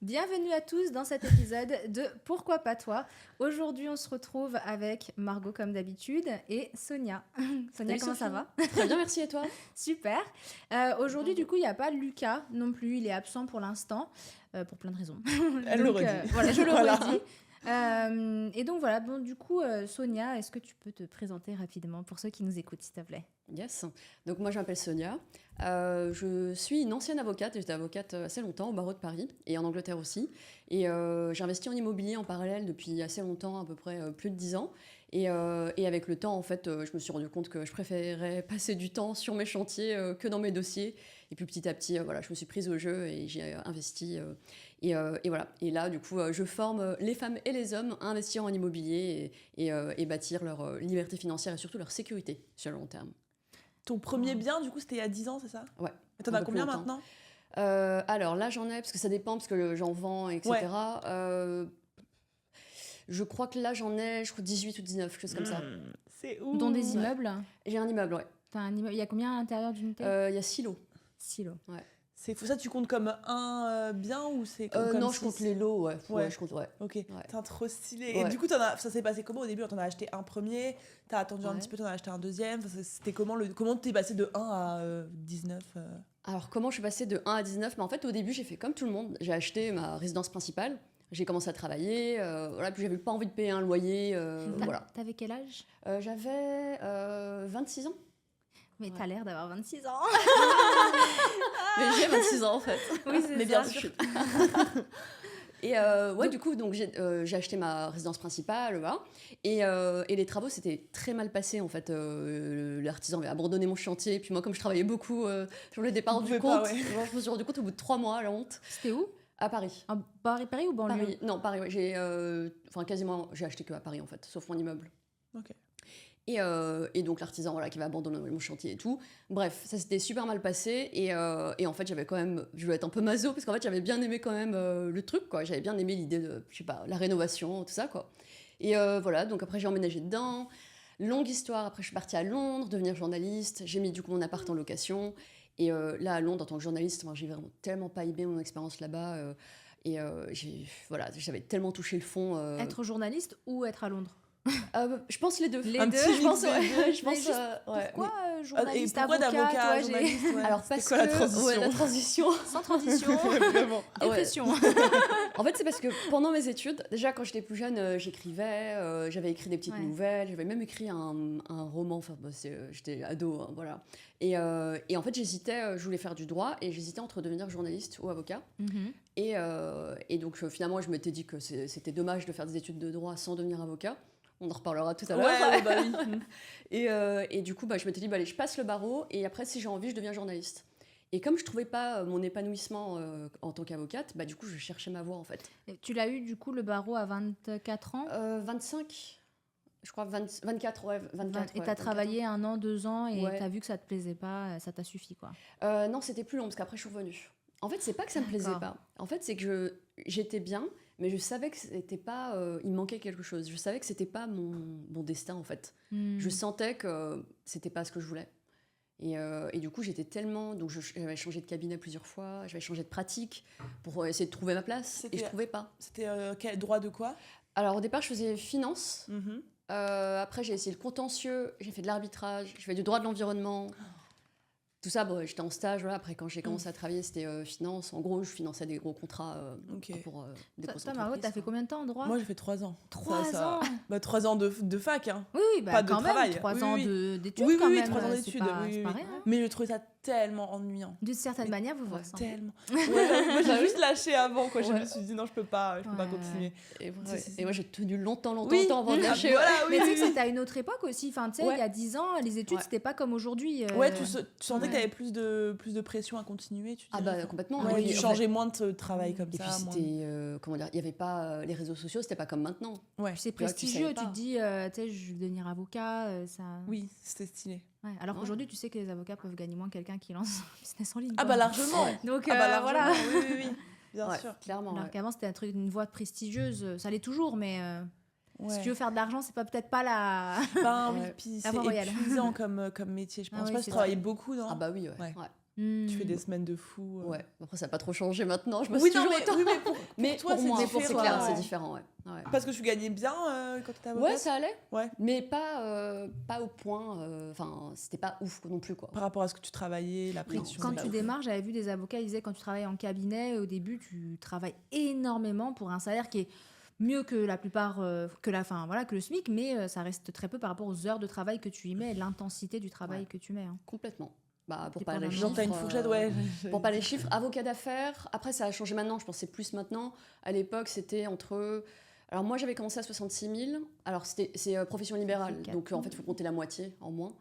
Bienvenue à tous dans cet épisode de Pourquoi pas toi. Aujourd'hui, on se retrouve avec Margot comme d'habitude et Sonia. Sonia, comment ça va? Très bien, merci, et toi? Super. Aujourd'hui, du coup, il n'y a pas Lucas non plus. Il est absent pour l'instant, pour plein de raisons. Elle le redit. Voilà, je le Voilà. redis. Et donc voilà, bon, du coup, Sonia, est-ce que tu peux te présenter rapidement pour ceux qui nous écoutent, s'il te plaît? Yes. Donc moi, je m'appelle Sonia. Je suis une ancienne avocate. J'étais avocate assez longtemps au barreau de Paris et en Angleterre aussi. Et j'ai investi en immobilier en parallèle depuis assez longtemps, à peu près plus de 10 ans. Et avec le temps, en fait, je me suis rendu compte que je préférais passer du temps sur mes chantiers que dans mes dossiers. Et puis petit à petit, voilà, je me suis prise au jeu et j'ai investi. Et voilà. Et là, du coup, je forme les femmes et les hommes à investir en immobilier et bâtir leur liberté financière et surtout leur sécurité sur le long terme. Ton premier bien, du coup, c'était il y a 10 ans, c'est ça? Ouais. Et t'en Un as peu combien plus longtemps. maintenant? Alors là, j'en ai, parce que ça dépend, parce que j'en vends, etc. Ouais. Je crois que là, j'en ai, 18 ou 19, quelque chose comme ça. C'est où? Dans des immeubles? J'ai un immeuble, ouais. T'as un immeuble. Il y a combien à l'intérieur d'unité? Il y a 6 lots. 6 lots. Ouais. C'est ça, tu comptes comme un bien ou c'est comme Non, six? je compte les lots, ouais. Ouais. Ouais, je compte, ouais. Ok, Ouais. t'es trop stylé. Ouais. Et du coup, ça s'est passé comment au début? T'en as acheté un premier, t'as attendu un Ouais. petit peu, t'en as acheté un deuxième. C'était comment t'es passé de 1 à 19 Alors, comment je suis passée de 1 à 19? Mais en fait, au début, j'ai fait comme tout le monde. J'ai acheté ma résidence principale. J'ai commencé à travailler. Voilà, puis j'avais pas envie de payer un loyer. Voilà. T'avais quel âge? J'avais 26 ans. Mais Ouais. t'as l'air d'avoir 26 ans. Mais j'ai 26 ans, en fait. Oui, c'est Mais ça. bien sûr. Et ouais, du coup, donc j'ai acheté ma résidence principale, voilà. Et les travaux s'étaient très mal passés, en fait. L'artisan avait abandonné mon chantier. Puis moi, comme je travaillais beaucoup, je me l'ai pas rendu pouvais pas, compte. ouais. Genre, je me suis rendu compte au bout de 3 mois, la honte, C'était où? à Paris. En Paris ou banlieue? Paris. Non, Paris, ouais. Enfin, quasiment, j'ai acheté que à Paris, en fait, sauf mon immeuble. Ok. Et donc l'artisan, voilà, qui va abandonner mon chantier et tout. Bref, ça s'était super mal passé. Et en fait, j'avais quand même... Je voulais être un peu maso, parce qu'en fait, j'avais bien aimé quand même le truc, quoi. J'avais bien aimé l'idée de, je sais pas, la rénovation, tout ça, quoi. Et voilà, donc après, j'ai emménagé dedans. Longue histoire, après, je suis partie à Londres, devenir journaliste. J'ai mis du coup mon appart en location. Et là, à Londres, en tant que journaliste, moi, j'ai vraiment tellement pas aimé mon expérience là-bas. Voilà, j'avais tellement touché le fond. Être journaliste ou être à Londres? Je pense les deux. Les Un deux, petit Je pense, mix des ouais, deux. je pense, juste ouais, Pourquoi Et journaliste, pourquoi avocat, d'avocat à toi, journaliste? Ouais. Alors, C'était parce quoi la que- transition? ouais, la transition. Sans transition, Vraiment. dépression. En fait, c'est parce que pendant mes études, déjà quand j'étais plus jeune, j'écrivais, j'avais écrit des petites Ouais. nouvelles, j'avais même écrit un roman, enfin, j'étais ado, hein, voilà. Et en fait, j'hésitais, je voulais faire du droit et j'hésitais entre devenir journaliste ou avocat. Mhm. Et donc, finalement, je m'étais dit que c'était dommage de faire des études de droit sans devenir avocat. On en reparlera tout à l'heure. Ouais, bah oui. Et du coup, je m'étais dit, allez, je passe le barreau et après, si j'ai envie, je deviens journaliste. Et comme je trouvais pas mon épanouissement en tant qu'avocate, du coup, je cherchais ma voie, en fait. Et tu l'as eu du coup le barreau à 24 ans 25, je crois 24, ouais, 24. et ouais, t'as 24 travaillé 1 an, 2 ans et Ouais. t'as vu que ça te plaisait pas, ça t'a suffi quoi. Non, c'était plus long parce qu'après, je suis revenue. En fait, c'est pas que ça me plaisait D'accord. pas. En fait, c'est que j'étais bien, mais je savais que c'était pas. Il me manquait quelque chose. Je savais que c'était pas mon destin, en fait. Hmm. Je sentais que c'était pas ce que je voulais. Et du coup, j'étais tellement. Donc, j'avais changé de cabinet plusieurs fois, j'avais changé de pratique pour essayer de trouver ma place. Et je trouvais pas. C'était quel droit de quoi? Alors, au départ, je faisais finance. Mhm. Après, j'ai essayé le contentieux, j'ai fait de l'arbitrage, je fais du droit de l'environnement. Tout ça, bon, j'étais en stage. Voilà. Après, quand j'ai commencé à travailler, c'était finance. En gros, je finançais des gros contrats Ok. pour des grosses Toi, Margot, entreprises. t'as fait combien de temps en droit? Moi, j'ai fait 3 ans. 3 Ça- ans. Bah, 3 ans de fac, hein. Oui, oui, bah Pas de quand travail. même, 3 Oui, ans oui. d'études Oui, quand oui, même. 3 ans c'est d'études. pas, Oui, c'est pas oui. rien. Hein. Mais je trouvais ça tellement ennuyant. D'une certaine manière, vous vous ouais. ressemblez. Tellement. Ouais, moi, j'ai juste lâché avant, quoi. Je Ouais. me suis dit, non, je peux pas Ouais. continuer. Et, Si. moi, j'ai tenu longtemps Oui. avant de Ah, lâcher. voilà, oui, Mais tu sais oui, que oui. c'était à une autre époque aussi. Enfin, tu sais, Ouais. il y a 10 ans, les études, Ouais. c'était pas comme aujourd'hui. Ouais, tu sentais ouais. que t'avais plus de pression à continuer, tu Ah dirais, bah enfin. complètement. Ouais, Et tu puis, en changeais moins de travail comme Et ça. puis moins- c'était, comment dire, il n'y avait pas les réseaux sociaux, c'était pas comme maintenant. Ouais. Puis c'est Tu vois, tu prestigieux, savais tu te pas. dis, tu sais, je vais devenir avocat, ça... Oui, c'était stylé. Ouais. Alors Ouais. qu'aujourd'hui, tu sais que les avocats peuvent gagner moins que quelqu'un qui lance un business en ligne. Ah quoi. bah largement. Donc Ah bah largement. voilà. Oui, oui, oui. Bien Ouais, sûr. clairement. Alors Ouais. qu'avant, c'était un truc, une voie prestigieuse. Ça l'est toujours, mais si Ouais. tu veux faire de l'argent, c'est pas peut-être pas la... Ben oui, Ouais. puis La c'est voie royale. épuisant comme métier. Je Ah pense oui, pas, c'est je travaillais beaucoup, non? Ah bah oui, ouais. Ouais. Ouais. Tu fais des semaines de fou. Ouais, après ça n'a pas trop changé maintenant, je me Oui, suis non, toujours mais, autant. oui, mais pour Mais toi, pour c'est moi, différent. c'est clair, c'est différent, ouais. Parce que tu gagnais bien quand tu étais avocate. Ouais, ça allait, Ouais. mais pas au point, enfin, c'était pas ouf non plus, quoi. Par rapport à ce que tu travaillais, la pression. Quand c'est tu pas ouf. démarres, j'avais vu des avocats, ils disaient quand tu travailles en cabinet, au début, tu travailles énormément pour un salaire qui est mieux que la plupart, que le SMIC, mais ça reste très peu par rapport aux heures de travail que tu y mets et l'intensité du travail que tu mets. Hein. Complètement. Bah, pour pas les Dépendamment. chiffres. Genre, t'as une fourchette, ouais. Pour pas les chiffres, avocat d'affaires. Après, ça a changé maintenant, je pense que c'est plus maintenant. À l'époque, c'était entre. Alors, moi, j'avais commencé à 66 000. Alors, c'est profession libérale. C'est Donc, en fait, il faut compter la moitié en moins.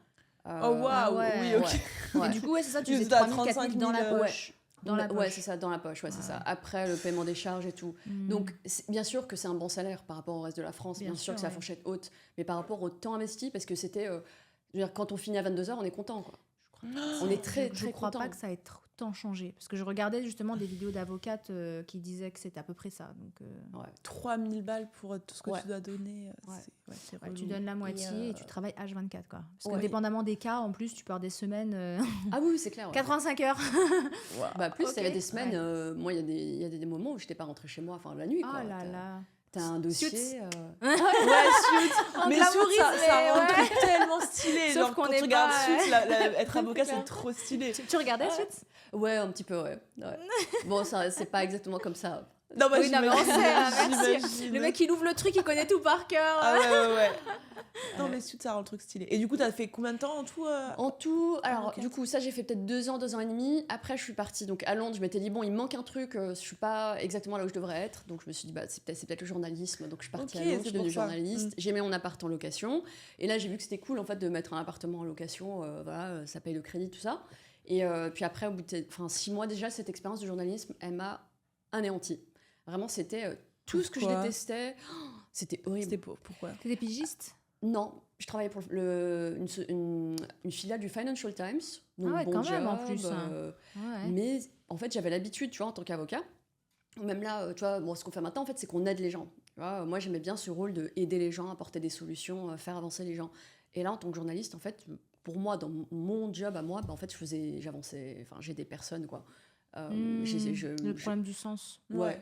Oh, waouh, Ah ouais. oui, ok. Ouais. Et du coup, c'est ça, tu Ils faisais étaient à 3 000, 4 000 dans la 35 000, poche. Dans la Ouais, poche. c'est ça, dans la poche, ouais, c'est Ouais. ça. Après, le paiement des charges et tout. Mm. Donc, bien sûr que c'est un bon salaire par rapport au reste de la France. Bien, sûr que c'est la ouais. fourchette haute. Mais par rapport au temps investi, parce que c'était. Je veux dire, quand on finit à 22h, on est content, quoi. On est très, Je très crois content. pas que ça ait tant changé. Parce que je regardais justement des vidéos d'avocates qui disaient que c'était à peu près ça. Donc, 3000 balles pour tout ce que Ouais. tu dois donner. Ouais. C'est ouais, relou. tu donnes la moitié et tu travailles H24. Quoi. Parce que Ouais. dépendamment des cas, en plus, tu peux avoir des semaines Ah oui, c'est clair. Ouais. 85 heures. Bah, plus, il y avait Ok. des semaines, Ouais. moi, il y a des moments où j'étais pas rentrée chez moi, enfin, la nuit, Oh quoi. là là. T'as un dossier. Suits. Ouais, Suits. Mais Suits, glamourise, ça rend mais le truc tellement stylé. Sauf Genre, qu'on quand est tu regardes pas, Suits, être avocat, c'est clair. trop stylé. Tu regardais suite Ouais, un petit peu, ouais. Bon, ça, c'est pas exactement comme ça. Non, bah, Oui, non, mais on j'imagine, sait, merci. j'imagine. Le mec, il ouvre le truc, il connaît tout par cœur. Ah ouais. Non, mais Suits, ça rend le truc stylé. Et du coup, t'as fait combien de temps en tout En tout, alors Avocate. du coup, ça j'ai fait peut-être 2 ans et demi. Après, je suis partie donc à Londres. Je m'étais dit bon, il me manque un truc. Je suis pas exactement là où je devrais être. Donc je me suis dit bah c'est peut-être le journalisme. Donc je suis partie Ok, à Londres. Je c'est suis devenue pour ça. journaliste. J'ai mis mon appart en location. Et là, j'ai vu que c'était cool en fait de mettre un appartement en location. Voilà, ça paye le crédit, tout ça. Et puis après, au bout de 6 mois déjà, cette expérience de journalisme, elle m'a anéantie. Vraiment, c'était tout ce que je Pourquoi détestais. C'était horrible. C'était pourquoi T'es des pigistes? Non, je travaillais pour une filiale du Financial Times. Donc Ah ouais, bon quand même, en job, plus, hein. Ouais. mais en fait, j'avais l'habitude, tu vois, en tant qu'avocat. Même là, tu vois, bon, ce qu'on fait maintenant, en fait, c'est qu'on aide les gens. Tu vois, moi, j'aimais bien ce rôle de aider les gens, apporter des solutions, faire avancer les gens. Et là, en tant que journaliste, en fait, pour moi, dans mon job à moi, bah, en fait, j'avançais, enfin, j'ai des personnes, quoi. Le problème du sens. Ouais.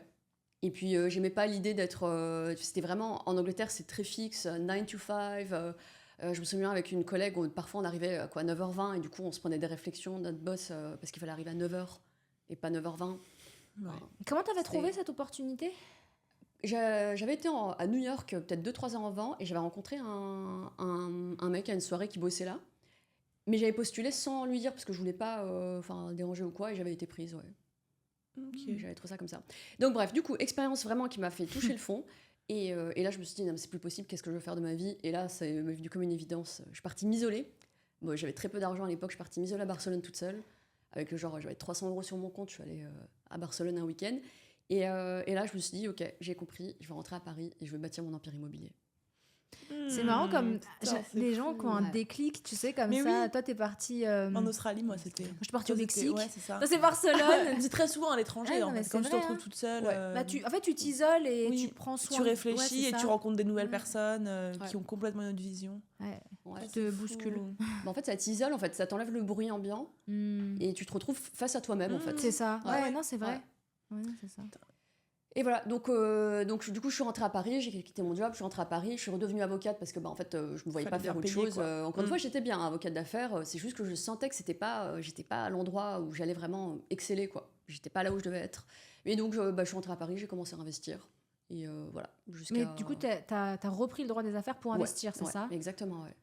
Et puis, j'aimais pas l'idée d'être. C'était vraiment. En Angleterre, c'est très fixe, 9 to 5. Je me souviens avec une collègue, parfois on arrivait à 9h20 et du coup, on se prenait des réflexions de notre boss parce qu'il fallait arriver à 9h et pas 9h20. Ouais. Comment t'avais C'était- trouvé cette opportunité? J'avais été à New York peut-être 2-3 ans avant et j'avais rencontré un mec à une soirée qui bossait là. Mais j'avais postulé sans lui dire parce que je voulais pas déranger ou quoi et j'avais été prise, ouais. Ok. J'avais trouvé ça comme ça. Donc bref, du coup, expérience vraiment qui m'a fait toucher le fond. Et là, je me suis dit, non, mais c'est plus possible, qu'est-ce que je veux faire de ma vie? Et là, ça m'est venu comme une évidence. Je suis partie m'isoler. Bon, j'avais très peu d'argent à l'époque, je suis partie m'isoler à Barcelone toute seule. Avec j'avais 300 € sur mon compte, je suis allée à Barcelone un week-end. Et là, je me suis dit, ok, j'ai compris, je vais rentrer à Paris et je vais bâtir mon empire immobilier. C'est marrant comme Putain, c'est les gens fou. qui ont un Ouais. déclic, tu sais, comme Mais ça. oui. Toi, t'es partie. En Australie, moi, c'était. Je suis partie au Toi, c'était- Mexique. Ouais, c'est ça. Toi, c'est Barcelone. C'est très souvent à l'étranger, Ouais, non, en mais fait. Quand c'est tu te vrai, retrouves hein. toute seule. Ouais. Bah, en fait, tu t'isoles et Oui, tu prends soin. tu réfléchis Ouais, c'est et ça. tu rencontres des nouvelles Ouais. personnes Ouais. qui ont complètement une autre vision. Ouais. Ouais. Tu te bouscules. Bah, en fait, ça t'isole, en fait, ça t'enlève le bruit ambiant et tu te retrouves face à toi-même, en fait. C'est ça. Ouais. Ouais, non, c'est vrai. Ouais, non, c'est ça. Et voilà, donc du coup, je suis rentrée à Paris, j'ai quitté mon job, je suis rentrée à Paris, je suis redevenue avocate parce que en fait, je me voyais Fallait pas faire bien autre payer, chose. quoi. Encore une fois, j'étais bien avocate d'affaires, c'est juste que je sentais que j'étais pas à l'endroit où j'allais vraiment exceller, quoi. J'étais pas là où je devais être. Et donc, je suis rentrée à Paris, j'ai commencé à investir. Et voilà, jusqu'à... Mais du coup, t'as repris le droit des affaires pour Ouais, investir, c'est ouais, ça? Exactement, ouais.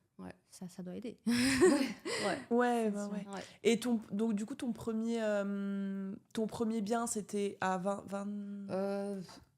Ça doit aider. Ouais. Ouais, C'est ouais, sûr. ouais. Ouais. Et donc, du coup, ton premier bien, c'était à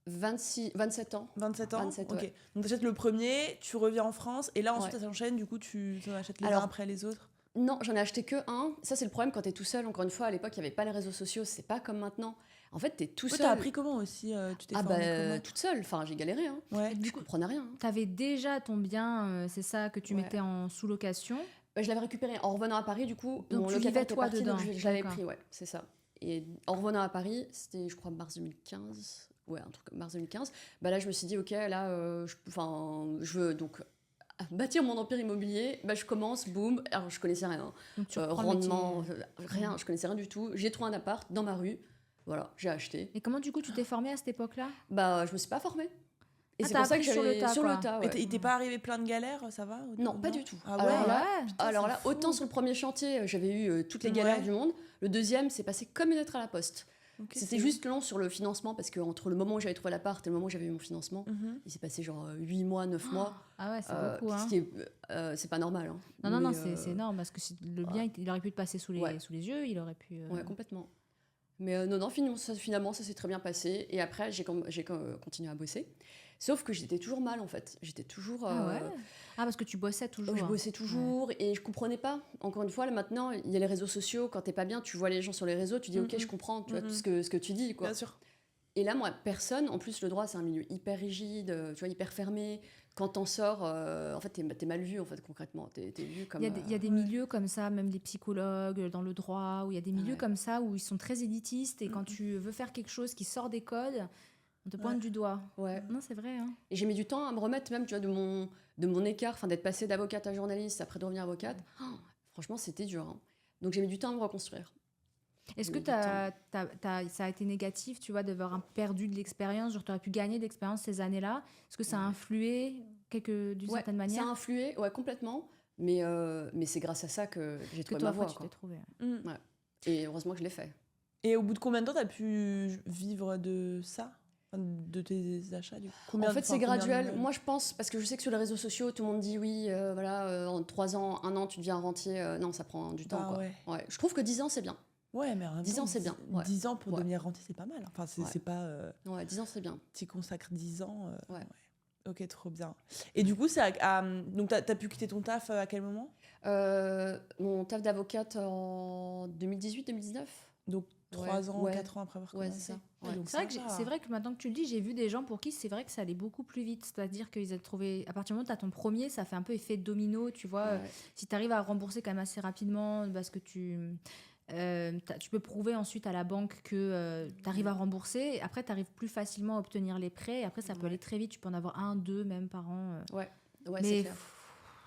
27 ans. 27 ans 27, Ok. ouais. Donc, t'achètes le premier, tu reviens en France, et là, ensuite, Ouais. ça s'enchaîne, du coup, tu en achètes les Alors, uns après les autres. Non, j'en ai acheté que un. Ça, c'est le problème quand t'es tout seul. Encore une fois, à l'époque, il n'y avait pas les réseaux sociaux, c'est pas comme maintenant. En fait, t'es tout Ouais, seul. t'as appris comment aussi Tu t'es Ah formée bah, toute seule. Enfin, j'ai galéré. Hein. comment Ouais. Du coup, je comprenais rien. Hein. T'avais déjà ton bien, c'est ça, que tu Ouais. mettais en sous-location. Je l'avais récupéré en revenant à Paris, du coup. Donc, mon tu locataire vivais était toi parti, dedans. donc je l'avais D'accord. pris, ouais, c'est ça. Et en revenant à Paris, c'était, je crois, mars 2015. Ouais, un truc comme mars 2015. Bah là, je me suis dit, ok, là, je veux donc bâtir mon empire immobilier, bah, je commence, boum, alors je connaissais rien. Donc tu reprends le Rendement, métier. rien, je connaissais rien du tout. J'ai trouvé un appart dans ma rue, voilà, j'ai acheté. Et comment du coup tu t'es formée à cette époque-là? Bah, je me suis pas formée. Et Ah, c'est t'as pour ça que appris sur le j'allais tas, sur quoi. le tas, Mais ouais. il t'est pas arrivé plein de galères, ça va Non, pas du tout. Ah ouais. Alors là, Ouais. Putain, alors c'est là, fou. autant sur le premier chantier, j'avais eu toutes les galères Ouais. du monde. Le deuxième, c'est passé comme une lettre à la poste. Ok, C'était c'est juste long sur le financement parce que entre le moment où j'avais trouvé l'appart et le moment où j'avais eu mon financement, bon. Mhm. il s'est passé genre 8 mois, 9 mois. Ah ouais, c'est beaucoup. Hein. Ce qui est, c'est pas normal. Hein. Non, Mais, c'est énorme parce que le bien, il aurait pu te passer sous les yeux, il aurait pu. Ouais, complètement. Mais non, finalement, ça s'est très bien passé. Et après, j'ai continué à bosser. Sauf que j'étais toujours mal, en fait. J'étais toujours... Ah ouais. Ah, parce que tu bossais toujours. Je bossais toujours et je comprenais pas. Encore une fois, là, maintenant, il y a les réseaux sociaux. Quand t'es pas bien, tu vois les gens sur les réseaux, tu dis ok, je comprends, tu vois, tout ce que tu dis, quoi. Bien sûr. Et là, moi, personne. En plus, le droit, c'est un milieu hyper rigide, tu vois, hyper fermé. Quand t'en sors, en fait, t'es mal vu, en fait, concrètement. T'es vu comme... Il y a des milieux comme ça, même les psychologues dans le droit, où il y a des milieux comme ça où ils sont très élitistes et quand tu veux faire quelque chose qui sort des codes, on te pointe du doigt. Ouais. Non, c'est vrai. Hein. Et j'ai mis du temps à me remettre même, tu vois, de mon écart, enfin, d'être passée d'avocate à journaliste, après de revenir avocate. Oh, franchement, c'était dur. Hein. Donc, j'ai mis du temps à me reconstruire. Est-ce que ça a été négatif, tu vois, d'avoir perdu de l'expérience, genre tu aurais pu gagner de l'expérience ces années-là? Est-ce que ça a influé d'une certaine manière? Ça a influé, ouais, complètement. Mais c'est grâce à ça que j'ai trouvé ma voie. Tu t'es trouvé. Ouais. Et heureusement que je l'ai fait. Et au bout de combien de temps t'as pu vivre de ça? De tes achats du coup? En fait, c'est graduel. Moi, je pense, parce que je sais que sur les réseaux sociaux, tout le monde dit oui, voilà, en 3 ans, 1 an, tu deviens rentier. Non, ça prend du temps. Quoi. Ouais. Je trouve que 10 ans, c'est bien. Ouais, mais en même 10 temps, ans, c'est bien. Ouais. 10 ans pour devenir rentier, c'est pas mal. Enfin, c'est pas... Ouais, 10 ans, c'est bien. Tu consacres 10 ans. Ouais. Ok, trop bien. Et du coup, donc t'as pu quitter ton taf à quel moment? Mon taf d'avocate en 2018-2019. Donc 3 ans, 4 ans après avoir commencé. Ouais, c'est ça. Ouais, Ouais. donc C'est vrai que maintenant que tu le dis, j'ai vu des gens pour qui c'est vrai que ça allait beaucoup plus vite. C'est-à-dire qu'ils ont trouvé, à partir du moment où tu as ton premier, ça fait un peu effet domino, tu vois. Ouais. Si tu arrives à rembourser quand même assez rapidement, parce que tu peux prouver ensuite à la banque que tu arrives à rembourser. Après, tu arrives plus facilement à obtenir les prêts. Et après, ça peut aller très vite. Tu peux en avoir 1, 2 même par an. Ouais, mais c'est clair.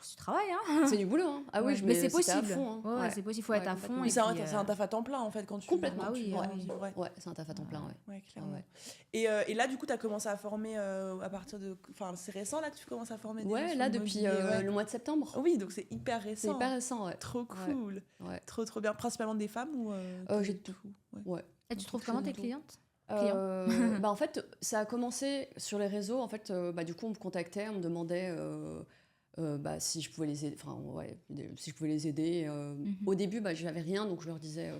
c'est du travail, hein. C'est du boulot, hein. Ah oui, mais c'est c'était à possible. fond, hein. Ouais, c'est possible, il faut être à fond. Mais Et c'est puis, un taf à temps plein en fait quand tu Complètement. quand tu oui, veux en oui. vivre, ouais. Ouais, c'est un taf à temps plein, ouais. Ouais, clairement. Ouais. Et là, du coup, tu as commencé à former à partir de... Enfin, c'est récent, là, que tu commences à former des gens Ouais, sur là, le depuis mobilier, le mois de septembre. Oui, donc c'est hyper C'est récent. hyper récent, ouais. Trop cool. Ouais. Trop bien. Principalement des femmes ou... J'ai tout. Ouais. Et tu trouves comment tes clientes? En fait, ça a commencé sur les réseaux. En fait, du coup, on me contactait, on me demandait si je pouvais les aider. Enfin, si je pouvais les aider. Au début, j'avais rien, donc je leur disais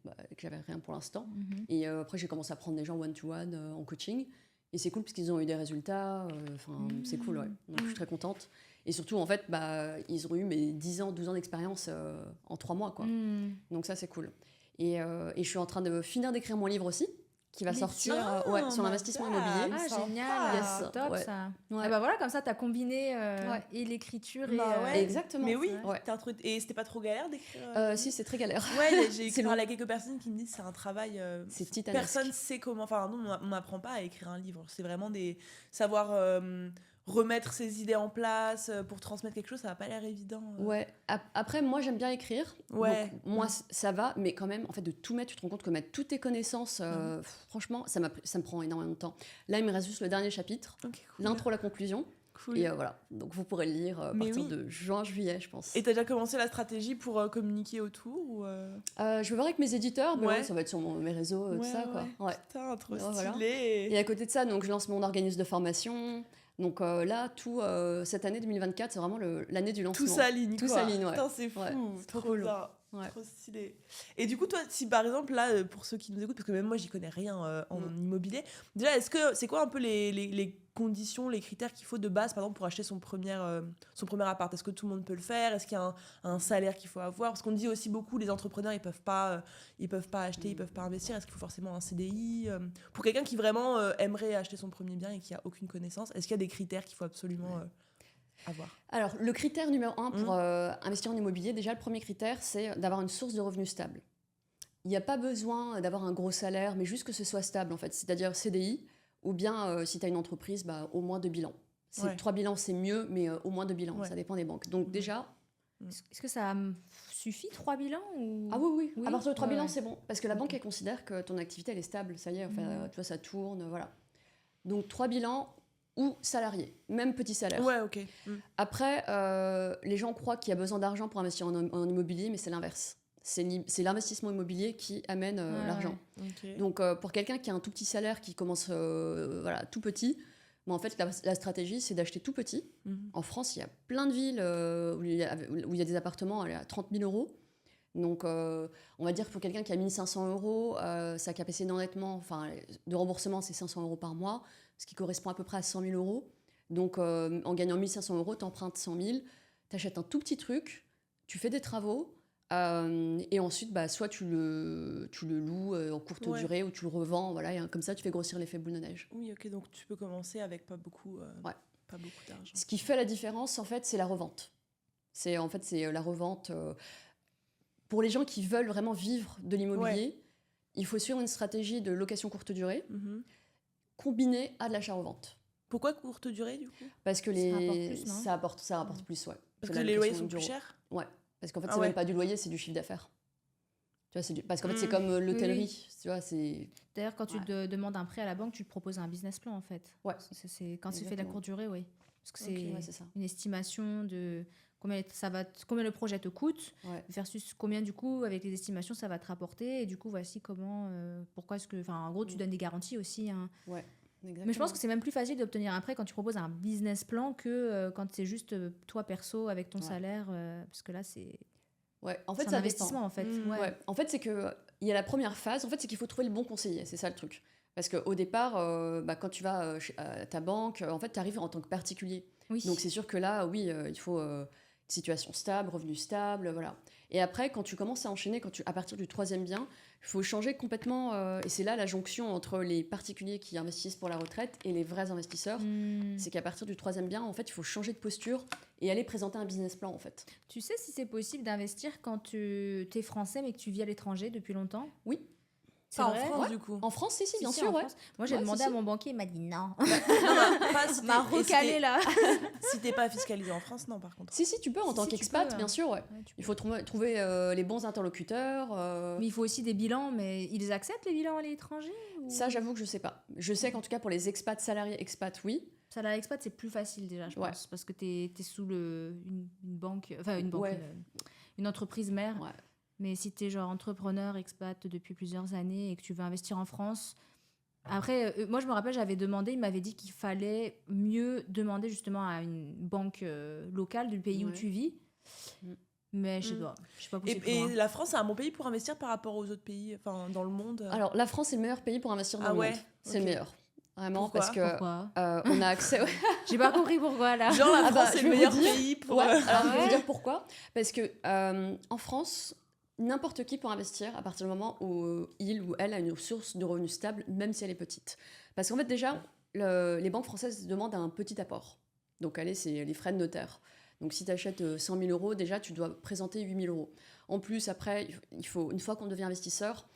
que j'avais rien pour l'instant. Et après, j'ai commencé à prendre des gens one-to-one en coaching. Et c'est cool parce qu'ils ont eu des résultats. C'est cool, ouais. Donc, je suis très contente. Et surtout, en fait, ils ont eu mes 10 ans, 12 ans d'expérience en 3 mois, quoi. Donc ça, c'est cool. Et je suis en train de finir d'écrire mon livre aussi, qui va sortir sur l'investissement immobilier. Ah, génial, Yes, top ouais. ça. Ouais. Ah bah voilà, comme ça, t'as combiné et l'écriture et... Exactement. Mais oui, Ouais. et c'était pas trop galère d'écrire Si, c'est très galère. Ouais, j'ai C'est parlé à quelques personnes qui me disent que c'est un travail... C'est titanesque. personne sait comment... Enfin, nous, on n'apprend pas à écrire un livre. C'est vraiment savoir remettre ses idées en place pour transmettre quelque chose, ça n'a pas l'air évident. Ouais. Après, moi, j'aime bien écrire. Ouais. Donc, moi, ça va. Mais quand même, en fait, de tout mettre, tu te rends compte que mettre toutes tes connaissances, franchement, ça me prend énormément de temps. Là, il me reste juste le dernier chapitre. Okay, cool. L'intro, la conclusion. Cool. Et voilà. Donc, vous pourrez le lire à partir de juin, juillet, je pense. Et t'as déjà commencé la stratégie pour communiquer autour ou je vais voir avec mes éditeurs, mais ouais. ça va être sur mes réseaux, tout ça, quoi. Ouais. Putain, trop stylé. Voilà. Et à côté de ça, donc, je lance mon organisme de formation. Donc là, cette année 2024, c'est vraiment l'année du lancement. Tout s'aligne, Tout s'aligne, ouais. Putain, c'est fou. Ouais, c'est trop trop cool. bien. Ouais. Trop stylé. Et du coup, toi, si par exemple, là, pour ceux qui nous écoutent, parce que même moi, j'y connais rien en immobilier, déjà, c'est quoi un peu les conditions, les critères qu'il faut de base, par exemple, pour acheter son premier appart? Est-ce que tout le monde peut le faire? Est-ce qu'il y a un salaire qu'il faut avoir? Parce qu'on dit aussi beaucoup, les entrepreneurs, ils peuvent pas acheter, ils peuvent pas investir. Est-ce qu'il faut forcément un CDI? Pour quelqu'un qui vraiment aimerait acheter son premier bien et qui a aucune connaissance, est-ce qu'il y a des critères qu'il faut absolument avoir? Alors, le critère numéro 1 pour investir en immobilier, déjà, le premier critère, c'est d'avoir une source de revenus stable. Il n'y a pas besoin d'avoir un gros salaire, mais juste que ce soit stable, en fait. C'est-à-dire CDI, ou bien, si tu as une entreprise, au moins 2 bilans. Ouais. 3 bilans, c'est mieux, mais au moins 2 bilans, Ouais. ça dépend des banques. Donc déjà, Est-ce que ça suffit 3 bilans ou... ah oui, Oui. à partir de 3 Ouais, bilans, ouais. c'est bon. Parce que la banque, Ok. elle considère que ton activité, elle est stable, ça y est, enfin, Mhm. tu vois, ça tourne, voilà. Donc 3 bilans ou salarié, même petit salaire. Ouais, ok. Après, les gens croient qu'il y a besoin d'argent pour investir en immobilier, mais c'est l'inverse. C'est l'investissement immobilier qui amène Ouais, l'argent. Ok. Donc, pour quelqu'un qui a un tout petit salaire, qui commence voilà, tout petit, en fait, la stratégie, c'est d'acheter tout petit. Mhm. En France, il y a plein de villes où il y a des appartements à 30 000 euros. Donc, on va dire que pour quelqu'un qui a 1 500 euros, sa capacité d'endettement, enfin, de remboursement, c'est 500 euros par mois, ce qui correspond à peu près à 100 000 euros. Donc, en gagnant 1 500 euros, tu empruntes 100 000, tu achètes un tout petit truc, tu fais des travaux, et ensuite, bah, soit tu le loues en courte Ouais. durée ou tu le revends, voilà, et comme ça, tu fais grossir l'effet boule de neige. Oui, ok, donc tu peux commencer avec pas beaucoup, Ouais. pas beaucoup d'argent. Ce qui fait la différence, en fait, c'est la revente. C'est la revente. Pour les gens qui veulent vraiment vivre de l'immobilier, il faut suivre une stratégie de location courte durée Mhm. combinée à de l'achat-revente. Pourquoi courte durée du coup? Parce que Ça rapporte plus, non ça rapporte plus, ouais. Parce la que les location loyers sont dure. plus chers? Ouais, parce qu'en fait, Ah c'est ouais. même pas du loyer, c'est du chiffre d'affaires. Tu vois, parce qu'en fait, c'est Mm. comme l'hôtellerie. Oui. Tu vois, c'est. D'ailleurs, quand tu Ouais. te demandes un prêt à la banque, tu te proposes un business plan en fait. Ouais. C'est quand tu fais de la Exactement. courte durée, oui. Parce que c'est Ok, ouais, c'est ça. une estimation de combien le projet te coûte Ouais. versus combien du coup avec les estimations ça va te rapporter et du coup voici comment pourquoi est-ce que en gros tu Mm. donnes des garanties aussi hein. Exactement. Mais je pense que c'est même plus facile d'obtenir un prêt quand tu proposes un business plan que quand c'est juste toi perso avec ton Ouais. salaire parce que là c'est Ouais, en fait, un ça investissement dépend. en fait. Mm. Ouais. Ouais. En fait, c'est que il y a la première phase. En fait, c'est qu'il faut trouver le bon conseiller. C'est ça le truc. Parce qu'au départ, quand tu vas à ta banque, en fait, tu arrives en tant que particulier. Oui. Donc, c'est sûr que là, oui, il faut situation stable, revenu stable, voilà. Et après, quand tu commences à enchaîner, à partir du troisième bien, il faut changer complètement. Et c'est là la jonction entre les particuliers qui investissent pour la retraite et les vrais investisseurs. Hmm. C'est qu'à partir du troisième bien, en fait, il faut changer de posture et aller présenter un business plan, en fait. Tu sais si c'est possible d'investir quand tu es français mais que tu vis à l'étranger depuis longtemps? Oui. C'est Pas en vrai? France Ouais. du coup. En France, si, Si, bien si, sûr, en ouais. France. Moi, j'ai Ouais, demandé si, à si. mon banquier, il m'a dit non. Non, pas si m'a t'es- et si recalé t'es- là. Si t'es pas fiscalisé en France, non par contre. Si, tu peux, en Si, tant si, tu qu'expat, peux, bien hein. sûr, ouais. Ouais, tu Il peux. faut trouver les bons interlocuteurs. Mais il faut aussi des bilans, mais ils acceptent les bilans à l'étranger ou... Ça, j'avoue que je sais pas. Je sais qu'en tout cas, pour les expats, salariés expats, oui. Ça, la expat, c'est plus facile déjà, je Ouais. pense, parce que t'es sous une banque, enfin une banque, Ouais. une entreprise mère. Ouais. Mais si t'es genre entrepreneur, expat depuis plusieurs années et que tu veux investir en France, après, moi je me rappelle, j'avais demandé, il m'avait dit qu'il fallait mieux demander justement à une banque locale du pays où Ouais. tu vis. Mm. Mais je sais Mm. pas, je sais pas pousser plus Et loin. la France, c'est un bon pays pour investir par rapport aux autres pays, enfin dans le monde. Alors, la France est le meilleur pays pour investir dans Ah le ouais, monde. C'est ok. le meilleur. Vraiment, Pourquoi parce que Pourquoi on a accès. J'ai pas compris pourquoi là. Genre la Ah bah, France, c'est je le vais meilleur vous dire. pays pour. Ouais, alors je vais ouais. vous dire pourquoi. Parce que en France, n'importe qui peut investir à partir du moment où il ou elle a une source de revenus stable, même si elle est petite. Parce qu'en fait, déjà, les banques françaises demandent un petit apport. Donc, allez, c'est les frais de notaire. Donc, si tu achètes 100 000 euros, déjà, tu dois présenter 8 000 euros. En plus, après, il faut, une fois qu'on devient investisseur,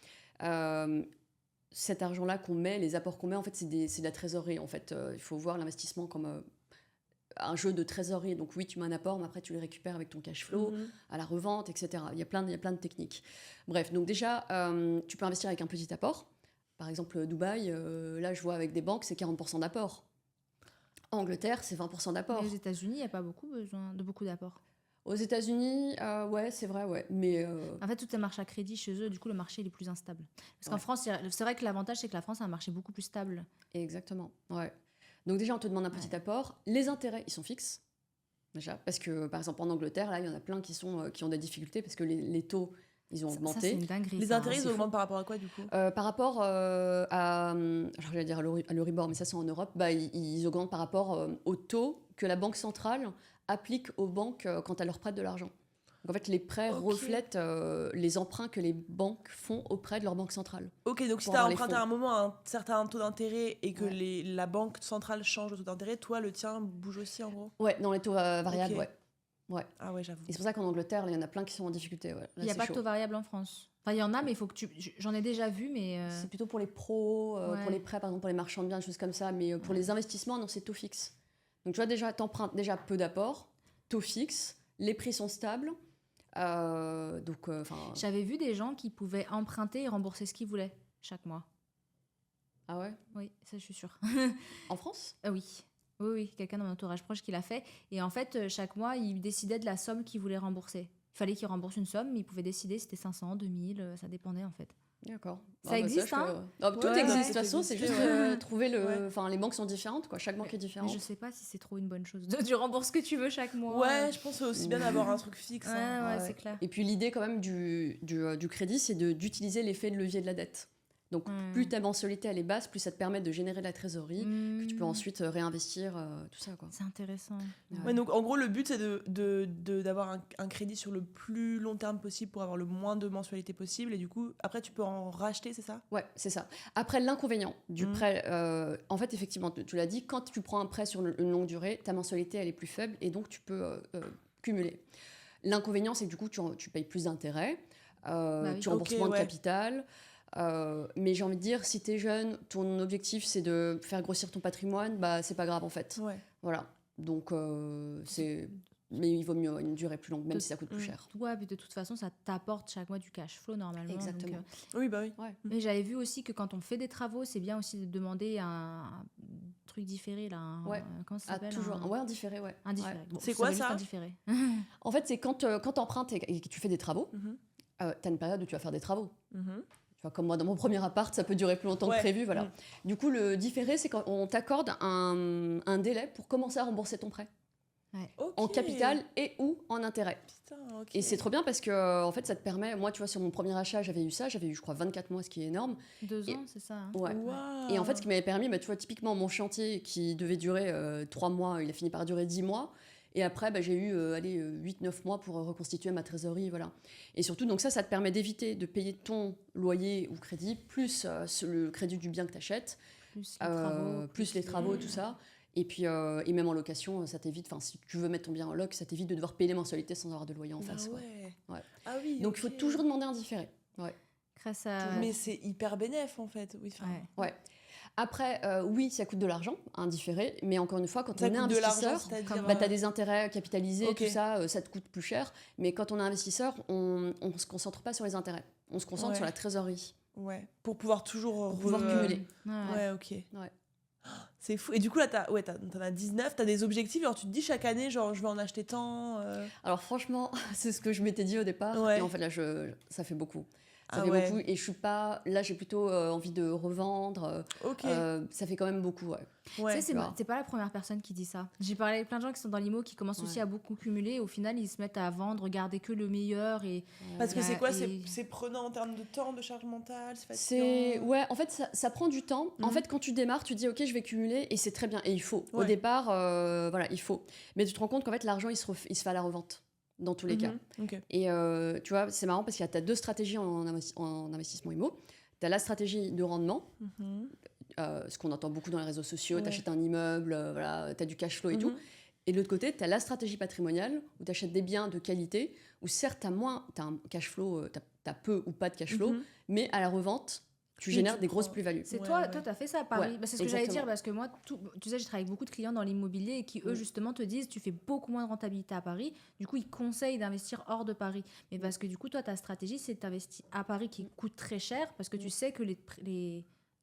cet argent-là qu'on met, les apports qu'on met, en fait, c'est de la trésorerie. En fait, il faut voir l'investissement comme un jeu de trésorerie. Donc oui, tu mets un apport, mais après, tu les récupères avec ton cash flow, Mhm. à la revente, etc. Il y a plein de techniques. Bref, donc déjà, tu peux investir avec un petit apport. Par exemple, Dubaï, là, je vois avec des banques, c'est 40% d'apport. Angleterre, c'est 20% d'apport. Mais aux États-Unis, il n'y a pas besoin de beaucoup d'apports. Aux États-Unis, ouais, c'est vrai, ouais. Mais En fait, tout est marché à crédit chez eux, du coup, le marché il est plus instable. Parce qu'en Ouais. France, c'est vrai que l'avantage, c'est que la France a un marché beaucoup plus stable. exactement, ouais. Donc déjà, on te demande un petit Ouais. apport. Les intérêts, ils sont fixes. Déjà, parce que, par exemple, en Angleterre, là, il y en a plein qui ont des difficultés parce que les taux, ils ont Ça, augmenté. c'est une dinguerie. Les ça, hein. intérêts, ils c'est augmentent par rapport à quoi du coup? Par rapport à, alors j'allais dire à l'Euribor, mais ça c'est en Europe, bah, ils augmentent par rapport au taux que la Banque centrale applique aux banques quand elles leur prêtent de l'argent. Donc en fait, les prêts Ok. reflètent les emprunts que les banques font auprès de leur banque centrale. Ok, donc si Pour tu as avoir les emprunté fonds. à un moment un certain taux d'intérêt et que Ouais. la banque centrale change le taux d'intérêt, toi, le tien bouge aussi en gros? Ouais, dans les taux variables, Ok. ouais. Ah ouais, j'avoue. Et c'est pour ça qu'en Angleterre, là, il y en a plein qui sont en difficulté. Ouais. Là, Il n'y a c'est pas de chaud. taux variable en France. Enfin, il y en a, mais il faut que tu. J'en ai déjà vu, mais. C'est plutôt pour les pros, Ouais. pour les prêts, par exemple pour les marchands de biens, des choses comme ça. Mais pour les investissements, non, c'est taux fixe. Donc tu vois, déjà, t'empruntes déjà peu d'apports, taux fixe, les prix sont stables. J'avais vu des gens qui pouvaient emprunter et rembourser ce qu'ils voulaient chaque mois. Ah ouais? Oui, ça je suis sûre. En France? Ah oui. Oui, oui, quelqu'un dans mon entourage proche qui l'a fait. Et en fait, chaque mois, il décidait de la somme qu'il voulait rembourser. Il fallait qu'il rembourse une somme, mais il pouvait décider si c'était 500, 2000, ça dépendait en fait. D'accord. Ça existe, hein? Tout Ouais, existe, ouais, de toute façon, c'est tout juste existe, trouver le... Ouais. Enfin, les banques sont différentes, quoi. Chaque banque est Mais différente. je sais pas si c'est trop une bonne chose. Tu rembourses ce que tu veux chaque mois. Ouais, je pense que c'est aussi bien d'avoir un truc fixe. Ouais, hein. ouais, c'est clair. Et puis l'idée quand même du crédit, c'est d'utiliser l'effet de levier de la dette. Donc Ouais. plus ta mensualité elle est basse, plus ça te permet de générer de la trésorerie, que tu peux ensuite réinvestir, tout ça, quoi. C'est intéressant. Ouais, donc en gros, le but, c'est d'avoir un crédit sur le plus long terme possible pour avoir le moins de mensualité possible. Et du coup, après, tu peux en racheter, c'est ça? Ouais, c'est ça. Après, l'inconvénient du Mhm. prêt, en fait, effectivement, tu l'as dit, quand tu prends un prêt sur une longue durée, ta mensualité, elle est plus faible et donc tu peux cumuler. L'inconvénient, c'est que du coup, tu payes plus d'intérêts, Bah oui. tu rembourses Ok, moins de ouais. capital. Mais j'ai envie de dire, si t'es jeune, ton objectif, c'est de faire grossir ton patrimoine, bah, c'est pas grave, en fait. Ouais. Voilà. Donc, c'est... Mais il vaut mieux une durée plus longue, même De- si ça coûte plus cher. Ouais, puis de toute façon, ça t'apporte chaque mois du cash flow normalement. Exactement. donc, Oui, bah oui. Ouais. Mais j'avais vu aussi que quand on fait des travaux, c'est bien aussi de demander un truc différé là. Ouais. Comment ça Ah, s'appelle toujours. Ouais, en différé, ouais. Un différé. Ouais. Bon, C'est ça quoi, veut juste ça un différé. En fait, c'est quand tu empruntes et que tu fais des travaux, Mhm. t'as une période où tu vas faire des travaux. Mhm. Tu vois, comme moi, dans mon premier appart, ça peut durer plus longtemps Ouais. que prévu, voilà. Mm. Du coup, le différé, c'est quand on t'accorde un délai pour commencer à rembourser ton prêt. Ok. En capital et ou en intérêt. Putain, ok. Et c'est trop bien parce que, en fait, ça te permet... Moi, tu vois, sur mon premier achat, j'avais eu, je crois, 24 mois, ce qui est énorme. 2 Et- ans, c'est ça. hein. Ouais. Waouh. Et en fait, ce qui m'avait permis, bah, tu vois, typiquement, mon chantier qui devait durer 3 mois, il a fini par durer 10 mois. Et après, bah, j'ai eu 8-9 mois pour reconstituer ma trésorerie. Voilà. Et surtout, donc ça te permet d'éviter de payer ton loyer ou crédit, plus le crédit du bien que tu achètes, Plus les travaux. plus les travaux, tout ça. Et puis, et même en location, ça t'évite, enfin, si tu veux mettre ton bien en loc, ça t'évite de devoir payer les mensualités sans avoir de loyer en face. Ah Quoi. ouais. Ouais. Ah oui. Donc, il faut ok. toujours demander un différé. Ouais. Grâce à. Mais c'est hyper bénéf en fait. Oui. enfin, Ouais. Ouais. Après, oui, ça coûte de l'argent, un différé, mais encore une fois, quand Ça on est coûte de l'argent, investisseur, c'est-à-dire. bah, tu as des intérêts capitalisés, Ok. tout ça, ça te coûte plus cher. Mais quand on est investisseur, on ne se concentre pas sur les intérêts. On se concentre Ouais. sur la trésorerie. Ouais. Pour pouvoir toujours. Pour pouvoir cumuler. Ouais. Ouais, ok. Ouais. C'est fou. Et du coup, là, t'en as 19, t'as des objectifs. Genre, tu te dis chaque année, genre, je vais en acheter tant. Alors franchement, c'est ce que je m'étais dit au départ. Ouais. Et en fait, là, ça fait beaucoup. Ça Ah fait ouais. beaucoup. Et je suis pas... Là, j'ai plutôt envie de revendre. Ok. Ça fait quand même beaucoup, ouais. Ouais. Tu sais, tu vois. c'est pas la première personne qui dit ça. J'ai parlé avec plein de gens qui sont dans l'IMO qui commencent aussi Ouais. à beaucoup cumuler. Et au final, ils se mettent à vendre, garder que le meilleur. Et Parce que Ouais, c'est quoi et- c'est prenant en termes de temps, de charge mentale, c'est C'est fatigant. ouais, en fait ça prend du temps. En Mhm. fait, quand tu démarres, tu dis ok, je vais cumuler et c'est très bien et il faut. Au Ouais. départ, voilà, il faut. Mais tu te rends compte qu'en fait l'argent il se fait à la revente dans tous les cas. Mhm. Ok. Et tu vois, c'est marrant parce qu'il y a t'as deux stratégies en investissement immo. T'as la stratégie de rendement, Mhm. ce qu'on entend beaucoup dans les réseaux sociaux. Ouais. T'achètes un immeuble, voilà, t'as du cash flow et tout. Mhm. Et de l'autre côté, tu as la stratégie patrimoniale, où tu achètes des biens de qualité, où certes, tu as un cash flow, tu as peu ou pas de cash flow, Mhm. mais à la revente, tu Oui, génères tu des grosses prends- plus-values. c'est Ouais, toi, ouais. toi, tu as fait ça à Paris. Ouais, Bah, c'est ce que j'allais dire exactement. parce que moi, tu sais, j'ai travaillé avec beaucoup de clients dans l'immobilier et qui, eux, Mm. justement, te disent tu fais beaucoup moins de rentabilité à Paris. Du coup, ils conseillent d'investir hors de Paris. Mais parce que du coup, toi, ta stratégie, c'est d'investir à Paris qui coûte très cher parce que tu sais que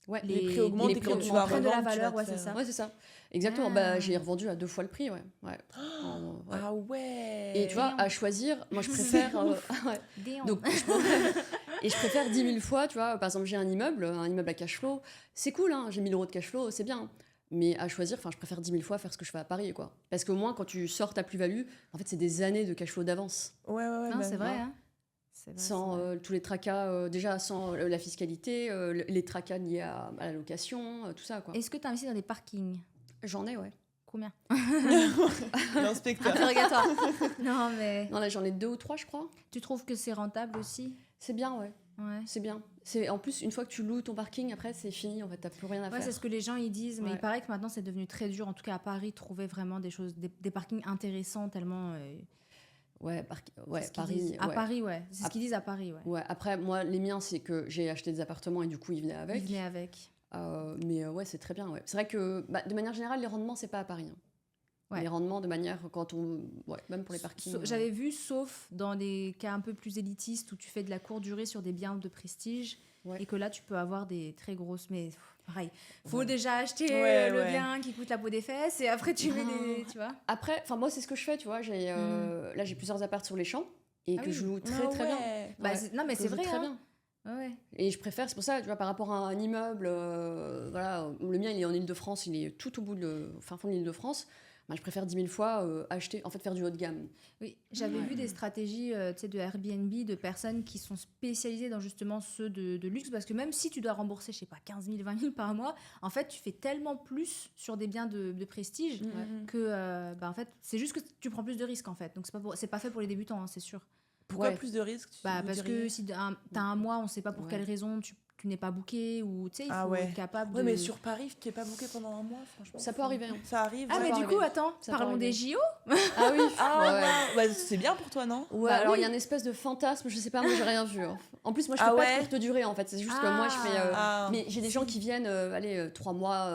Ouais. Les prix augmentent les et prix quand tu vas prennent de la revendre, tu vas valeur, te ouais, faire- c'est ça. Ouais, c'est ça. Exactement. Ah. Bah, j'ai revendu à 2 fois le prix, ouais. Ouais. Ouais. Ah ouais. Et tu vois, à choisir, moi je préfère. Ouais. Déon. Donc, et je préfère 10 000 fois, tu vois. Par exemple, j'ai un immeuble à cash flow. C'est cool, hein, j'ai 1 000 € de cash flow, c'est bien. Mais à choisir, je préfère 10 000 fois faire ce que je fais à Paris, quoi. Parce qu'au moins, quand tu sors ta plus-value, en fait, c'est des années de cash flow d'avance. Ouais, ouais, ouais. non, bah, c'est vrai. ouais. Hein. C'est vrai, Sans c'est vrai. tous les tracas, déjà sans la fiscalité, les tracas liés à la location, tout ça, quoi. Est-ce que tu investis dans des parkings J'en ai, ouais. Combien L'inspecteur. Interrogatoire. Non, mais Non, là, j'en ai 2 ou 3, je crois. tu trouves que c'est rentable aussi C'est bien, ouais. Ouais. C'est bien. En plus, une fois que tu loues ton parking, après, c'est fini, en fait, t'as plus rien à Ouais, faire. c'est ce que les gens ils disent, mais Ouais. il paraît que maintenant c'est devenu très dur, en tout cas à Paris, trouver vraiment des choses, des parkings intéressants tellement. Ouais, c'est ce qu'ils Paris. disent. À Ouais. Paris, ouais. C'est ce Ah. qu'ils disent à Paris, ouais. Ouais, après, moi, les miens, c'est que j'ai acheté des appartements et du coup, ils venaient avec. Ils venaient avec. Mais ouais, c'est très bien, ouais. C'est vrai que, bah, de manière générale, les rendements, c'est pas à Paris. Hein. Ouais. les rendements de manière quand on... Ouais, même pour les parkings. J'avais vu, sauf dans des cas un peu plus élitistes où tu fais de la courte durée sur des biens de prestige Ouais. et que là, tu peux avoir des très grosses... Mais pareil, faut Ouais. déjà acheter Ouais, le ouais. bien qui coûte la peau des fesses et après tu mets des... Tu vois. Après, enfin moi c'est ce que je fais, tu vois. Là j'ai plusieurs apparts sur les champs et Ah que oui. je loue très Ah très bien. ouais. Bah, Ouais, non, mais que c'est je loue vrai. très Hein. bien. Ouais. Et je préfère, c'est pour ça, tu vois, par rapport à un immeuble, voilà, le mien il est en Île-de-France, il est tout au bout au fin fond de l'Île-de-France. Bah, je préfère 10 000 fois acheter, en fait faire du haut de gamme. Oui, j'avais vu des stratégies tu sais, de Airbnb de personnes qui sont spécialisées dans justement ceux de luxe parce que même si tu dois rembourser, je sais pas, 15 000, 20 000 par mois, en fait, tu fais tellement plus sur des biens de prestige que bah, en fait, c'est juste que tu prends plus de risques en fait. Donc, c'est pas fait pour les débutants, hein, c'est sûr. Pourquoi Ouais. plus de risques Bah, vous parce diriez que si t'as un mois, on sait pas pour Ouais. quelle raison tu n'es pas booké ou tu sais, il Ah faut ouais. être capable Ouais, de. mais sur Paris, tu n'es pas booké pendant un mois, franchement. Ça peut arriver. Hein. Ça arrive. Ah, ouais. mais peut du arriver. coup, attends, Ça peut parlons des arriver. JO. Ah oui. Ah ouais. ouais. Bah, c'est bien pour toi, non? Ouais, Bah alors il oui. y a une espèce de fantasme, je sais pas, moi j'ai rien vu. Hein. En plus, moi je fais Ah pas ouais de courte durée en fait, c'est juste que moi je fais. Ah. Mais j'ai des gens qui viennent, allez, 3 mois,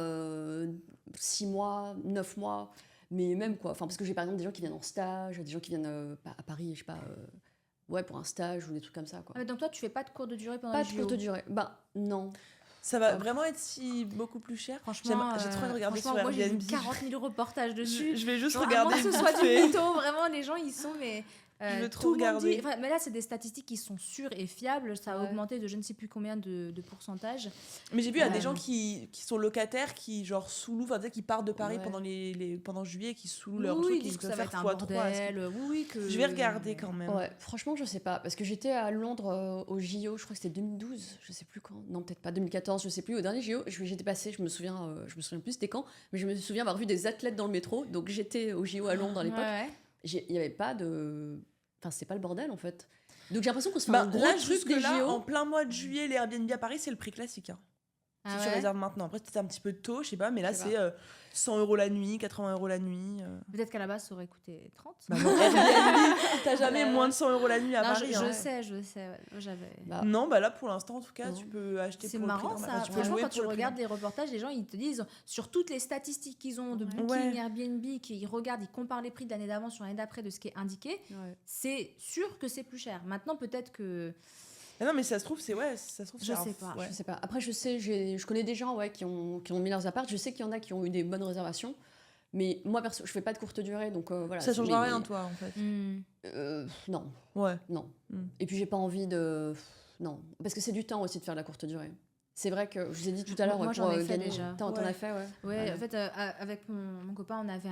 6 mois, 9 mois, mais même quoi. Enfin, parce que j'ai par exemple des gens qui viennent en stage, des gens qui viennent à Paris, je sais pas, ouais, pour un stage ou des trucs comme ça quoi. Ah, mais donc toi, tu fais pas de courte durée pendant Pas les de JO. courte durée. Bah non. Ça va vraiment être si beaucoup plus cher? Franchement, J'ai trop envie de regarder sur franchement, moi j'ai vu Airbnb. 40 000 reportages dessus. Je vais juste Genre, à regarder moins que ce vite soit du fait. mytho, vraiment, les gens ils sont mais Je veux trop tout le monde regarder. dit- enfin, mais là c'est des statistiques qui sont sûres et fiables, ça a Ouais. augmenté de je ne sais plus combien de pourcentage. Mais j'ai vu, il y a des Euh. gens qui sont locataires, qui genre sous-louent, enfin, tu sais, qui partent de Paris Ouais. pendant juillet, qui sous-louent leur Oui, truc, ils disent ils que ça peuvent va faire être un x3. bordel. Oui, que Je vais regarder quand même. Ouais, franchement, je sais pas. Parce que j'étais à Londres au JO, je crois que c'était 2012, je sais plus quand. Non, peut-être pas 2014, je sais plus. Au dernier JO, j'étais passée, je me souviens plus c'était quand, mais je me souviens avoir vu des athlètes dans le métro. Donc j'étais au JO à Londres à l'époque. Ouais. Il y avait pas de. Enfin, c'était pas le bordel en fait. Donc j'ai l'impression qu'on se fait Bah, un gros là, truc jusque des là, JO. en plein mois de juillet, les Airbnb à Paris, c'est le prix classique. Hein. Ah Si tu ouais. réserves maintenant. Après, c'est un petit peu tôt, je sais pas, mais là, Je sais c'est 100 € la nuit, 80 € la nuit. Peut-être qu'à la base ça aurait coûté 30. Bah non, Airbnb, t'as jamais Ouais. moins de 100 € la nuit à Non, Paris. je hein. sais, ouais. Moi, j'avais. Bah, Non, bah là, pour l'instant, en tout cas, Non. tu peux acheter C'est pour marrant le prix ça. normal. Enfin, tu peux Franchement, louer quand pour tu le prix regardes les reportages, les gens ils te disent sur toutes les statistiques qu'ils ont de Ouais. Booking, Ouais. Airbnb, qu'ils regardent, ils comparent les prix de l'année d'avant sur l'année d'après de ce qui est indiqué. ouais. C'est sûr que c'est plus cher. Maintenant, peut-être que. Ah non, mais ça se trouve, c'est ouais, ça se trouve, Je c'est sais pas. ouais. Je sais pas. Après, je sais, je connais des gens qui ont mis leurs apparts. Je sais qu'il y en a qui ont eu des bonnes réservations. Mais moi, perso, je fais pas de courte durée. Donc voilà. Ça changera Mais- rien, toi, en fait. Non, Ouais. non. Mm. Et puis, j'ai pas envie de. Non. Parce que c'est du temps aussi de faire de la courte durée. C'est vrai que je vous ai dit tout à l'heure. Moi, pour j'en ai fait gagner- déjà. T'en Ouais. as fait, ouais. Ouais, en fait, avec mon copain, on avait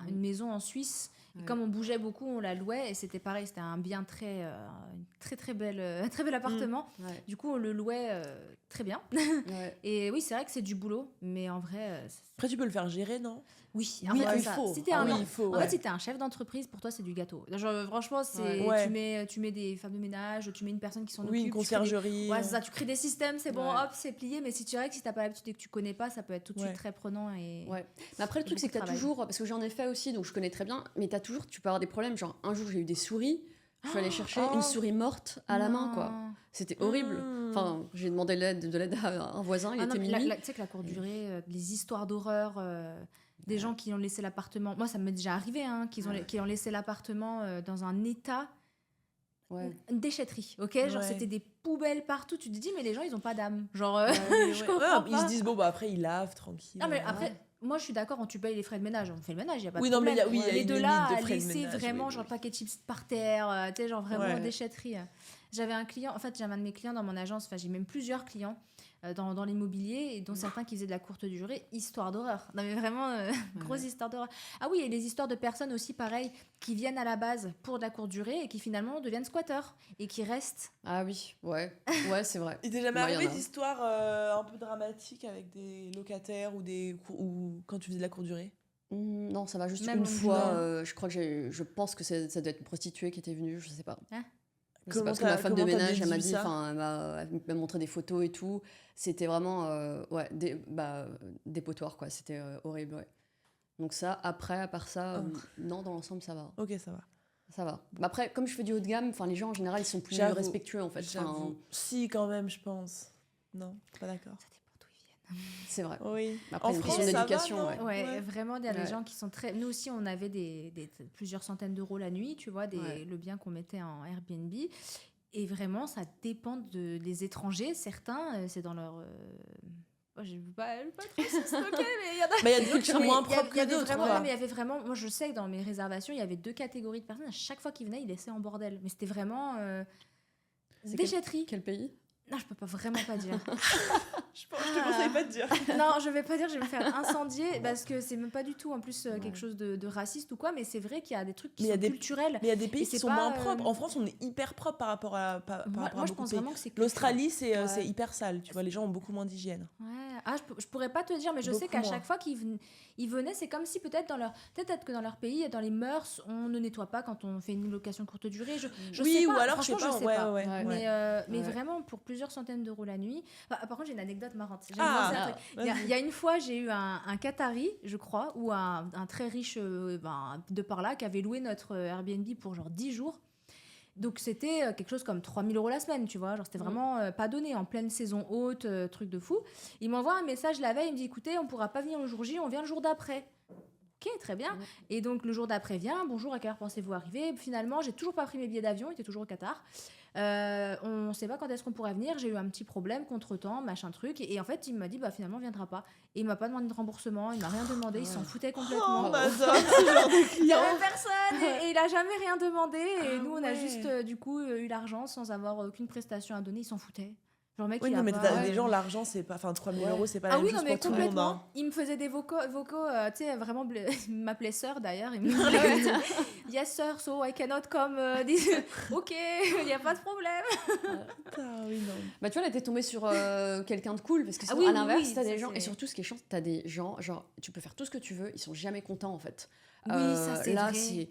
une maison en Suisse. Et Ouais. comme on bougeait beaucoup, on la louait. Et c'était pareil, c'était un bien très bel, très bel appartement. Ouais. Du coup, on le louait très bien. Ouais. Et oui, c'est vrai que c'est du boulot. Mais en vrai, Après, tu peux le faire gérer, non? oui, Oui, en fait, il ça. faut. Si t'es Ah un, oui, il faut. en Ouais. fait, si t'es un chef d'entreprise, pour toi, c'est du gâteau. Genre, franchement, c'est Ouais. tu mets des femmes de ménage, tu mets une personne qui s'en Oui, une occupe. tu crées des- conciergerie. Ouais, c'est ça, tu crées des systèmes, c'est bon, Ouais. hop, c'est plié. Mais si tu vrai que si t'as pas l'habitude et que tu connais pas, ça peut être tout de Ouais. suite très prenant. Et... Ouais. Mais après, le truc, beaucoup c'est que de t'as travail. toujours. Parce que j'en ai fait aussi, donc je connais très bien. Mais t'as toujours. Tu peux avoir des problèmes. Genre, un jour, j'ai eu des souris. Je suis allée chercher Oh. une souris morte à la main, quoi. Non. C'était horrible. Mm. Enfin, j'ai demandé de l'aide à un voisin, il Ah non, était mais minuit. tu sais que la courte durée, les histoires d'horreur, des gens qui ont laissé l'appartement. Moi, ça m'est déjà arrivé, hein, qui ont laissé l'appartement dans un état. Ouais. Une déchetterie, ok? Genre, Ouais. c'était des poubelles partout. Tu te dis, mais les gens, ils ont pas d'âme. Genre, Ouais, je ouais. comprends Ouais, ils pas. se disent, bon, bah après, ils lavent tranquille. Non, mais après, moi, je suis d'accord, quand tu payes les frais de ménage, on fait le ménage, il n'y a pas Oui, de non, mais problème. il y a Mais une de limite là de à frais de laisser ménage, vraiment, oui, genre, oui. le paquet de chips par terre, tu sais, genre, vraiment Ouais. en déchetterie. J'avais un client, en fait, j'avais un de mes clients dans mon agence, enfin, j'ai même plusieurs clients dans l'immobilier, et dont certains qui faisaient de la courte durée, histoire d'horreur. Non, mais vraiment, grosse histoire d'horreur. Ah oui, et les histoires de personnes aussi, pareil, qui viennent à la base pour de la courte durée et qui finalement deviennent squatteurs et qui restent. Ah oui, ouais. Ouais, c'est vrai. Il t'est jamais Moi, il y en arrivé a. d'histoires un peu dramatiques avec des locataires ou quand tu faisais de la courte durée? Non, ça va juste Même une longue fois. durée. Je crois que je pense que ça doit être une prostituée qui était venue, je sais pas. Hein Je sais pas, Comment parce que ma femme de comment t'as ménage, elle m'a déduit dit, ça? enfin, elle m'a montré des photos et tout. C'était vraiment, ouais, dépotoir, quoi. C'était horrible, ouais. Donc ça, après, à part ça, Oh. non, dans l'ensemble, ça va. Ok, ça va. Ça va. Mais après, comme je fais du haut de gamme, enfin, les gens en général, ils sont plus J'avoue. respectueux, en fait. Enfin, J'avoue. Si, quand même, je pense. Non, pas d'accord. Ça dépend d'où ils viennent. C'est vrai. Oui. Après, En il y a une France, question ça va, d'éducation, non ouais. Ouais, vraiment, il y a des Ouais. gens qui sont très. Nous aussi, on avait plusieurs centaines d'euros la nuit, tu vois, Ouais. le bien qu'on mettait en Airbnb. Et vraiment, ça dépend des étrangers. Certains, c'est dans leur. Je ne veux pas trop se stocker, mais il y en a. Mais il y a des trucs qui sont Mais moins il y a- propres il y que avait d'autres. vraiment, quoi. non, mais il y avait vraiment. Moi, je sais que dans mes réservations, il y avait 2 catégories de personnes. À chaque fois qu'ils venaient, ils laissaient en bordel. Mais c'était vraiment C'est déchetterie. Quel pays? Non, je peux pas vraiment pas dire. Je te conseille pas de dire. Non, je vais pas dire, je vais me faire incendier parce que c'est même pas du tout en plus quelque chose de raciste ou quoi, mais c'est vrai qu'il y a des trucs qui Mais il y a sont des- culturels. Mais il y a des pays Et qui c'est sont pas, moins propres. En France, on est hyper propre par rapport à, Moi, rapport à je beaucoup pense de pays. vraiment que c'est L'Australie, c'est Ouais. c'est hyper sale. Tu vois, les gens ont beaucoup moins d'hygiène. Ouais. Ah, je pourrais pas te dire, mais je sais Beaucoup qu'à moins. chaque fois ils venaient, c'est comme si peut-être que dans leur pays, dans les mœurs, on ne nettoie pas quand on fait une location courte durée. Je Oui, sais pas, ou alors, je sais franchement, pas. je sais pas. Ouais. Mais Ouais. vraiment, pour plusieurs centaines d'euros la nuit. Par contre, j'ai une anecdote marrante. J'aime Ah. bien ce truc. Il y a une fois, j'ai eu un Qatari, je crois, ou un très riche de par là, qui avait loué notre Airbnb pour genre 10 jours. Donc c'était quelque chose comme 3 000 euros la semaine, tu vois. Genre c'était vraiment pas donné, en pleine saison haute, truc de fou. Il m'envoie un message la veille, il me dit écoutez, on pourra pas venir le jour J, on vient le jour d'après. Ok, très bien. Et donc le jour d'après vient, bonjour, à quelle heure pensez-vous arriver? Finalement, j'ai toujours pas pris mes billets d'avion, il était toujours au Qatar. On sait pas quand est-ce qu'on pourrait venir, j'ai eu un petit problème, contretemps, machin truc. Et en fait, il m'a dit, bah finalement, on viendra pas. Et il m'a pas demandé de remboursement, il m'a rien demandé, il s'en foutait complètement. Oh, bah, ça, ce genre de Il y client. avait personne et il a jamais rien demandé. Et Ah nous, on a ouais. juste, du coup, eu l'argent sans avoir aucune prestation à donner, il s'en foutait. Genre, le mec, Oui, il non, a mais pas... des gens, l'argent, c'est pas. Enfin, 3 000 euros, c'est pas la Ah même oui, chose non, mais pour tout le monde. complètement. Hein. Il me faisait des vocaux tu sais, vraiment, il m'appelait sœur d'ailleurs. Il me parlait yes, sir, so I cannot come. Ok, il n'y a pas de problème. Ah, oui, non. Bah, tu vois, là, t'es tombée sur quelqu'un de cool, parce que sinon, oui, à oui, l'inverse, oui, t'as ça, des gens, c'est- et surtout, ce qui est chiant, t'as des gens, genre, tu peux faire tout ce que tu veux, ils sont jamais contents, en fait. Oui, ça, c'est là, vrai. c'est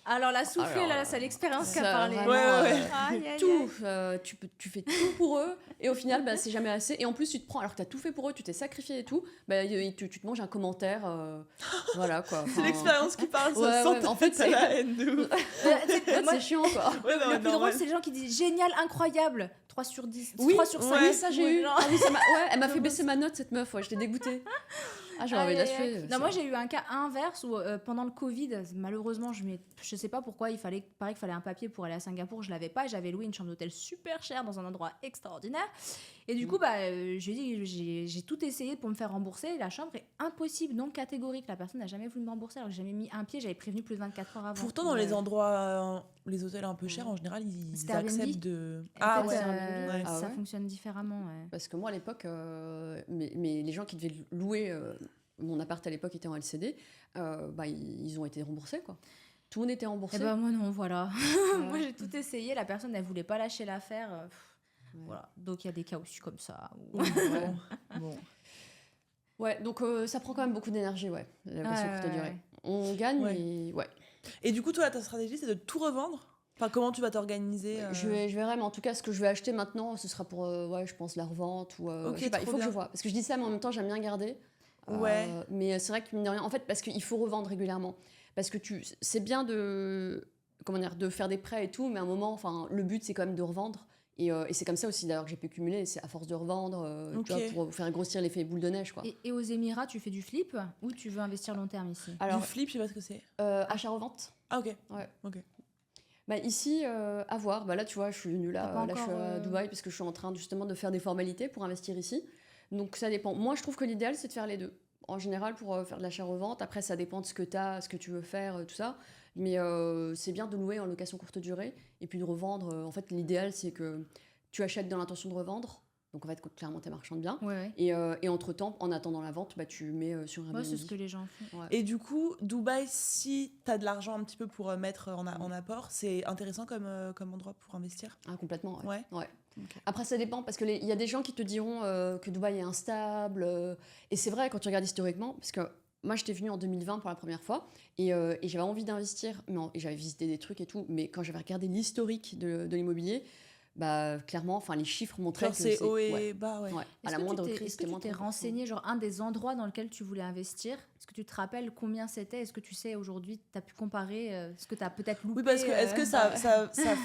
Alors, la soufflée, Alors, là, c'est l'expérience qui a ça, parlé. vraiment, Ouais. Aïe, aïe, tout, aïe. tu fais tout pour eux, et au final, bah, c'est jamais assez. Et en plus, tu te prends, alors que t'as tout fait pour eux, tu t'es sacrifié et tout, bah, tu te manges un commentaire, voilà, quoi. C'est l'expérience qui parle, ça Ouais, sent ouais, en fait, t'as c'est- la haine de ouf. c'est chiant, quoi. Ouais, non, Le plus drôle, normal. c'est les gens qui disent génial, incroyable. 3 sur 10, Oui, 3 sur 5. ouais, ça, j'ai eu. genre. Ah oui, ouais, elle m'a fait baisser ma note, cette meuf, ouais, j'étais dégoûtée. Ah, j'aurais envie de la Aïe, aïe, aïe. tuer. Non, ça. moi j'ai eu un cas inverse où pendant le Covid, malheureusement, je sais pas pourquoi pareil qu'il fallait un papier pour aller à Singapour, je l'avais pas, j'avais loué une chambre d'hôtel super chère dans un endroit extraordinaire. Et du coup, j'ai tout essayé pour me faire rembourser. La chambre est impossible, non catégorique. La personne n'a jamais voulu me rembourser, alors que j'ai jamais mis un pied, j'avais prévenu plus de 24 heures avant. Pourtant, dans les endroits, les hôtels un peu chers, en général, ils C'était Airbnb. acceptent de. En Ah fait, ouais. ouais. Ah ça ouais. fonctionne différemment. Ouais. Parce que moi, à l'époque, mais les gens qui devaient louer, mon appart à l'époque était en LCD, bah, ils ont été remboursés, quoi. Tout le monde était remboursé. Et ben moi non, voilà. Ouais. Moi j'ai tout essayé, la personne elle voulait pas lâcher l'affaire. Ouais. Voilà. Donc il y a des cas aussi comme ça. où- Ouais. Bon. Ouais, donc ça prend quand même beaucoup d'énergie, ouais, la location Ouais, courte ouais, durée. ouais. On gagne, Ouais. mais ouais. Et du coup, toi, ta stratégie, c'est de tout revendre. Enfin, comment tu vas t'organiser Je verrai, mais en tout cas, ce que je vais acheter maintenant, ce sera pour, ouais, je pense, la revente ou. Ok, je sais pas, il trop faut que je bien. vois. Parce que je dis ça, mais en même temps, j'aime bien garder. Ouais. Mais c'est vrai que, mine de rien, en fait, parce qu'il faut revendre régulièrement. Parce que c'est bien de faire des prêts et tout, mais à un moment, enfin, le but, c'est quand même de revendre. Et c'est comme ça aussi, d'ailleurs, que j'ai pu cumuler. C'est à force de revendre, Ok. tu vois, pour faire grossir l'effet boule de neige, quoi. Et aux Émirats, tu fais du flip ou tu veux investir long terme ici? Alors, Du flip, je sais pas ce que c'est. achat-revente. Ah, ok. Bah ici, à voir. Bah là, tu vois, je suis venue T'as là, pas là je suis encore, à Dubaï parce que je suis en train justement de faire des formalités pour investir ici. Donc ça dépend. Moi, je trouve que l'idéal, c'est de faire les deux. En général, pour faire de l'achat-revente. Après, ça dépend de ce que tu as, ce que tu veux faire, tout ça. Mais c'est bien de louer en location courte durée et puis de revendre. En fait, l'idéal, c'est que tu achètes dans l'intention de revendre. Donc en fait, clairement, tu es marchand de biens. Ouais. Et entre-temps, en attendant la vente, bah, tu mets sur un Moi, c'est Airbnb. ce que les gens font. Ouais. Et du coup, Dubaï, si t'as de l'argent un petit peu pour mettre en apport, c'est intéressant comme endroit pour investir. Ah, complètement, ouais. Ouais. Ouais. Ok. Après, ça dépend, parce qu'il y a des gens qui te diront que Dubaï est instable. Et c'est vrai, quand tu regardes historiquement, parce que moi, j'étais venue en 2020 pour la première fois, et j'avais envie d'investir, et j'avais visité des trucs et tout, mais quand j'avais regardé l'historique de l'immobilier, bah, clairement, enfin, les chiffres montraient Genre, que c'est haut et ouais, bas, ouais. ouais. À Est-ce la que moindre tu t'es- crise, est-ce que c'était tu moins t'es 30%. renseigné, genre un des endroits dans lequel tu voulais investir? Est-ce que tu te rappelles combien c'était? Est-ce que tu sais aujourd'hui, tu as pu comparer ce que tu as peut-être loupé? Oui, parce que est-ce que ça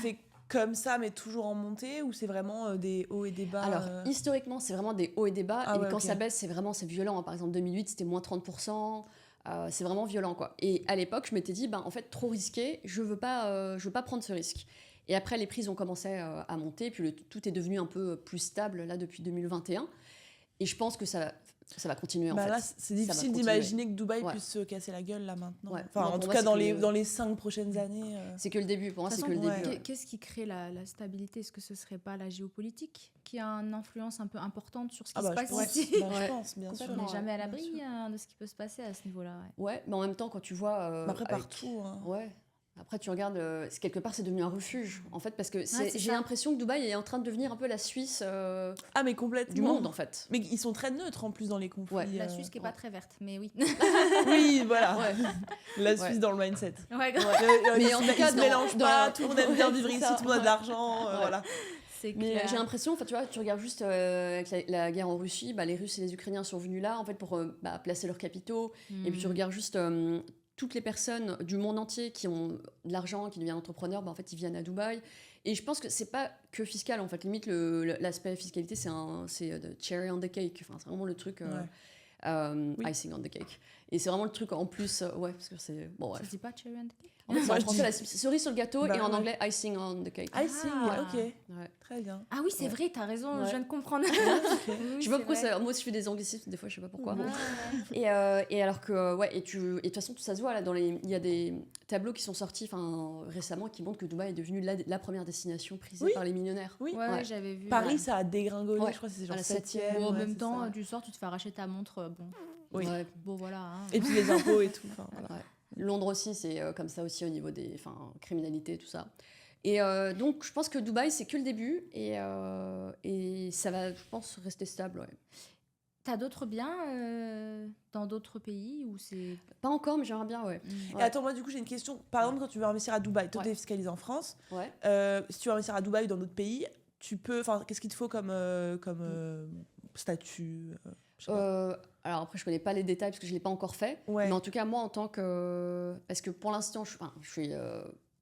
fait comme ça, mais toujours en montée, ou c'est vraiment des hauts et des bas Alors, historiquement, c'est vraiment des hauts et des bas. Ah et ouais, quand ok. ça baisse, c'est violent. Par exemple, 2008, c'était moins 30%. C'est vraiment violent, quoi. Et à l'époque, je m'étais dit, en fait, trop risqué, je veux pas prendre ce risque. Et après, les prix ont commencé à monter, puis tout est devenu un peu plus stable, là, depuis 2021. Et je pense que ça va continuer, en fait. Là, c'est Ça va difficile continuer. d'imaginer que Dubaï Ouais. puisse se casser la gueule, là, maintenant. Ouais. Enfin, Non, en pour tout moi, cas, c'est dans les 5 prochaines années. C'est que le début, pour moi, De c'est toute que le façon, début. ouais. Qu'est-ce qui crée la stabilité? Est-ce que ce serait pas la géopolitique qui a une influence un peu importante sur ce qui se je passe pense, ici? je Ouais. pense, bien sûr. On n'est jamais à Bien l'abri sûr. de ce qui peut se passer à ce niveau-là. Ouais. Ouais, mais en même temps, quand tu vois... Mais après, avec- partout. Hein. Ouais. Après, tu regardes, quelque part, c'est devenu un refuge, en fait, parce que c'est j'ai ça. l'impression que Dubaï est en train de devenir un peu la Suisse Ah, mais complètement. du monde, en fait. Mais ils sont très neutres, en plus, dans les conflits. Ouais. La Suisse qui est pas ouais. très verte, mais oui. Oui, voilà. Ouais. La Suisse Ouais. dans le mindset. Ouais, grave. Mais en tout cas, ils se mélangent pas, dans- tout le monde aime bien vivre c'est ici, ça. tout le monde a de l'argent, Ouais. voilà. C'est Mais clair. j'ai l'impression, enfin, tu vois, tu regardes juste avec la guerre en Russie, les Russes et les Ukrainiens sont venus là, en fait, pour placer leurs capitaux. Et puis tu regardes juste toutes les personnes du monde entier qui ont de l'argent, qui deviennent entrepreneurs, en fait, ils viennent à Dubaï. Et je pense que c'est pas que fiscal, en fait. Limite, l'aspect fiscalité, c'est the cherry on the cake. Enfin, c'est vraiment le truc Oui. icing on the cake. Et c'est vraiment le truc en plus, ouais, parce que c'est... Bon, Ça ouais. se dit pas cherry on the cake? En fait, c'est Moi, en je français, la cerise sur le gâteau, Bah et en ouais. anglais, icing on the cake. I see, Ah. ok. Ouais. Très bien. Ah oui, c'est Ouais. vrai, t'as raison, Ouais. je viens de comprendre. Ok. Oui, Je sais pas c'est pourquoi vrai. moi aussi je fais des anglicismes, des fois je sais pas pourquoi. Ouais. Et alors que, ouais, et de toute façon tout ça se voit là, il y a des tableaux qui sont sortis récemment qui montrent que Dubaï est devenu la première destination prisée Oui. par les millionnaires. Oui. Ouais, Ouais. j'avais vu. Paris, ouais. ça a dégringolé, Ouais. je crois que c'est À genre la 7e. Bon, en ouais, même c'est temps, ça. tu sors, tu te fais arracher ta montre. Bon, Oui. Ouais, bon voilà. Hein. Et puis les impôts et tout. Enfin, voilà. ouais. Londres aussi, c'est comme ça aussi au niveau des criminalités, tout ça. Et donc je pense que Dubaï, c'est que le début et ça va, je pense, rester stable. Ouais. T'as d'autres biens dans d'autres pays où c'est. Pas encore, mais j'aimerais bien, ouais. Et attends, moi du coup j'ai une question. Par exemple, quand tu veux investir à Dubaï, toi Ouais. t'es fiscalisé en France. Ouais. Si tu veux investir à Dubaï ou dans d'autres pays, tu peux. Enfin, qu'est-ce qu'il te faut comme statut je sais pas. Alors après, je connais pas les détails parce que je l'ai pas encore fait. Ouais. Mais en tout cas, moi, en tant que... Parce que pour l'instant, je suis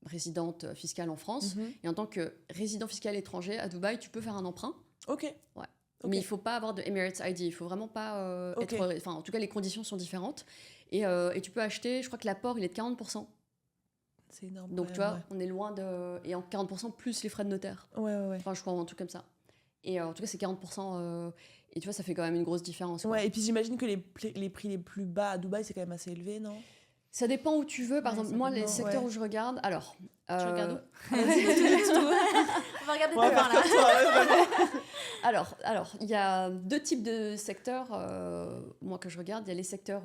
résidente fiscale en France. Mhm. Et en tant que résident fiscal étranger à Dubaï, tu peux faire un emprunt. Ok. Ouais. Ok. Mais il faut pas avoir de Emirates ID. Il faut vraiment pas Ok. être... Enfin, en tout cas, les conditions sont différentes. Et tu peux acheter... Je crois que l'apport, il est de 40%. C'est énorme. Donc, quand tu vois, même, on est loin de... Et en 40% plus les frais de notaire. ouais. Enfin, je crois, un truc comme ça. Et en tout cas, c'est 40%... Et tu vois, ça fait quand même une grosse différence. Quoi. Ouais, et puis j'imagine que les prix les plus bas à Dubaï, c'est quand même assez élevé, non? Ça dépend où tu veux. Par Ouais, exemple, ça moi, dépend, les secteurs ouais. où je regarde... Alors... Tu regardes où tout. On va regarder On va tes faire mains, là. comme toi, ouais, vraiment. Alors, il y a deux types de secteurs, moi, que je regarde. Il y a les secteurs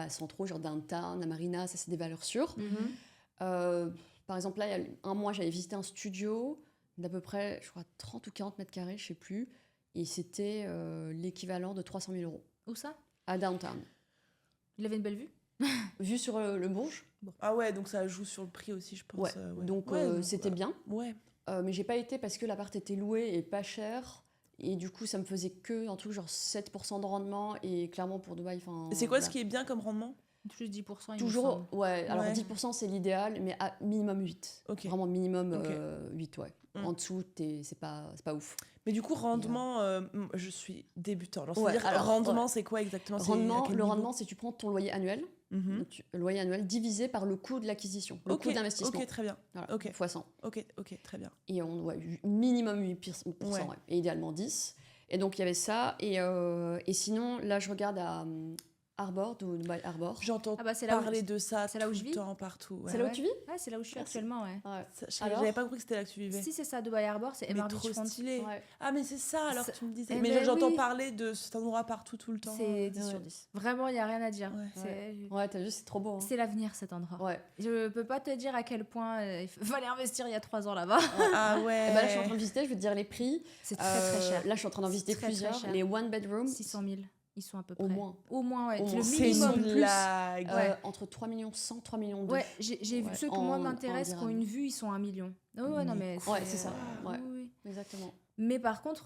centraux, genre downtown, la marina, ça, c'est des valeurs sûres. Par exemple, là, il y a un mois, j'avais visité un studio d'à peu près, je crois, 30 ou 40 mètres carrés, je sais plus. Et c'était l'équivalent de 300 000 euros Où ça? à downtown. Il avait une belle vue? Vu sur le Bourges, Ah ouais, donc ça joue sur le prix aussi, je pense. ouais. Ouais. Donc Ouais, c'était bien. Ouais. Mais j'ai pas été parce que l'appart était loué et pas cher. Et du coup, ça me faisait que un truc genre 7% de rendement. Et clairement, pour Dubaï, enfin. Et c'est quoi ce qui est bien comme rendement? Plus 10%, il me Toujours, semble. ouais. Alors Ouais. 10% c'est l'idéal, mais à minimum 8. Ok. Vraiment minimum Ok. 8, ouais. Mm. En dessous, c'est pas ouf. Mais du coup, rendement, je suis débutant. Alors, Ouais, c'est-à-dire, alors, rendement, ouais. c'est quoi exactement? C'est à Rendement, quel le niveau? rendement, c'est tu prends ton loyer annuel, Mhm. donc le loyer annuel divisé par le coût de l'acquisition, le Ok, coût d'investissement. Ok, très bien. Voilà, ok. fois 100. Ok, très bien. Et minimum 8%, Ouais. ouais, et idéalement 10. Et donc, il y avait ça. Et sinon, là, je regarde à Arbor, Dubaï Arbor. J'entends Ah bah, c'est là où- parler de ça c'est là où tout je le vis. temps, partout. Ouais. C'est là où Ouais. tu vis? Ouais, c'est là où je suis Merci. actuellement, ouais. Ouais. J'avais Alors pas compris que c'était là que tu vivais. Si, c'est ça, Dubaï Harbor, c'est Mais MR trop Beachfront. stylé. Ouais. Ah, mais c'est ça alors Ça- que tu me disais. Eh Mais ben j'entends oui. parler de cet endroit partout, tout le temps. C'est 10 sur Ouais. 10. Vraiment, il n'y a rien à dire. Ouais. C'est Ouais, t'as vu, c'est trop beau. Hein. c'est l'avenir, cet endroit. Ouais. Je peux pas te dire à quel point il fallait investir il y a 3 ans là-bas. Ah ouais. Et bah là, je suis en train de visiter, je vais te dire les prix. C'est très très cher. Là, je suis en train d'en C'est visiter très, très plusieurs. cher. Les one bedroom, 600 000, ils sont à peu près. au moins. Au moins, ouais. Au Le moins. C'est minimum. une plus. blague. Ouais. Entre 3 millions 100, 3 millions 2. Ouais, j'ai vu Ouais, ceux que en- moi en m'intéressent, qui ont dirham. une vue, ils sont à 1 million. Oh, ouais, non, mais Ouais, c'est ça. oui, Ouais. oui. Exactement. Mais par contre,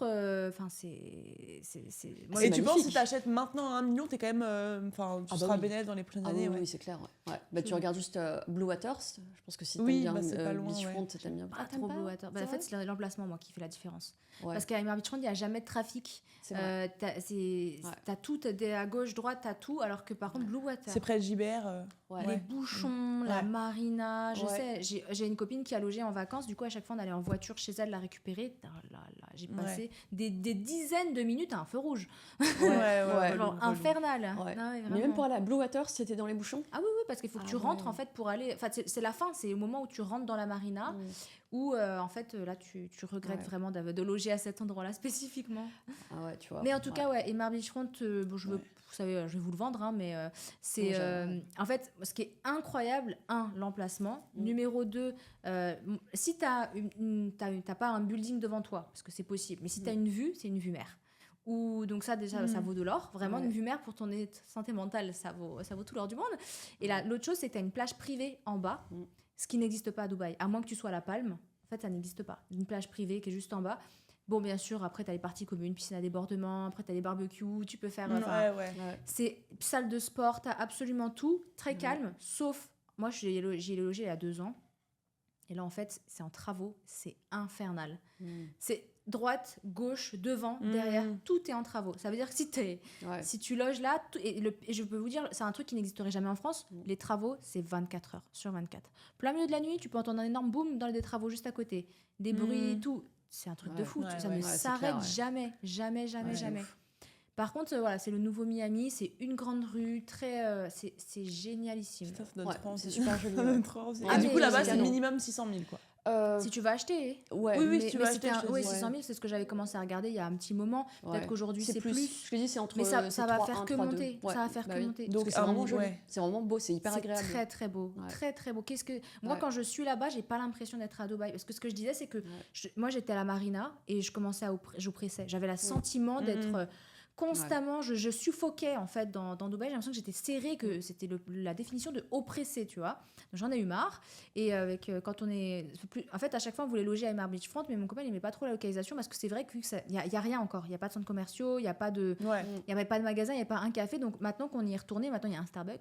enfin, moi, Et c'est tu penses magnifique. si t'achètes maintenant à 1 million, t'es quand même, enfin, tu Ah bah seras oui. bénéfique dans les prochaines Ah années. oui, Ouais. oui, c'est clair. Ouais. Bah, tu regardes juste Blue Waters. Je pense que si Oui, t'aimes bien bah, c'est pas loin, Beachfront, ouais. t'aimes bien. pas Ah, t'aimes trop pas Blue Water. Bah, C'est en fait, vrai c'est l'emplacement, moi, qui fait la différence. Ouais, Parce qu'à Hammer Beach Front, il n'y a jamais de trafic. c'est vrai. T'as tout, à gauche, droite, t'as tout. Alors que par contre, Blue Water, C'est près de JBR. Ouais. les Ouais. bouchons, la Ouais. marina, je Ouais. sais. J'ai une copine qui a logé en vacances. Du coup, à chaque fois, on allait en voiture chez elle la récupérer. Oh là là, j'ai passé des dizaines de minutes à un feu rouge. Ouais. Genre relou. infernal. Ouais. Non, mais Mais même vraiment. pour aller à Blue Waters, c'était dans les bouchons. Ah oui, parce qu'il faut que Ah tu rentres ouais. en fait pour aller. Enfin, c'est la fin, c'est au moment où tu rentres dans la marina Mm. où en fait là tu regrettes Ouais. vraiment de loger à cet endroit-là spécifiquement. Ah ouais, tu vois. Mais en tout cas, ouais, et Hammer Beachfront, bon, vous savez, je vais vous le vendre, hein, mais c'est. Ouais, ouais. En fait, ce qui est incroyable, l'emplacement. Mm. Numéro 2, si t'as pas un building devant toi, parce que c'est possible, mais si t'as une vue, c'est une vue mer. Ou donc ça déjà ça vaut de l'or, vraiment Ouais. une vue mer pour ton santé mentale, ça vaut tout l'or du monde. Et là l'autre chose c'est que tu as une plage privée en bas, Mm. ce qui n'existe pas à Dubaï, à moins que tu sois à La Palme. En fait ça n'existe pas, une plage privée qui est juste en bas. Bon bien sûr après tu as les parties communes, piscine à débordement, après tu as les barbecues, tu peux faire enfin, Ouais. Ouais. c'est salle de sport, tu as absolument tout, très calme, sauf moi j'y ai logé il y a 2 ans. Et là en fait c'est en travaux, c'est infernal. Mm. C'est droite, gauche, devant, Mm. derrière, tout est en travaux. Ça veut dire que Ouais. si tu loges là, et je peux vous dire, c'est un truc qui n'existerait jamais en France, les travaux, c'est 24 heures sur 24. Plein milieu de la nuit, tu peux entendre un énorme boom dans des travaux juste à côté. Des bruits, tout. C'est un truc de Ouais. fou, Ouais, ça ouais. ne Ouais, c'est s'arrête clair, ouais. jamais, jamais, jamais, Ouais, c'est jamais. ouf. Par contre, voilà, c'est le nouveau Miami, c'est une grande rue, très, c'est génialissime. Putain, ça donne Ouais, trop envie. c'est super joli. Ça Ouais. donne trop envie. Ah, Et du mais coup, là-bas, c'est c'est canon. minimum 600 000, quoi. Si tu vas acheter, Ouais. Oui, si tu veux mais acheter, c'était je te oui, dis. 600 000, c'est ce que j'avais commencé à regarder il y a un petit moment. Ouais. Peut-être qu'aujourd'hui c'est plus. Je te dis, c'est entre. Mais ça c'est va 3, faire 1, que 3, monter. 2. Ça va faire Bah que oui. monter. Parce que c'est vraiment joli. ouais. C'est vraiment beau, c'est hyper C'est agréable. très très beau, Ouais. très très beau. Moi Ouais. quand je suis là-bas, j'ai pas l'impression d'être à Dubaï parce que ce que je disais c'est que moi j'étais à la marina et je commençais j'oppressais. J'avais le sentiment d'être constamment, je suffoquais en fait dans Dubaï. J'ai l'impression que j'étais serrée, que c'était la définition de oppressé, tu vois. Donc, j'en ai eu marre. Et quand on est en fait à chaque fois on voulait loger à Hammer Beachfront, mais mon copain il n'aimait pas trop la localisation parce que c'est vrai qu'il y a rien encore. Il y a pas de centres commerciaux, il y a pas de Ouais. il n'y avait pas de magasin, il n'y avait pas un café. Donc maintenant qu'on y est retourné, maintenant il y a un Starbucks.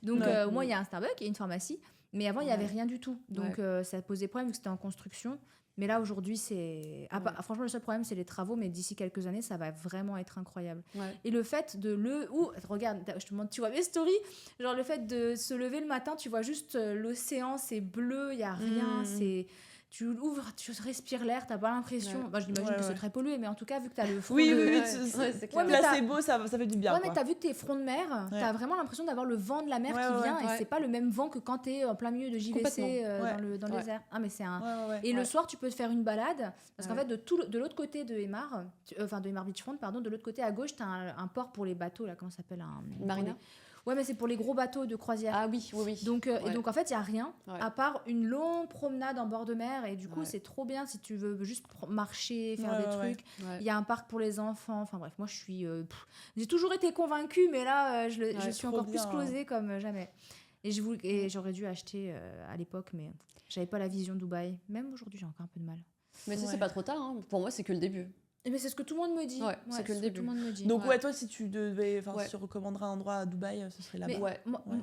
Donc Ouais. au moins il y a un Starbucks et une pharmacie. Mais avant il n'y avait rien du tout. Donc ça posait problème vu que c'était en construction. Mais là aujourd'hui c'est... franchement le seul problème c'est les travaux. Mais d'ici quelques années ça va vraiment être incroyable. Ouais. Et le fait de regarde, je te montre, tu vois mes stories. Genre le fait de se lever le matin, tu vois juste l'océan, c'est bleu, il n'y a rien. Tu ouvres, tu respires l'air, t'as pas l'impression. Ouais. Bah, je l'imagine que c'est très pollué, mais en tout cas, vu que t'as le front Oui, de... oui, c'est clair. Ouais, mais là, t'as- c'est beau, ça fait du bien. Ouais, mais quoi. t'as vu que t'es front de mer, t'as vraiment l'impression d'avoir le vent de la mer Ouais, qui ouais, vient, ouais. et c'est pas le même vent que quand t'es en plein milieu de JVC Complètement. dans les airs. Ah, mais c'est un... Ouais. Et le soir, tu peux te faire une balade, parce qu'en Ouais. fait, de l'autre côté de Hammer, de Hammer Beachfront, pardon, de l'autre côté à gauche, t'as un port pour les bateaux, là, comment ça s'appelle Marina. Ouais, mais c'est pour les gros bateaux de croisière. Ah oui. Donc, et donc en fait, il n'y a rien, Ouais. à part une longue promenade en bord de mer, et du coup, Ouais. c'est trop bien si tu veux juste marcher, faire Ouais, des ouais, trucs. Ouais. Il y a un parc pour les enfants. Enfin bref, moi je suis. J'ai toujours été convaincue, mais là je suis trop encore plus bien. closée comme jamais. Et j'aurais dû acheter à l'époque, mais j'avais pas la vision Dubaï. Même aujourd'hui, j'ai encore un peu de mal. Mais ça, Ouais. c'est pas trop tard. Hein. Pour moi, c'est que le début. Mais c'est ce que tout le monde me dit. Ouais, c'est que le ce début. tout le monde me dit. Donc, Ouais. ouais, toi, si tu devais. Enfin, Ouais. si tu recommanderais un endroit à Dubaï, ce serait là-bas. Mais Ouais.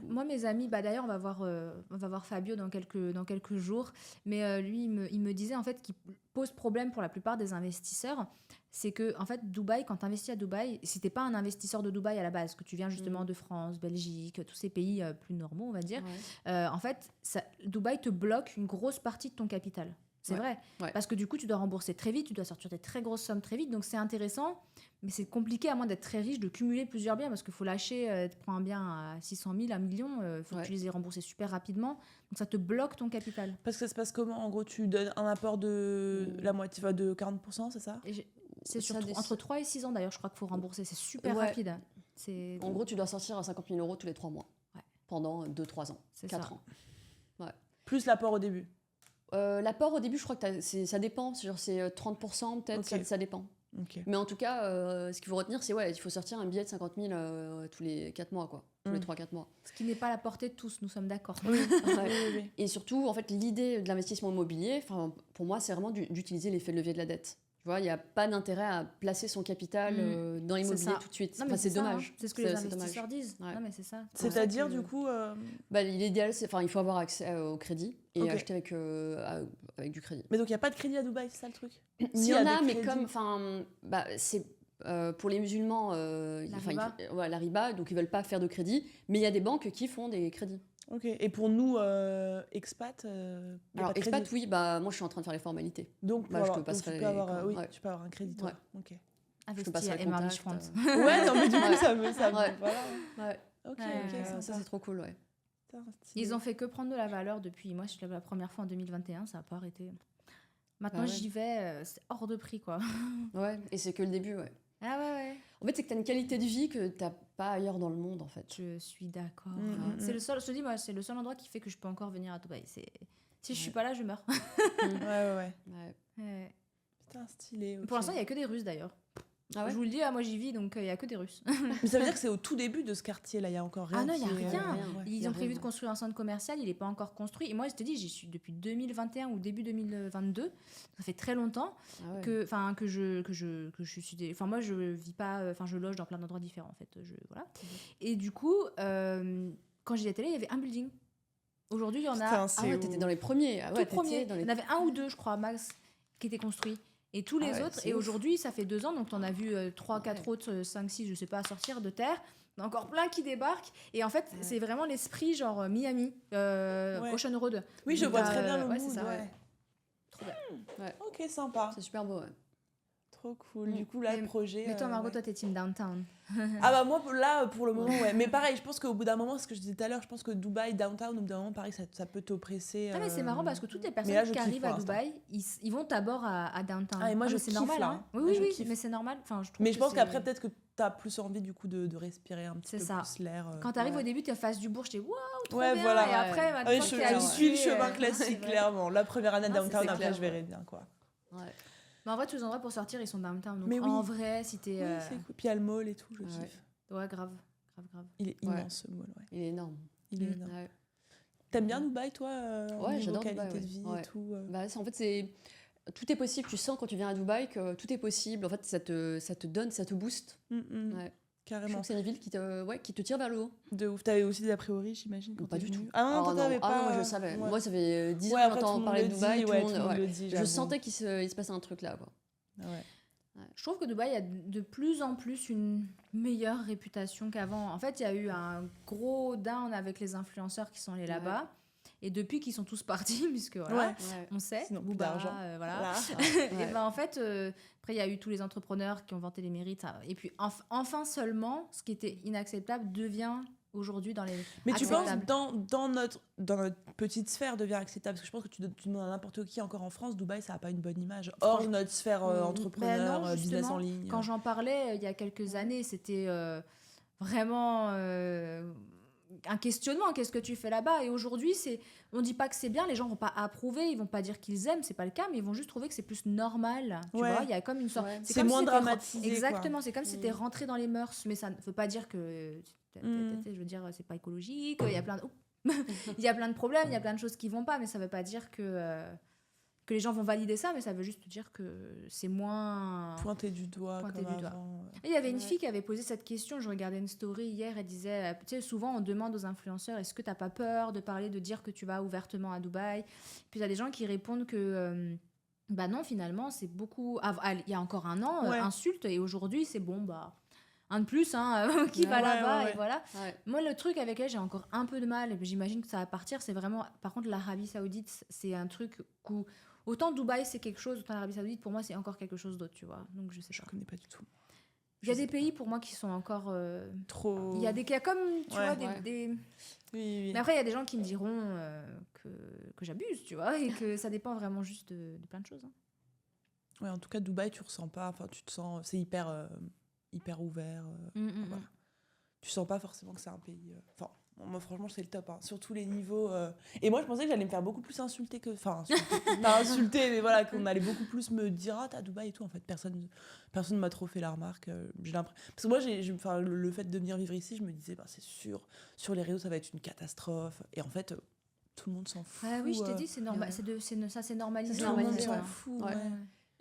moi, mes amis, bah d'ailleurs, on va voir Fabio dans quelques jours. Mais lui, il me disait en fait qu'il pose problème pour la plupart des investisseurs. C'est que en fait, Dubaï, quand tu investis à Dubaï, si t'es pas un investisseur de Dubaï à la base, que tu viens justement de France, Belgique, tous ces pays plus normaux, on va dire, Ouais. en fait, Dubaï te bloque une grosse partie de ton capital. C'est Ouais. vrai. Ouais. Parce que du coup, tu dois rembourser très vite, tu dois sortir des très grosses sommes très vite. Donc, c'est intéressant, mais c'est compliqué, à moins d'être très riche, de cumuler plusieurs biens. Parce qu'il faut lâcher, tu prends un bien à 600 000, 1 million, il faut que Ouais. tu les aies remboursés super rapidement. Donc, ça te bloque ton capital. Parce que ça se passe comment? En gros, tu donnes un apport de la moitié, enfin, de 40%, c'est ça? C'est Ça entre 3 et 6 ans, d'ailleurs, je crois qu'il faut rembourser. C'est super Ouais. rapide. En gros, tu dois sortir à 50 000 € tous les 3 mois. Ouais. Pendant 2-3 ans. C'est 4 ça. ans. Plus l'apport au début. L'apport au début, je crois que ça dépend. C'est 30% peut-être, Ok. ça dépend. Ok. Mais en tout cas, ce qu'il faut retenir, c'est il faut sortir un billet de 50 000 tous les 4 mois, quoi. Tous les 3-4 mois. Ce qui n'est pas à la portée de tous, nous sommes d'accord. Ouais. Oui. Et surtout, en fait, l'idée de l'investissement immobilier, pour moi, c'est vraiment d'utiliser l'effet de levier de la dette. Tu vois, il n'y a pas d'intérêt à placer son capital dans l'immobilier ça. tout de suite. Non, mais Enfin, c'est ça, dommage. hein. C'est ce que les C'est investisseurs dommage. disent. Ouais. Non, mais c'est ça. C'est-à-dire, que- du coup... Bah, l'idéal, il faut avoir accès au crédit et Ok. acheter avec du crédit. Mais donc, il n'y a pas de crédit à Dubaï, c'est ça le truc? Il y en a, mais comme, c'est pour les musulmans, riba. la riba, donc ils veulent pas faire de crédit, mais il y a des banques qui font des crédits. Ok. Et pour nous, expats, y a Alors pas de expat, crédit. oui, bah moi je suis en train de faire les formalités. Donc, Bah, je te passerai tu peux avoir, les- oui, ouais. tu peux avoir un crédit, toi. Ouais. Ok. Je te passerai Investir le et Marley contact. Schwantz. Ouais, non, mais du coup, Ouais. ça me Ouais. voilà. Ouais. Ok, Ouais, ok, ouais, sympa. Ça c'est trop cool, ouais. Putain, stylé. Ils ont fait que prendre de la valeur depuis. Moi, je suis allée la première fois en 2021, ça n'a pas arrêté. Maintenant, Ah ouais. j'y vais, c'est hors de prix, quoi. Ouais, et c'est que le début, ouais. Ah ouais. En fait, c'est que tu as une qualité de vie que tu pas ailleurs dans le monde, en fait. Je suis d'accord. Mm. C'est le seul, je te dis, moi, c'est le seul endroit qui fait que je peux encore venir à Dubaï. Si je suis Ouais. pas là, je meurs. Ouais. Ouais. Ouais. Putain, stylé. ok. Pour l'instant, il n'y a que des Russes d'ailleurs. Ah ouais Je vous le dis, moi j'y vis, donc il n'y a que des Russes. Mais ça veut dire que c'est au tout début de ce quartier-là, il y a encore rien. Ah non, il y a qui est, rien. ouais. Ils y a ont prévu rien, de ouais. construire un centre commercial, il n'est pas encore construit. Et moi, je te dis, j'y suis depuis 2021 ou début 2022. Ça fait très longtemps Ah ouais. que je suis. Enfin, moi, je vis pas. Enfin, je loge dans plein d'endroits différents, en fait. Voilà. Et du coup, quand j'y étais allée, il y avait un building. Aujourd'hui, il y en a. Putain, Ah c'est ouais, ouf. t'étais dans les premiers. Ah ouais, Tout premier. dans les... Il y en avait un ou deux, je crois, max, qui étaient construits. Et tous les Ah ouais, autres. c'est Et ouf. aujourd'hui, ça fait 2 ans, donc t'en as vu 3, 4 autres, 5, 6, je sais pas, sortir de terre. Il y en a encore plein qui débarquent. Et en fait, Ouais. c'est vraiment l'esprit genre Miami, Ocean Road. Oui, je Donc, vois t'as, très bien le ouais, mood. c'est ça. Ouais. Trop bien. Ok, sympa. C'est super beau, ouais. Trop cool. Du coup, là, le projet. Mais toi, Margot, ouais. toi, t'es team downtown. Ah bah moi là pour le moment ouais, mais pareil je pense qu'au bout d'un moment, ce que je disais tout à l'heure, je pense que Dubaï downtown au bout d'un moment pareil ça peut t'oppresser. Ah, mais c'est marrant parce que toutes les personnes là, je qui kiffe arrivent pour à l'instant. Dubaï, ils vont d'abord à downtown. Ah, et moi, je mais c'est kiffe, normal, là, hein. hein. Oui, Moi, oui, je oui, kiffe. mais c'est normal. Enfin, je trouve Mais je que pense c'est- qu'après peut-être que t'as plus envie du coup de respirer un petit C'est peu ça. plus l'air. Quand t'arrives Ouais. au début, t'es face du bourg, j'étais waouh, trop Ouais, bien. voilà. Et après, Ouais. bah, Ah oui, une fois je que t'es suis le habitué, chemin ouais, classique ouais. clairement. La première année Non, downtown c'est après clair, je verrai ouais. bien quoi. Ouais. Mais en vrai, tous les endroits pour sortir, ils sont downtown. Donc Mais oui. en vrai, si t'es. Oui, c'est cool. Puis il y a le mall et tout, je Ouais. kiffe. Ouais, grave. Il est Ouais. immense ce mall, ouais. Il est énorme. Il est Mm. énorme. Ouais. T'aimes bien Dubaï toi au Ouais, niveau j'adore qualité Dubaï, de ouais. vie Ouais. et tout Bah, en fait, tout est possible. Tu sens quand tu viens à Dubaï que tout est possible. En fait, ça te donne, ça te booste. Ouais. Je Carrément. trouve que c'est une ville qui te tire vers le haut. De ouf. T'avais aussi des a priori, j'imagine, quand Pas t'es du venue. tout. Ah non, toi, t'avais Ah pas. non, moi je savais. Ouais. Moi, ça fait 10 ans Ouais, que après, tout le j'entends monde parler le de Dubaï. dit, tout ouais, le monde, tout le monde ouais. le dit. Je j'avoue. sentais qu'il se passait un truc là, quoi. Ouais. Je trouve que Dubaï a de plus en plus une meilleure réputation qu'avant. En fait, il y a eu un gros down avec les influenceurs qui sont allés Ouais. là-bas. Et depuis qu'ils sont tous partis, puisque voilà, Ouais. Ouais. on sait, Sinon, plus Booba, d'argent. voilà. Voilà. Et ben en fait, après il y a eu tous les entrepreneurs qui ont vanté les mérites. Et puis enfin seulement, ce qui était inacceptable devient aujourd'hui dans les. Mais tu penses acceptable. dans notre petite sphère devient acceptable parce que je pense que tu demandes à n'importe qui encore en France, Dubaï ça a pas une bonne image. Hors Franchement, notre sphère entrepreneur, ben non, business justement, en ligne. Quand j'en parlais il y a quelques années, c'était vraiment un questionnement. Qu'est-ce que tu fais là-bas? Et aujourd'hui, on dit pas que c'est bien. Les gens vont pas approuver, ils vont pas dire qu'ils aiment, c'est pas le cas, mais ils vont juste trouver que c'est plus normal. Tu Ouais. vois, il y a comme une sorte. Ouais. C'est comme moins si t'étais dramatisé, quoi. Exactement, c'est comme si c'était rentré dans les mœurs, mais ça ne veut pas dire que. Mm. Je veux dire, c'est pas écologique. Il y a plein de. Il y a plein de problèmes, il y a plein de choses qui vont pas, mais ça veut pas dire que les gens vont valider ça, mais ça veut juste dire que c'est moins. Pointé du doigt Pointé comme du doigt. avant. Et il y avait une Ouais. fille qui avait posé cette question, je regardais une story hier, elle disait, tu sais, souvent on demande aux influenceurs, est-ce que t'as pas peur de parler, de dire que tu vas ouvertement à Dubaï? Puis il y a des gens qui répondent que, bah non, finalement, c'est beaucoup... Il y a encore un an, Ouais. insulte, et aujourd'hui, c'est bon, bah... Un de plus, hein, qui va Ouais, là-bas, ouais. et voilà. Ouais. Moi, le truc avec elle, j'ai encore un peu de mal, et j'imagine que ça va partir, c'est vraiment... Par contre, l'Arabie Saoudite, c'est un truc où... Autant Dubaï, c'est quelque chose, autant l'Arabie Saoudite, pour moi, c'est encore quelque chose d'autre, tu vois. Donc, je sais Je pas. connais pas du tout. Il y a des pays, pour moi, qui sont encore... Trop. Il y a comme, tu Ouais. vois, Ouais. des... Oui, oui. Mais après, il y a des gens qui me diront que j'abuse, tu vois, et que ça dépend vraiment juste de plein de choses. Hein. Ouais, en tout cas, Dubaï, tu ressens pas. Enfin, tu te sens. C'est hyper ouvert. Voilà. Tu sens pas forcément que c'est un pays. Enfin, moi, franchement, c'est le top. Hein, sur tous les niveaux. Et moi, je pensais que j'allais me faire beaucoup plus insulter que. Enfin, insulter. Pas insulter, mais voilà, qu'on allait beaucoup plus me dire ah, t'as Dubaï et tout. En fait, personne m'a trop fait la remarque. J'ai l'impression. Parce que moi, enfin, le fait de venir vivre ici, je me disais, bah, c'est sûr, sur les réseaux, ça va être une catastrophe. Et en fait, tout le monde s'en fout. Ah oui, je t'ai dit, c'est normal. Ouais. Ça, c'est normalisé. C'est Tout le monde normalisé, s'en ouais. fout. Ouais. Ouais.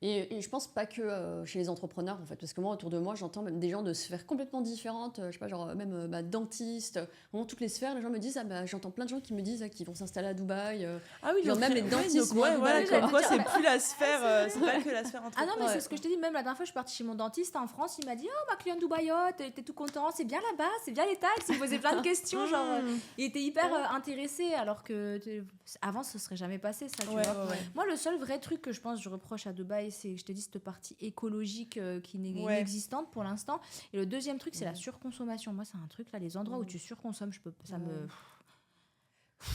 Et je pense pas que chez les entrepreneurs, en fait, parce que moi, autour de moi, j'entends même des gens de sphères complètement différentes, je sais pas, genre même dentistes, vraiment toutes les sphères, les gens me disent, j'entends plein de gens qui me disent qu'ils vont s'installer à Dubaï, Ah oui, genre donc même les dentistes vont à Dubaï, comme quoi. quoi c'est plus la sphère, c'est pas que la sphère Ah entreprise. non, mais Ouais. c'est ce que je t'ai dit, même la dernière fois, je suis partie chez mon dentiste en France, il m'a dit, oh, ma cliente dubaïote, t'es tout content, c'est bien là-bas, c'est bien les taxes, il me posait plein de questions, genre, il était hyper intéressé, alors que avant, ce serait jamais passé, ça, tu Ouais, vois. ouais. Moi, le seul vrai truc que je pense que je reproche à Dubaï, c'est, je t'ai dit, cette partie écologique qui n'est Ouais. inexistante pour l'instant. Et le deuxième truc, c'est la surconsommation. Moi, c'est un truc, là, les endroits où tu surconsommes, ça me...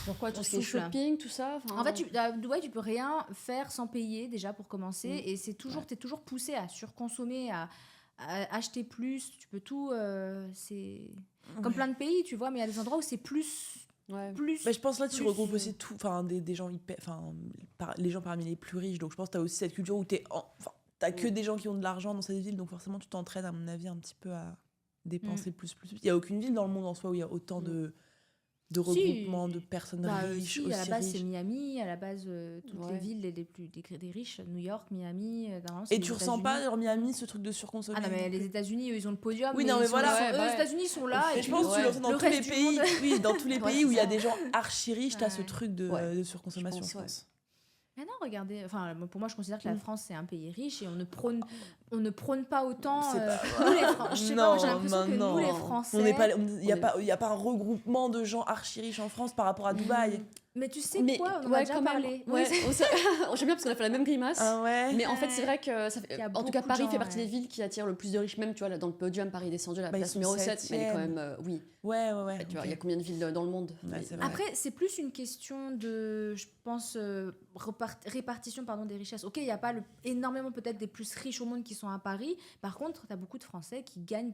Pourquoi tout On ce qui est souffle. shopping, tout ça En fait, à Dubaï, tu peux rien faire sans payer, déjà, pour commencer. Mm. Et c'est toujours, t'es toujours poussé à surconsommer, à acheter plus. Tu peux tout... c'est comme plein de pays, tu vois, mais il y a des endroits où c'est plus... Ouais. Bah, je pense là tu plus, regroupes aussi tout, enfin des gens hyper, les gens parmi les plus riches, donc je pense que t'as aussi cette culture où t'as que des gens qui ont de l'argent dans cette ville, donc forcément tu t'entraînes à mon avis un petit peu à dépenser plus. Il y a aucune ville dans le monde en soi où il y a autant de regroupements de personnes riches, si, aussi à la base, riches. c'est Miami, à la base, toutes les Ouais. villes les plus des riches, New York, Miami, normalement, c'est Et les tu ressens États-Unis. pas dans Miami ce truc de surconsommer? Ah non, mais non les plus. États-Unis, eux, ils ont le podium. Oui, non, mais ils sont- voilà. ils sont- eux, Ouais, les États-Unis, ils sont là. Mais et je puis, pense que tu le ouais. ressens dans le tous les reste du pays, monde. oui, dans tous les Ouais, pays c'est où il y a ça. des gens archi riches, t'as ce Ouais. truc de Ouais. surconsommation, Je pense, je pense. Mais non, regardez, enfin, pour moi, je considère que la France, c'est un pays riche et on ne prône pas autant. C'est pas nous, les Français, je sais pas, moi, j'ai l'impression que non. nous, les Français. Il n'y a pas un regroupement de gens archi riches en France par rapport à Dubaï. Mais tu sais Mais quoi, on en ouais, a déjà quand même. parlé. Ouais, j'aime bien parce qu'on a fait la même grimace. Ah ouais. Mais en fait, Ouais. c'est vrai que ça fait... Il y a en tout beaucoup cas, de Paris gens, fait partie ouais. des villes qui attirent le plus de riches. Même, tu vois, là, dans le podium, Paris est descendu à la Bah, ils place sont numéro 7. Mais elle est quand septième. même, oui. Ouais. Tu vois, il y a ok. combien de villes dans le monde? Ouais, Mais- c'est vrai. Après, c'est plus une question de, je pense, répartition des richesses. Ok, il n'y a pas énormément peut-être des plus riches au monde qui sont à Paris. Par contre, tu as beaucoup de Français qui gagnent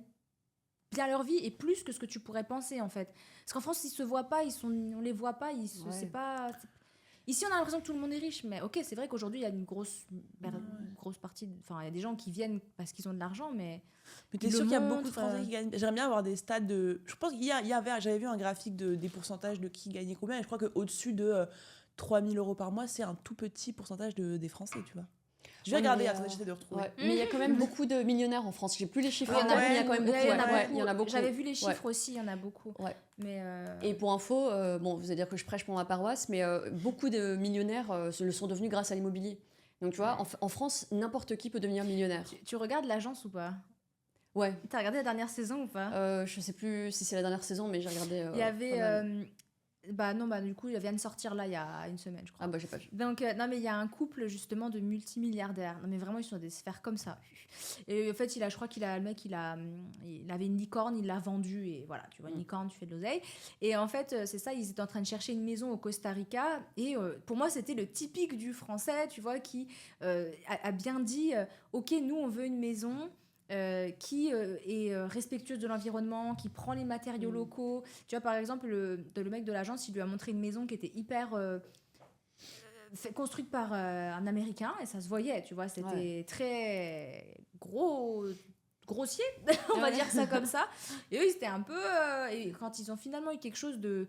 bien leur vie et plus que ce que tu pourrais penser en fait. Parce qu'en France, ils se voient pas, on les voit pas, c'est pas... Ici, on a l'impression que tout le monde est riche, mais ok, c'est vrai qu'aujourd'hui, il y a une grosse partie... Enfin, il y a des gens qui viennent parce qu'ils ont de l'argent, mais... Mais t'es Ils sûr le qu'il y a beaucoup de montrent, Français qui gagnent. J'aimerais bien avoir des stats de. Je pense j'avais vu un graphique des pourcentages de qui gagnait combien, et je crois qu'au-dessus de 3 000 euros par mois, c'est un tout petit pourcentage des Français, tu vois. Je vais Ouais, regarder, mais, attendez, j'essaie de retrouver. Ouais. Mais il y a quand même beaucoup de millionnaires en France. J'ai plus les chiffres Il y en en a tête, mais il y a quand même beaucoup. beaucoup. Il y en a beaucoup. J'avais vu les chiffres aussi, il y en a beaucoup. Ouais. Mais Et pour info, bon, vous allez dire que je prêche pour ma paroisse, mais beaucoup de millionnaires le sont devenus grâce à l'immobilier. Donc tu vois, en France, n'importe qui peut devenir millionnaire. tu regardes l'agence ou pas? Ouais. T'as regardé la dernière saison ou pas? Je sais plus si c'est la dernière saison, mais j'ai regardé. Il y avait... pas mal. du coup, il vient de sortir là il y a une semaine, je crois. Ah bah j'ai pas vu. Donc, non, mais il y a un couple justement de multimilliardaires. Non, mais vraiment, ils sont dans des sphères comme ça. Et en fait, je crois le mec, il avait une licorne, il l'a vendue. Et voilà, tu vois, une licorne, tu fais de l'oseille. Et en fait, c'est ça, ils étaient en train de chercher une maison au Costa Rica. Et pour moi, c'était le typique du français, tu vois, qui a bien dit ok, nous, on veut une maison. Qui est respectueuse de l'environnement, qui prend les matériaux locaux. Tu vois, par exemple, le mec de l'agence, il lui a montré une maison qui était hyper construite par un Américain, et ça se voyait, tu vois, c'était très grossier, on va dire ça comme ça. Et eux, c'était un peu... et quand ils ont finalement eu quelque chose de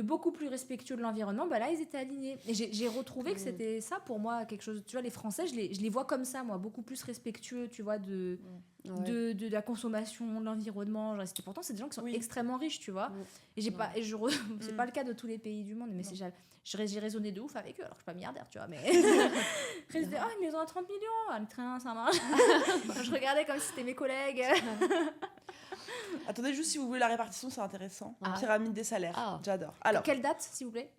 beaucoup plus respectueux de l'environnement, bah là, ils étaient alignés. Et j'ai retrouvé que c'était ça, pour moi, quelque chose... Tu vois, les Français, je les vois comme ça, moi, beaucoup plus respectueux, tu vois, de la consommation, de l'environnement. Pourtant, c'est des gens qui sont extrêmement riches, tu vois. Et c'est pas le cas de tous les pays du monde, mais j'ai raisonné de ouf avec eux, alors que je suis pas milliardaire, tu vois. Mais après, ils disaient, une maison à 30 millions, le train, ça marche. Je regardais comme si c'était mes collègues. Attendez, juste si vous voulez la répartition, c'est intéressant. Ah. Pyramide des salaires, Ah. j'adore. Alors, Quelle date, s'il vous plaît?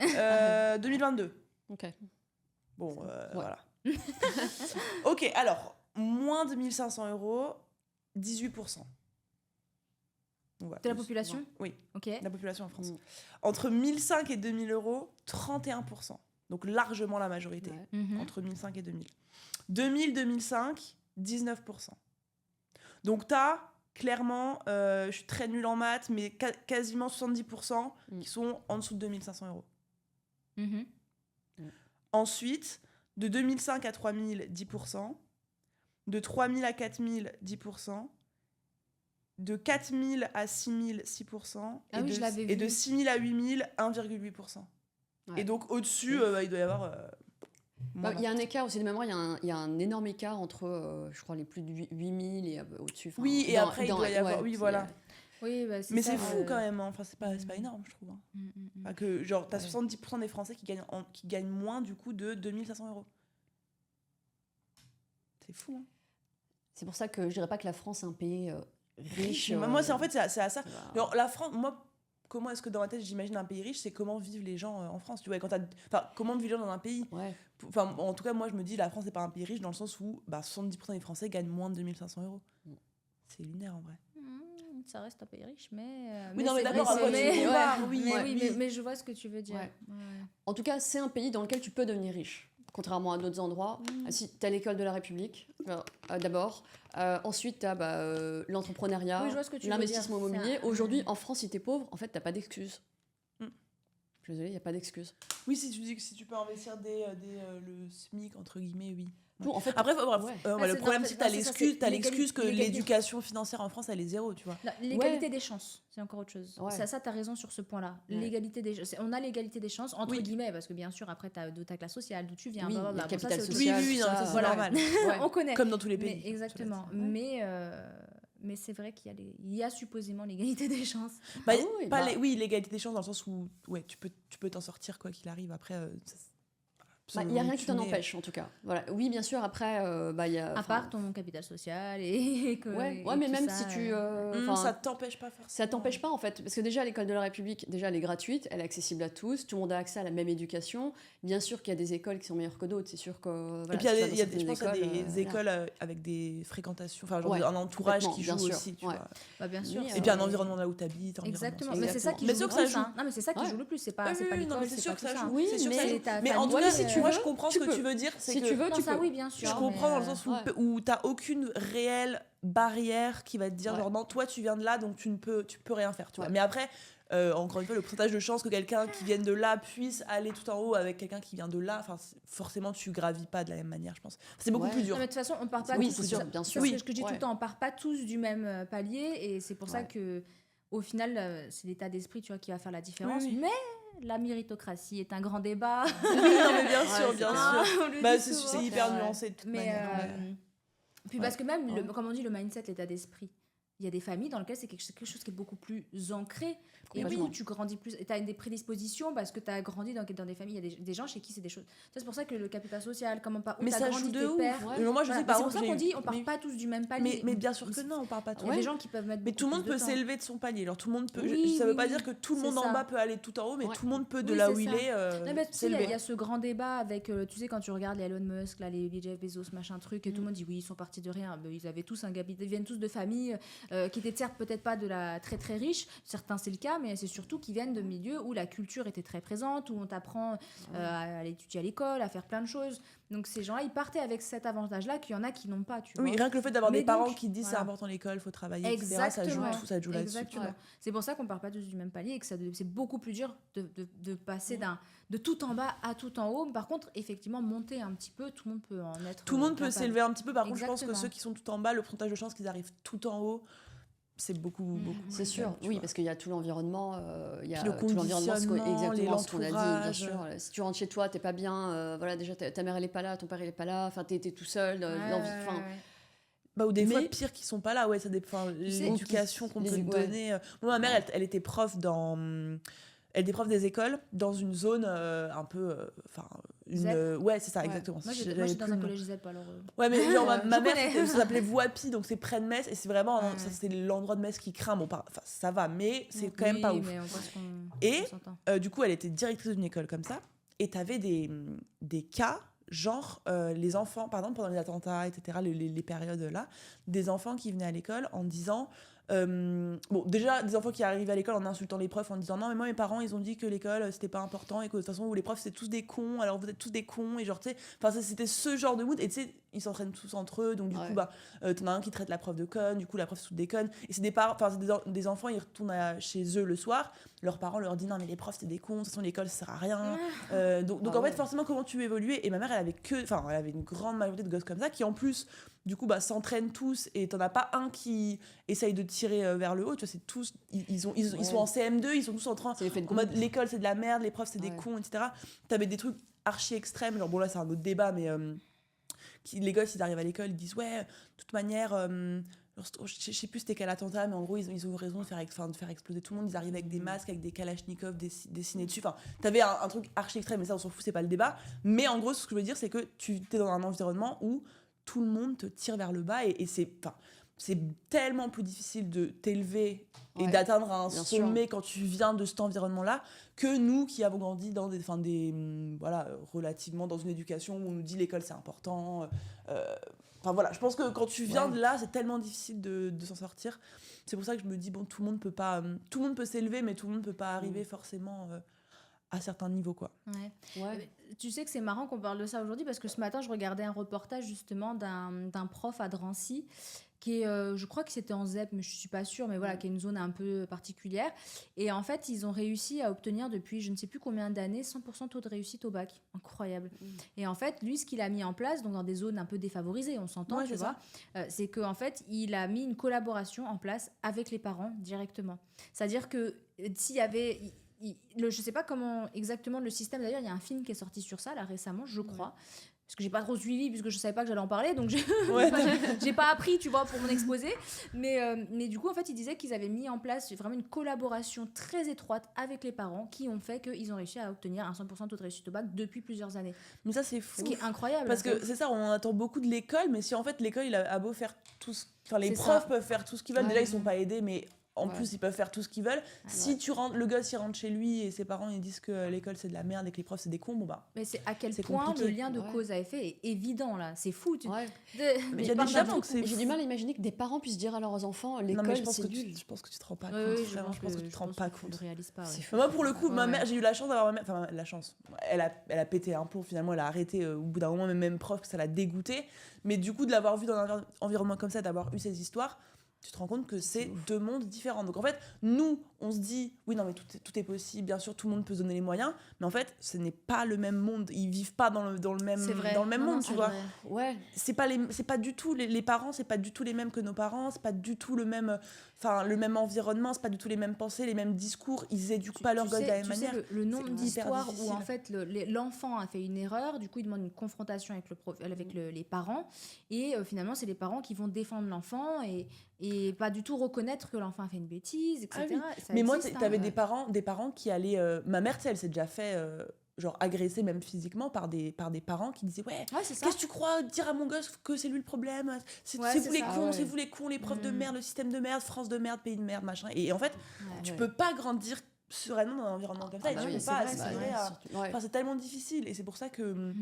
2022. Ok. Bon, voilà. Ok, alors, moins de 1 500 euros, 18%. Donc, voilà, De la plus, population? moins. Oui, Ok. la population en France. Entre 1005 et 2000 euros, 31%. Donc largement la majorité. Ouais. Mhm. Entre 1005 et 2000. 2000-2005, 19%. Donc t'as clairement, je suis très nulle en maths, mais quasiment 70% qui sont en dessous de 2500 euros. Mhm. Ensuite, de 2005 à 3000, 10%. De 3000 à 4000, 10%. De 4000 à 6000, 6%. Ah oui, je l'avais et de vu. 6000 à 8000, 1,8%. Ouais. Et donc au-dessus, il doit y avoir Il y a un écart aussi de mémoire, il y a un énorme écart entre, je crois, les plus de 8000 et au-dessus. Oui, et après, il doit y avoir... Oui, voilà. Oui, Mais ça, c'est fou quand même, hein. Enfin, c'est pas énorme, je trouve. Enfin, que, genre, t'as 70% des Français qui gagnent moins, du coup, de 2500 €. C'est fou, hein. C'est pour ça que je dirais pas que la France est un pays riche. Moi, c'est à ça. ça va. Genre, la France, moi, comment est-ce que dans ma tête j'imagine un pays riche, c'est comment vivent les gens en France, tu vois, comment vivent les gens dans un pays. Ouais. Enfin, en tout cas, moi, je me dis, la France n'est pas un pays riche dans le sens où 70% des Français gagnent moins de 2500 €. C'est lunaire, en vrai. Ça reste un pays riche, mais... Oui, non, mais c'est d'accord, vrai, après, mais- tu compares, oui, mais, oui. mais je vois ce que tu veux dire. Ouais. Ouais. En tout cas, c'est un pays dans lequel tu peux devenir riche, contrairement à d'autres endroits. Si tu as l'école de la République, d'abord. Ensuite, tu as l'entrepreneuriat, Oui, je vois ce que tu veux l'investissement dire. immobilier. Aujourd'hui, en France, si tu es pauvre, en fait, tu n'as pas d'excuses. Mm. Je suis désolée, il n'y a pas d'excuses. Oui, si tu dis que si tu peux investir le SMIC, entre guillemets, oui. Tout, en fait, Après, bref, ouais. le problème, c'est que t'as l'excuse que l'égalité. l'éducation financière en France, elle est zéro, tu vois. L'égalité des chances, c'est encore autre chose. Ouais. Ça, t'as raison sur ce point-là. Ouais. L'égalité des on a l'égalité des chances, entre Oui. guillemets, parce que bien sûr, après, t'as ta classe sociale, d'où tu viens, Oui, blablabla. il y a Bon, ça, capital c'est autre social. Oui, tout non, ça, ça, c'est voilà. normal. Ouais. On connaît. Comme dans tous les Mais pays. exactement. Ouais. Mais c'est vrai il y a supposément l'égalité des chances. Bah, Ah oui, oui, l'égalité des chances dans le sens où ouais, tu peux t'en sortir quoi qu'il arrive. Après, Il n'y a rien qui t'en empêche, en tout cas. Voilà. Oui, bien sûr, après, il y a... À part ton capital social et que. Ouais, et mais tout même ça, si tu... ça t'empêche pas forcément. Ça t'empêche pas en fait, parce que déjà l'école de la République, déjà elle est gratuite, elle est accessible à tous, tout le monde a accès à la même éducation. Bien sûr qu'il y a des écoles qui sont meilleures que d'autres, c'est sûr que. Voilà, Et puis je pense qu'il y a des voilà. écoles avec des fréquentations, enfin genre Ouais, un entourage qui complètement, joue bien sûr, aussi, tu ouais. vois. Bah, bien sûr. Oui, Et puis un environnement là où t'habites. Exactement. environnement Mais c'est ça qui Mais joue sûr le que ça plus. joue. Hein. Non, mais c'est ça qui Ouais. joue le plus. C'est pas Oui, non, l'école, mais c'est sûr pas que tout ça ça. joue. Oui, C'est sûr que ça mais- joue. ta Mais en tout famille, cas, si tu vois, je comprends ce tu que peux. tu veux dire. C'est Si que tu veux, Non, tu ça peux. oui, bien sûr. je mais, comprends dans le sens Ouais. où t'as aucune réelle barrière qui va te dire Ouais. genre non, toi tu viens de là donc tu peux rien faire, tu vois. Ouais. Mais après encore une fois, le pourcentage de chance que quelqu'un qui vienne de là puisse aller tout en haut avec quelqu'un qui vient de là, enfin forcément tu gravis pas de la même manière, je pense. C'est beaucoup Ouais. plus dur. Non, mais de toute façon, on part pas Oui, tous. c'est sûr, ça- bien c'est sûr. ce que je dis tout Ouais. le temps, on part pas tous du même palier, et c'est pour ça Ouais. que, au final, c'est l'état d'esprit, tu vois, qui va faire la différence. Oui, oui. Mais la méritocratie est un grand débat. Oui, non mais bien Ouais, sûr, c'est bien clair. sûr. On le Bah, dit c'est souvent. hyper Ouais. nuancé de toute Mais manière. puis parce que même, Ouais. comme on dit, le mindset, l'état d'esprit. Il y a des familles dans lesquelles c'est quelque chose qui est beaucoup plus ancré. Et du Complètement. coup, tu grandis plus. Tu as des prédispositions parce que tu as grandi dans des familles. Il y a des gens chez qui c'est des choses. Ça, c'est pour ça que le capital social, comment pas. Où Mais t'as ça grandi, joue de tes ouf. pères. Ouais. Moi je Voilà. sais par C'est pour exemple, ça qu'on dit on part mais- pas tous du même palier. mais bien sûr que non, on part pas tous. Il y a des gens qui peuvent mettre Mais beaucoup tout le monde plus de peut temps. s'élever de son palier. Alors tout le monde peut. Oui, Ça veut oui, pas oui. dire que tout le C'est monde en ça. bas peut aller tout en haut, mais Ouais. tout le monde peut de Oui, là c'est où il ça. est Non, mais tu sais, il y s'élever. a ce grand débat avec, tu sais, quand tu regardes les Elon Musk, là, les Jeff Bezos, machin truc, et tout le monde dit oui, ils sont partis de rien. Mais ils avaient tous un capital, ils viennent tous de familles qui étaient certes peut-être pas de la très très riche, certains c'est le cas, mais c'est surtout qu'ils viennent de milieux où la culture était très présente, où on t'apprend à aller étudier à l'école, à faire plein de choses. Donc ces gens-là, ils partaient avec cet avantage-là qu'il y en a qui n'ont pas, tu vois. Oui, rien que le fait d'avoir Mais des parents donc, qui disent c'est voilà. important l'école, faut travailler, etc. Ça joue Exactement. tout, ça joue là-dessus. Exactement. Ouais. C'est pour ça qu'on part pas tous du même palier et que c'est beaucoup plus dur de passer de tout en bas à tout en haut. Par contre, effectivement, monter un petit peu, tout le monde peut en être. Tout le monde peut capable. s'élever un petit peu. Par contre, je pense que Exactement. ceux qui sont tout en bas, le pourcentage de chances qu'ils arrivent tout en haut, c'est beaucoup. C'est sûr, tu oui, vois. parce qu'il y a tout l'environnement, il y a Puis le tout l'environnement, exactement ce qu'on a dit, bien l'entourage. sûr. Si tu rentres chez toi, t'es pas bien, voilà, déjà ta mère elle est pas là, ton père il est pas là, enfin t'es tout seul, Ouais, l'envie, ouais, enfin, ouais. Bah, ou des fois, Mais- pire qu'ils sont pas là, ouais, ça dépend. sais, L'éducation qu'on peut les- te ouais. donner. Moi, ma mère, Ouais. elle était prof elle était prof des écoles dans une zone un peu. ZEP. Ouais, c'est ça, Ouais. exactement. Moi, J'avais j'étais dans plus un le nom. collège ZEP, alors. Ouais, mais genre, ma Je mère, connais. ça s'appelait Voipy, donc c'est près de Metz, et c'est vraiment, Ouais. ça, c'est l'endroit de Metz qui craint. Bon, enfin, ça va, mais c'est quand même Oui, pas ouf. mais on voit ce qu'on- Et- on s'entend. Du coup, elle était directrice d'une école comme ça, et t'avais des cas, genre les enfants, par exemple, pendant les attentats, etc., les périodes là, des enfants qui venaient à l'école en disant. Bon, déjà, des enfants qui arrivaient à l'école en insultant les profs en disant non, mais moi, mes parents, ils ont dit que l'école, c'était pas important et que de toute façon, les profs, c'était tous des cons, alors vous êtes tous des cons, et genre, tu sais, enfin, c'était ce genre de mood, et tu sais, ils s'entraînent tous entre eux, donc du Ouais. coup, bah, t'en as un qui traite la prof de conne, du coup, la prof se fout des connes, et c'est des parents, enfin, c'est des enfants, ils retournent chez eux le soir, leurs parents leur disent non, mais les profs, c'est des cons, de toute façon, l'école, ça sert à rien. Donc Ah en fait, ouais. forcément, comment tu évoluais? Et ma mère, elle avait une grande majorité de gosses comme ça qui, en plus, du coup, bah, s'entraînent tous et t'en as pas un qui essaye de tirer vers le haut. Tu vois, c'est tous, ils sont Ouais. en CM2, ils sont tous en train. c'est l'effet de En mode, groupe. l'école, c'est de la merde, les profs, c'est des Ouais. cons, etc. T'avais des trucs archi extrêmes, genre bon là c'est un autre débat, mais les gosses ils arrivent à l'école, ils disent ouais, de toute manière, je sais plus c'était quel attentat, mais en gros ils ont eu raison de faire exploser tout le monde, ils arrivent avec des masques, avec des kalachnikovs dessinés dessus, enfin t'avais un truc archi extrême, mais ça on s'en fout, c'est pas le débat, mais en gros ce que je veux dire c'est que tu t'es dans un environnement où tout le monde te tire vers le bas et c'est tellement plus difficile de t'élever et d'atteindre un sommet quand tu viens de cet environnement-là que nous qui avons grandi dans relativement dans une éducation où on nous dit l'école c'est important. Enfin voilà, je pense que quand tu viens de là, c'est tellement difficile de s'en sortir. C'est pour ça que je me dis bon, tout le monde peut s'élever, mais tout le monde peut pas arriver forcément à certains niveaux quoi. Ouais. Tu sais que c'est marrant qu'on parle de ça aujourd'hui parce que ce matin je regardais un reportage justement d'un prof à Drancy qui est, je crois que c'était en ZEP, mais je suis pas sûre, mais voilà, qui est une zone un peu particulière. Et en fait, ils ont réussi à obtenir depuis je ne sais plus combien d'années 100% taux de réussite au bac. Incroyable. Et en fait, lui, ce qu'il a mis en place, donc dans des zones un peu défavorisées, on s'entend, tu vois, c'est qu'en fait, il a mis une collaboration en place avec les parents directement. C'est-à-dire que s'il y avait... je sais pas comment exactement le système, d'ailleurs il y a un film qui est sorti sur ça là récemment je crois, parce que j'ai pas trop suivi puisque je savais pas que j'allais en parler, donc j'ai pas appris, tu vois, pour mon exposé, mais du coup en fait ils disaient qu'ils avaient mis en place vraiment une collaboration très étroite avec les parents qui ont fait qu'ils ont réussi à obtenir un 100% taux de réussite au bac depuis plusieurs années. Mais ça c'est fou, ce qui est incroyable parce que c'est ça, on attend beaucoup de l'école, mais si en fait l'école il a beau faire tout les profs peuvent faire tout ce qu'ils veulent, déjà ils sont pas aidés, mais en plus, ils peuvent faire tout ce qu'ils veulent. Si le gosse il rentre chez lui et ses parents ils disent que l'école c'est de la merde et que les profs c'est des cons, bon bah. Mais c'est à quel point compliqué. Le lien de cause à effet est évident là. C'est fou. Mais il y a des gens que c'est. J'ai du mal à imaginer que des parents puissent dire à leurs enfants l'école c'est nul. Je pense que tu te rends pas compte. Je pense que tu te rends pas compte. Je réalise pas. Moi pour le coup, ma mère, j'ai eu la chance d'avoir ma mère. Enfin la chance. Elle a pété un plomb finalement. Elle a arrêté au bout d'un moment, même prof que ça l'a dégoûté. Mais du coup de l'avoir vu dans un environnement comme ça, d'avoir eu ces histoires. Tu te rends compte que c'est deux mondes différents. Donc en fait, nous, on se dit, oui, non, mais tout est possible, bien sûr, tout le monde peut se donner les moyens, mais en fait, ce n'est pas le même monde. Ils vivent pas dans le même monde, tu vois. Ouais. C'est pas du tout, les parents, c'est pas du tout les mêmes que nos parents, c'est pas du tout le même environnement, c'est pas du tout les mêmes pensées, les mêmes discours, ils éduquent pas leur gosse de la même manière. Le nombre d'histoires où en fait l'enfant a fait une erreur, du coup il demande une confrontation avec les parents, et finalement c'est les parents qui vont défendre l'enfant et pas du tout reconnaître que l'enfant a fait une bêtise, etc. Ah oui. Mais moi, t'avais des parents qui allaient... ma mère, elle s'est déjà fait genre agressée même physiquement par des parents qui disaient qu'est-ce que tu crois, dire à mon gosse que c'est lui le problème, c'est vous les cons, c'est vous les cons, les profs de merde, le système de merde, France de merde, pays de merde, machin. Et en fait, tu peux pas grandir sereinement dans un environnement comme ça, et tu peux pas aspirer à... Enfin, c'est tellement difficile, et c'est pour ça que...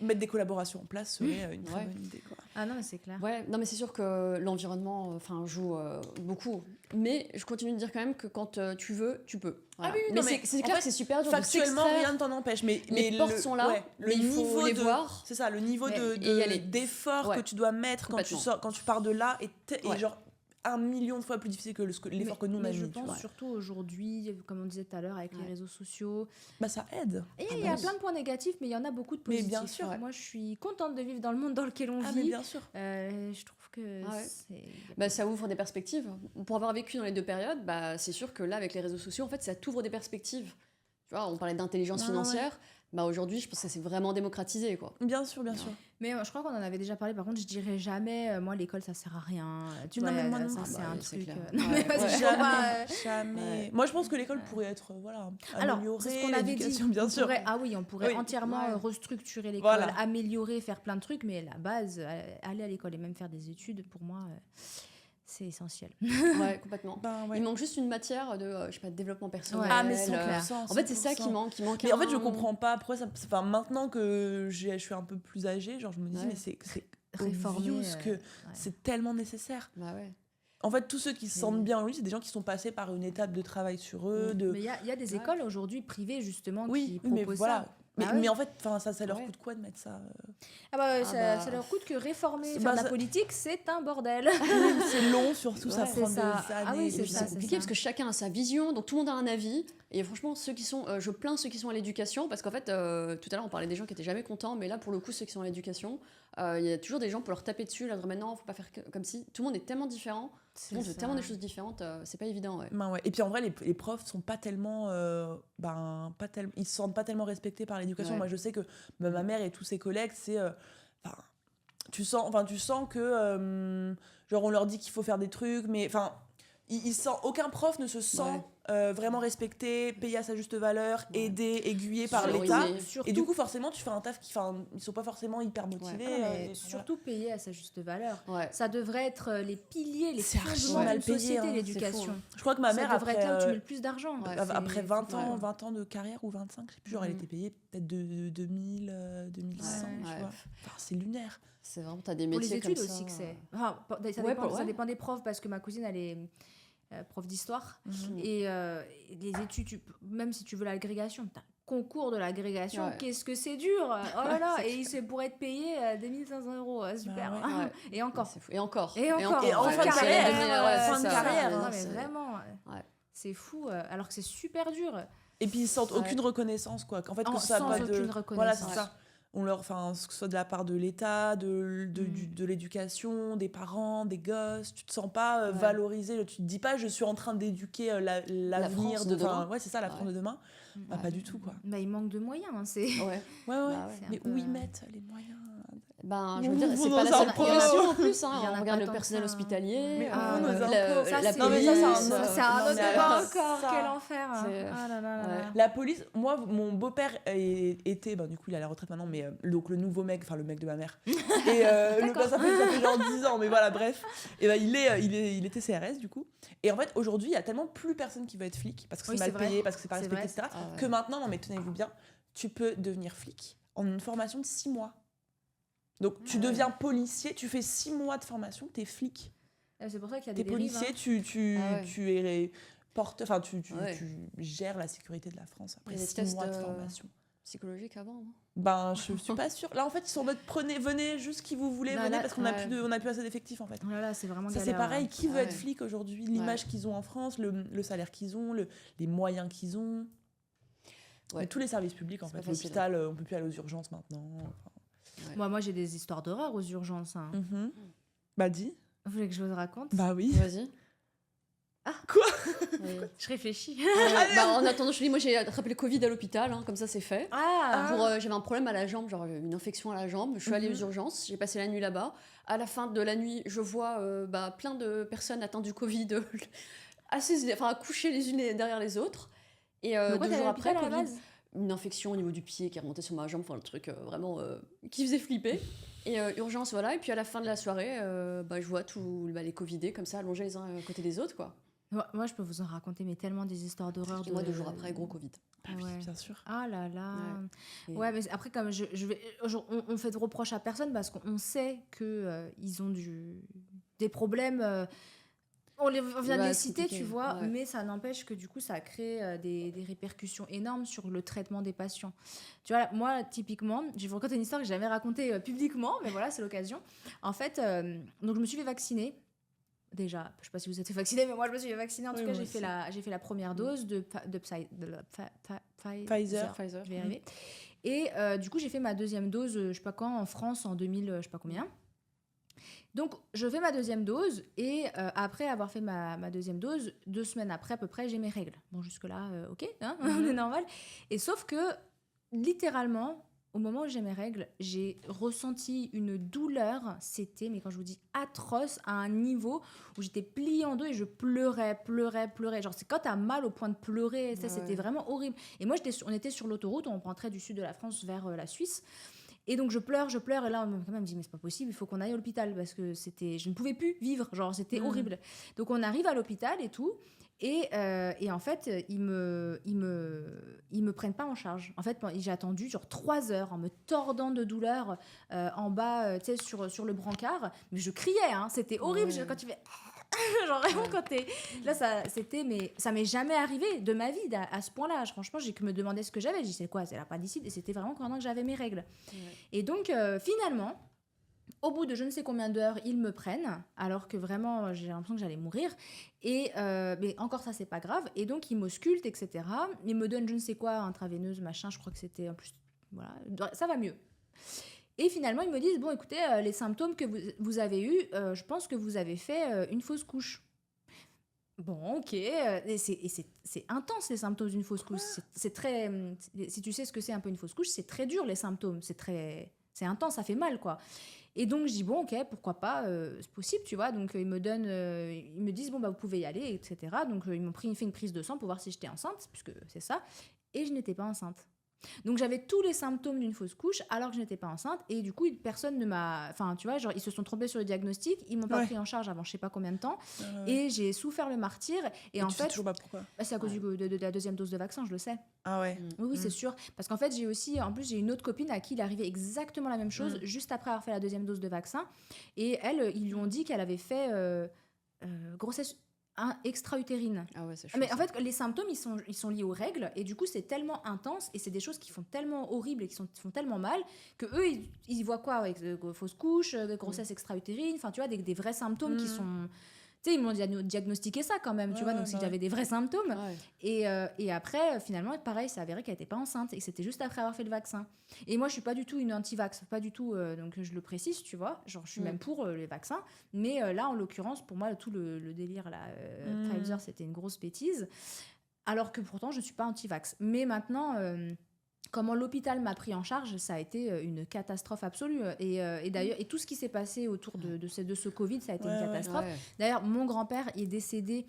Mettre des collaborations en place serait une très bonne idée, quoi. Ah non, mais c'est clair. Ouais, non, mais c'est sûr que l'environnement joue beaucoup. Mais je continue de dire quand même que quand tu veux, tu peux. Voilà. Ah oui, mais c'est clair que c'est super dur factuellement, rien ne t'en empêche. Mais les portes sont là, mais il faut les voir. C'est ça, le niveau d'effort que tu dois mettre quand tu pars de là est genre 1 million de fois plus difficile que l'effort que nous on a mis. Je pense surtout aujourd'hui, comme on disait tout à l'heure, avec les réseaux sociaux. Bah ça aide. Et il y a plein de points négatifs, mais il y en a beaucoup de positifs. Mais bien sûr. Moi, je suis contente de vivre dans le monde dans lequel on vit. Mais bien sûr. Je trouve que ça ouvre des perspectives. Pour avoir vécu dans les deux périodes, c'est sûr que là, avec les réseaux sociaux, en fait, ça t'ouvre des perspectives. Tu vois, on parlait d'intelligence financière. Aujourd'hui, je pense que c'est vraiment démocratisé, quoi. Bien sûr, bien sûr. Mais je crois qu'on en avait déjà parlé. Par contre, je dirais jamais, moi, l'école, ça sert à rien. Tu vois, mais moi non. Ça, c'est un truc. Jamais. Moi, je pense que l'école pourrait être, améliorée. C'est ce qu'on avait dit. Bien sûr. On pourrait entièrement restructurer l'école, améliorer, faire plein de trucs. Mais la base, aller à l'école et même faire des études, pour moi, c'est essentiel. Ouais, complètement. Il manque juste une matière de, développement personnel. Mais 100%. En fait, c'est ça qui manque. Mais en fait, je comprends pas. Pourquoi ça... maintenant que je suis un peu plus âgée, genre, je me dis, mais c'est réformé, que c'est tellement nécessaire. En fait, tous ceux qui se sentent bien, c'est des gens qui sont passés par une étape de travail sur eux. Mais il y a des écoles aujourd'hui privées, justement, qui proposent ça. Mais en fait, ça leur coûte quoi de mettre ça ça leur coûte que réformer faire de la politique, c'est un bordel. C'est long, surtout, ça prend des années. C'est compliqué parce que chacun a sa vision, donc tout le monde a un avis. Et franchement, je plains ceux qui sont à l'éducation, parce qu'en fait, tout à l'heure, on parlait des gens qui étaient jamais contents, mais là, pour le coup, ceux qui sont à l'éducation, il y a toujours des gens pour leur taper dessus, leur dire maintenant, faut pas faire comme si. Tout le monde est tellement différent. C'est Bon, ça. tellement des choses différentes, c'est pas évident. Ouais. Ben ouais. Et puis en vrai, les profs sont pas tellement, ils se sentent pas tellement respectés par l'éducation. Ouais. Moi, je sais que ma mère et tous ses collègues, c'est, enfin, tu sens que, genre, on leur dit qu'il faut faire des trucs, mais enfin, aucun prof ne se sent vraiment respecté, payé à sa juste valeur, aidé, aiguillé par Valorisé. l'État. Surtout, Et du coup, forcément, tu fais un taf ils sont pas forcément hyper motivés. mais surtout payé à sa juste valeur. Ouais. Ça devrait être les piliers, les C'est archi fondements mal d'une payé, société, hein. l'éducation. C'est fou, Je crois que ma mère, Ça devrait après, être là où tu mets le plus d'argent. Ouais. après 20 ans, ouais. 20 ans de carrière ou 25, je sais plus, genre elle Mhm. était payée peut-être de 2000, 2100, Ouais. tu Ouais. vois. Enfin, c'est lunaire. C'est vraiment, t'as des Pour métiers les études comme ça. aussi que c'est. Enfin, ça, Ouais, dépend, pour- ça ouais. dépend des profs parce que ma cousine elle est prof d'histoire Mhm. et les études, même si tu veux l'agrégation, t'as un concours de l'agrégation, Ouais. qu'est-ce que c'est dur. Oh là là, et c'est pour être payé 2500 euros, super. Bah Ouais. Et encore. C'est fou. Et encore. Et encore. Et en ouais, fin de c'est carrière, la demi- ouais, fin c'est de ça. carrière, Non, hein, mais c'est- vraiment, Ouais. c'est fou, alors que c'est super dur. Et puis ils sentent Ouais. aucune reconnaissance, quoi. Qu'en fait, que ça Sans pas aucune de. reconnaissance. Voilà, c'est ça. On leur, enfin, que ce soit de la part de l'État, de l'éducation, des parents, des gosses, tu te sens pas Ouais. valorisé. Tu te dis pas, je suis en train d'éduquer l'avenir France de demain. enfin, ouais, c'est ça, la France de demain. Bah, pas du tout, quoi. Bah, il manque de moyens, hein, c'est. Ouais. Ouais, ouais. Bah ouais. Mais C'est un où peu, ils mettent les moyens? Ben, je veux dire, c'est Nous, pas nos la seule impôts. profession en plus. Hein. Il y en a On pas regarde le tant que personnel ça, hein. hospitalier, Mais Ah, nos ouais. impôts. Ça, la c'est- Non, mais ça, c'est un police. autre- C'est un non, autre mais débat alors, encore, ça- quel enfer. C'est- Ah là là là Ouais. là. La police, moi, mon beau-père était, du coup, il est à la retraite maintenant, mais donc le nouveau mec, enfin le mec de ma mère. Et D'accord. ça fait genre 10 ans, mais voilà, bref. Et ben il était CRS, du coup. Et en fait, aujourd'hui, il y a tellement plus personne qui veut être flic, parce que Oui, c'est mal c'est vrai. payé, parce que c'est pas C'est respecté, vrai. etc. Ah ouais. Que maintenant, non mais tenez-vous bien, tu peux devenir flic en une formation de 6 mois. Donc tu Ah ouais. deviens policier, tu fais 6 mois de formation, t'es flic. C'est pour ça qu'il y a T'es des dérives. policier, Hein. Ah ouais. tu es enfin Ouais. tu gères la sécurité de la France après Il y a des 6 tests, mois de formation. Psychologique avant, non? Ben, je suis pas sûre. Là, en fait, ils sont en mode venez juste qui vous voulez, Non, venez, là, parce qu'on n'a ouais. on a plus assez d'effectifs, en fait. Oh là là, c'est vraiment Ça, c'est galère. pareil. Qui veut Ah être ouais. flic aujourd'hui? L'image qu'ils ont en France, le salaire qu'ils ont, les moyens qu'ils ont. Ouais. Mais tous les services publics, en C'est fait. pas facile. L'hôpital, on peut plus aller aux urgences maintenant. Enfin. Moi, j'ai des histoires d'horreur aux urgences. Hein. Bah, dis. Vous voulez que je vous raconte? Bah oui. Vas-y. Ah. Quoi? Oui. Je réfléchis. Bah, en attendant, je te dis, moi j'ai attrapé le Covid à l'hôpital, hein, comme ça c'est fait. Ah, J'avais un problème à la jambe, genre une infection à la jambe. Je suis allée aux urgences, j'ai passé la nuit là-bas. À la fin de la nuit, je vois plein de personnes atteintes du Covid, couchées les unes derrière les autres. Et Pourquoi 2 t'es jours à après, l'hôpital à la Covid, base? une infection au niveau du pied qui est remontée sur ma jambe, enfin le truc vraiment qui faisait flipper. Et urgence, voilà. Et puis à la fin de la soirée, je vois tous les Covidés comme ça, allongés les uns à côté des autres, quoi. Moi, je peux vous en raconter, mais tellement des histoires d'horreur. Et moi, 2 jours après, gros Covid. Bah oui, Ouais. bien sûr. Ah là là. Et- Ouais, mais après, comme on fait de reproches à personne parce qu'on sait que ils ont des problèmes. On vient de Ouais, les c'est citer, compliqué, tu vois, ouais. mais ça n'empêche que du coup, ça crée des répercussions énormes sur le traitement des patients. Tu vois, moi, typiquement, je vais vous raconter une histoire que j'ai jamais racontée publiquement, mais voilà, c'est l'occasion. En fait, donc je me suis fait vacciner. Déjà, je sais pas si vous êtes fait vacciner, mais moi, je me suis fait vacciner. En Oui, tout cas, moi j'ai fait la première dose de Pfizer. Pfizer. je vais y arriver. Et du coup, j'ai fait ma deuxième dose, je sais pas quand, en France, en 2000, je sais pas combien. Donc, je fais ma deuxième dose et après avoir fait ma deuxième dose, 2 semaines après à peu près, j'ai mes règles. Bon, jusque-là, ok, hein, on est normal. Et sauf que, littéralement, au moment où j'ai mes règles, j'ai ressenti une douleur, c'était, mais quand je vous dis atroce, à un niveau où j'étais pliée en deux et je pleurais. Genre, c'est quand t'as mal au point de pleurer, ça, Ouais. c'était vraiment horrible. Et moi, on était sur l'autoroute, on rentrait du sud de la France vers la Suisse. Et donc je pleure, et là on me dit mais c'est pas possible, il faut qu'on aille à l'hôpital parce que je ne pouvais plus vivre, genre c'était horrible. Donc on arrive à l'hôpital et tout, et en fait ils me prennent pas en charge. En fait j'ai attendu genre 3 heures en me tordant de douleur en bas, tu sais sur le brancard, mais je criais, hein, c'était horrible. Ouais. Quand tu fais genre vraiment quand t'es là, mais ça m'est jamais arrivé de ma vie à ce point-là. Franchement, j'ai que me demandé ce que j'avais. J'ai dit c'est quoi, c'est l'appendicite, et c'était vraiment pendant que j'avais mes règles. Ouais. Et donc finalement, au bout de je ne sais combien d'heures, ils me prennent, alors que vraiment j'ai l'impression que j'allais mourir. Et mais encore ça, c'est pas grave. Et donc ils m'auscultent, etc. Ils me donnent je ne sais quoi, intraveineuse, machin. Je crois que c'était en plus, voilà, ça va mieux. Et finalement, ils me disent, bon, écoutez, les symptômes que vous avez eus, je pense que vous avez fait une fausse couche. Bon, ok. C'est intense, les symptômes d'une fausse couche. C'est très... Si tu sais ce que c'est un peu une fausse couche, c'est très dur, les symptômes. C'est intense, ça fait mal, quoi. Et donc, je dis, bon, ok, pourquoi pas, c'est possible, tu vois. Donc, ils me disent, bon, bah, vous pouvez y aller, etc. Donc, ils m'ont fait une prise de sang pour voir si j'étais enceinte, puisque c'est ça. Et je n'étais pas enceinte. Donc j'avais tous les symptômes d'une fausse couche alors que je n'étais pas enceinte et du coup personne ne m'a... Enfin tu vois, genre ils se sont trompés sur le diagnostic, ils m'ont pas pris en charge avant je sais pas combien de temps et j'ai souffert le martyre et en tu sais fait... toujours pas pourquoi. C'est à cause de la deuxième dose de vaccin, je le sais. Ah ouais. Oui, c'est sûr. Parce qu'en fait, en plus, j'ai une autre copine à qui il arrivait exactement la même chose juste après avoir fait la deuxième dose de vaccin. Et elle, ils lui ont dit qu'elle avait fait grossesse extra-utérine. Ah ouais, c'est chaud. Mais en fait, les symptômes, ils sont liés aux règles et du coup, c'est tellement intense et c'est des choses qui font tellement horribles et qui font tellement mal que eux, ils voient quoi avec fausse couche, grossesse extra-utérine, enfin, tu vois, des vrais symptômes qui sont... Tu sais, ils m'ont diagnostiqué ça quand même, tu vois, donc si j'avais des vrais symptômes. Ouais. Et après, finalement, pareil, c'est avéré qu'elle n'était pas enceinte et c'était juste après avoir fait le vaccin. Et moi, je suis pas du tout une anti-vax, pas du tout, donc je le précise, tu vois, genre je suis même pour les vaccins, mais là, en l'occurrence, pour moi, tout le délire, là, Pfizer, c'était une grosse bêtise, alors que pourtant, je ne suis pas anti-vax. Mais maintenant... comment l'hôpital m'a pris en charge, ça a été une catastrophe absolue. Et d'ailleurs, et tout ce qui s'est passé autour de ce Covid, ça a été une catastrophe. Ouais. D'ailleurs, mon grand-père est décédé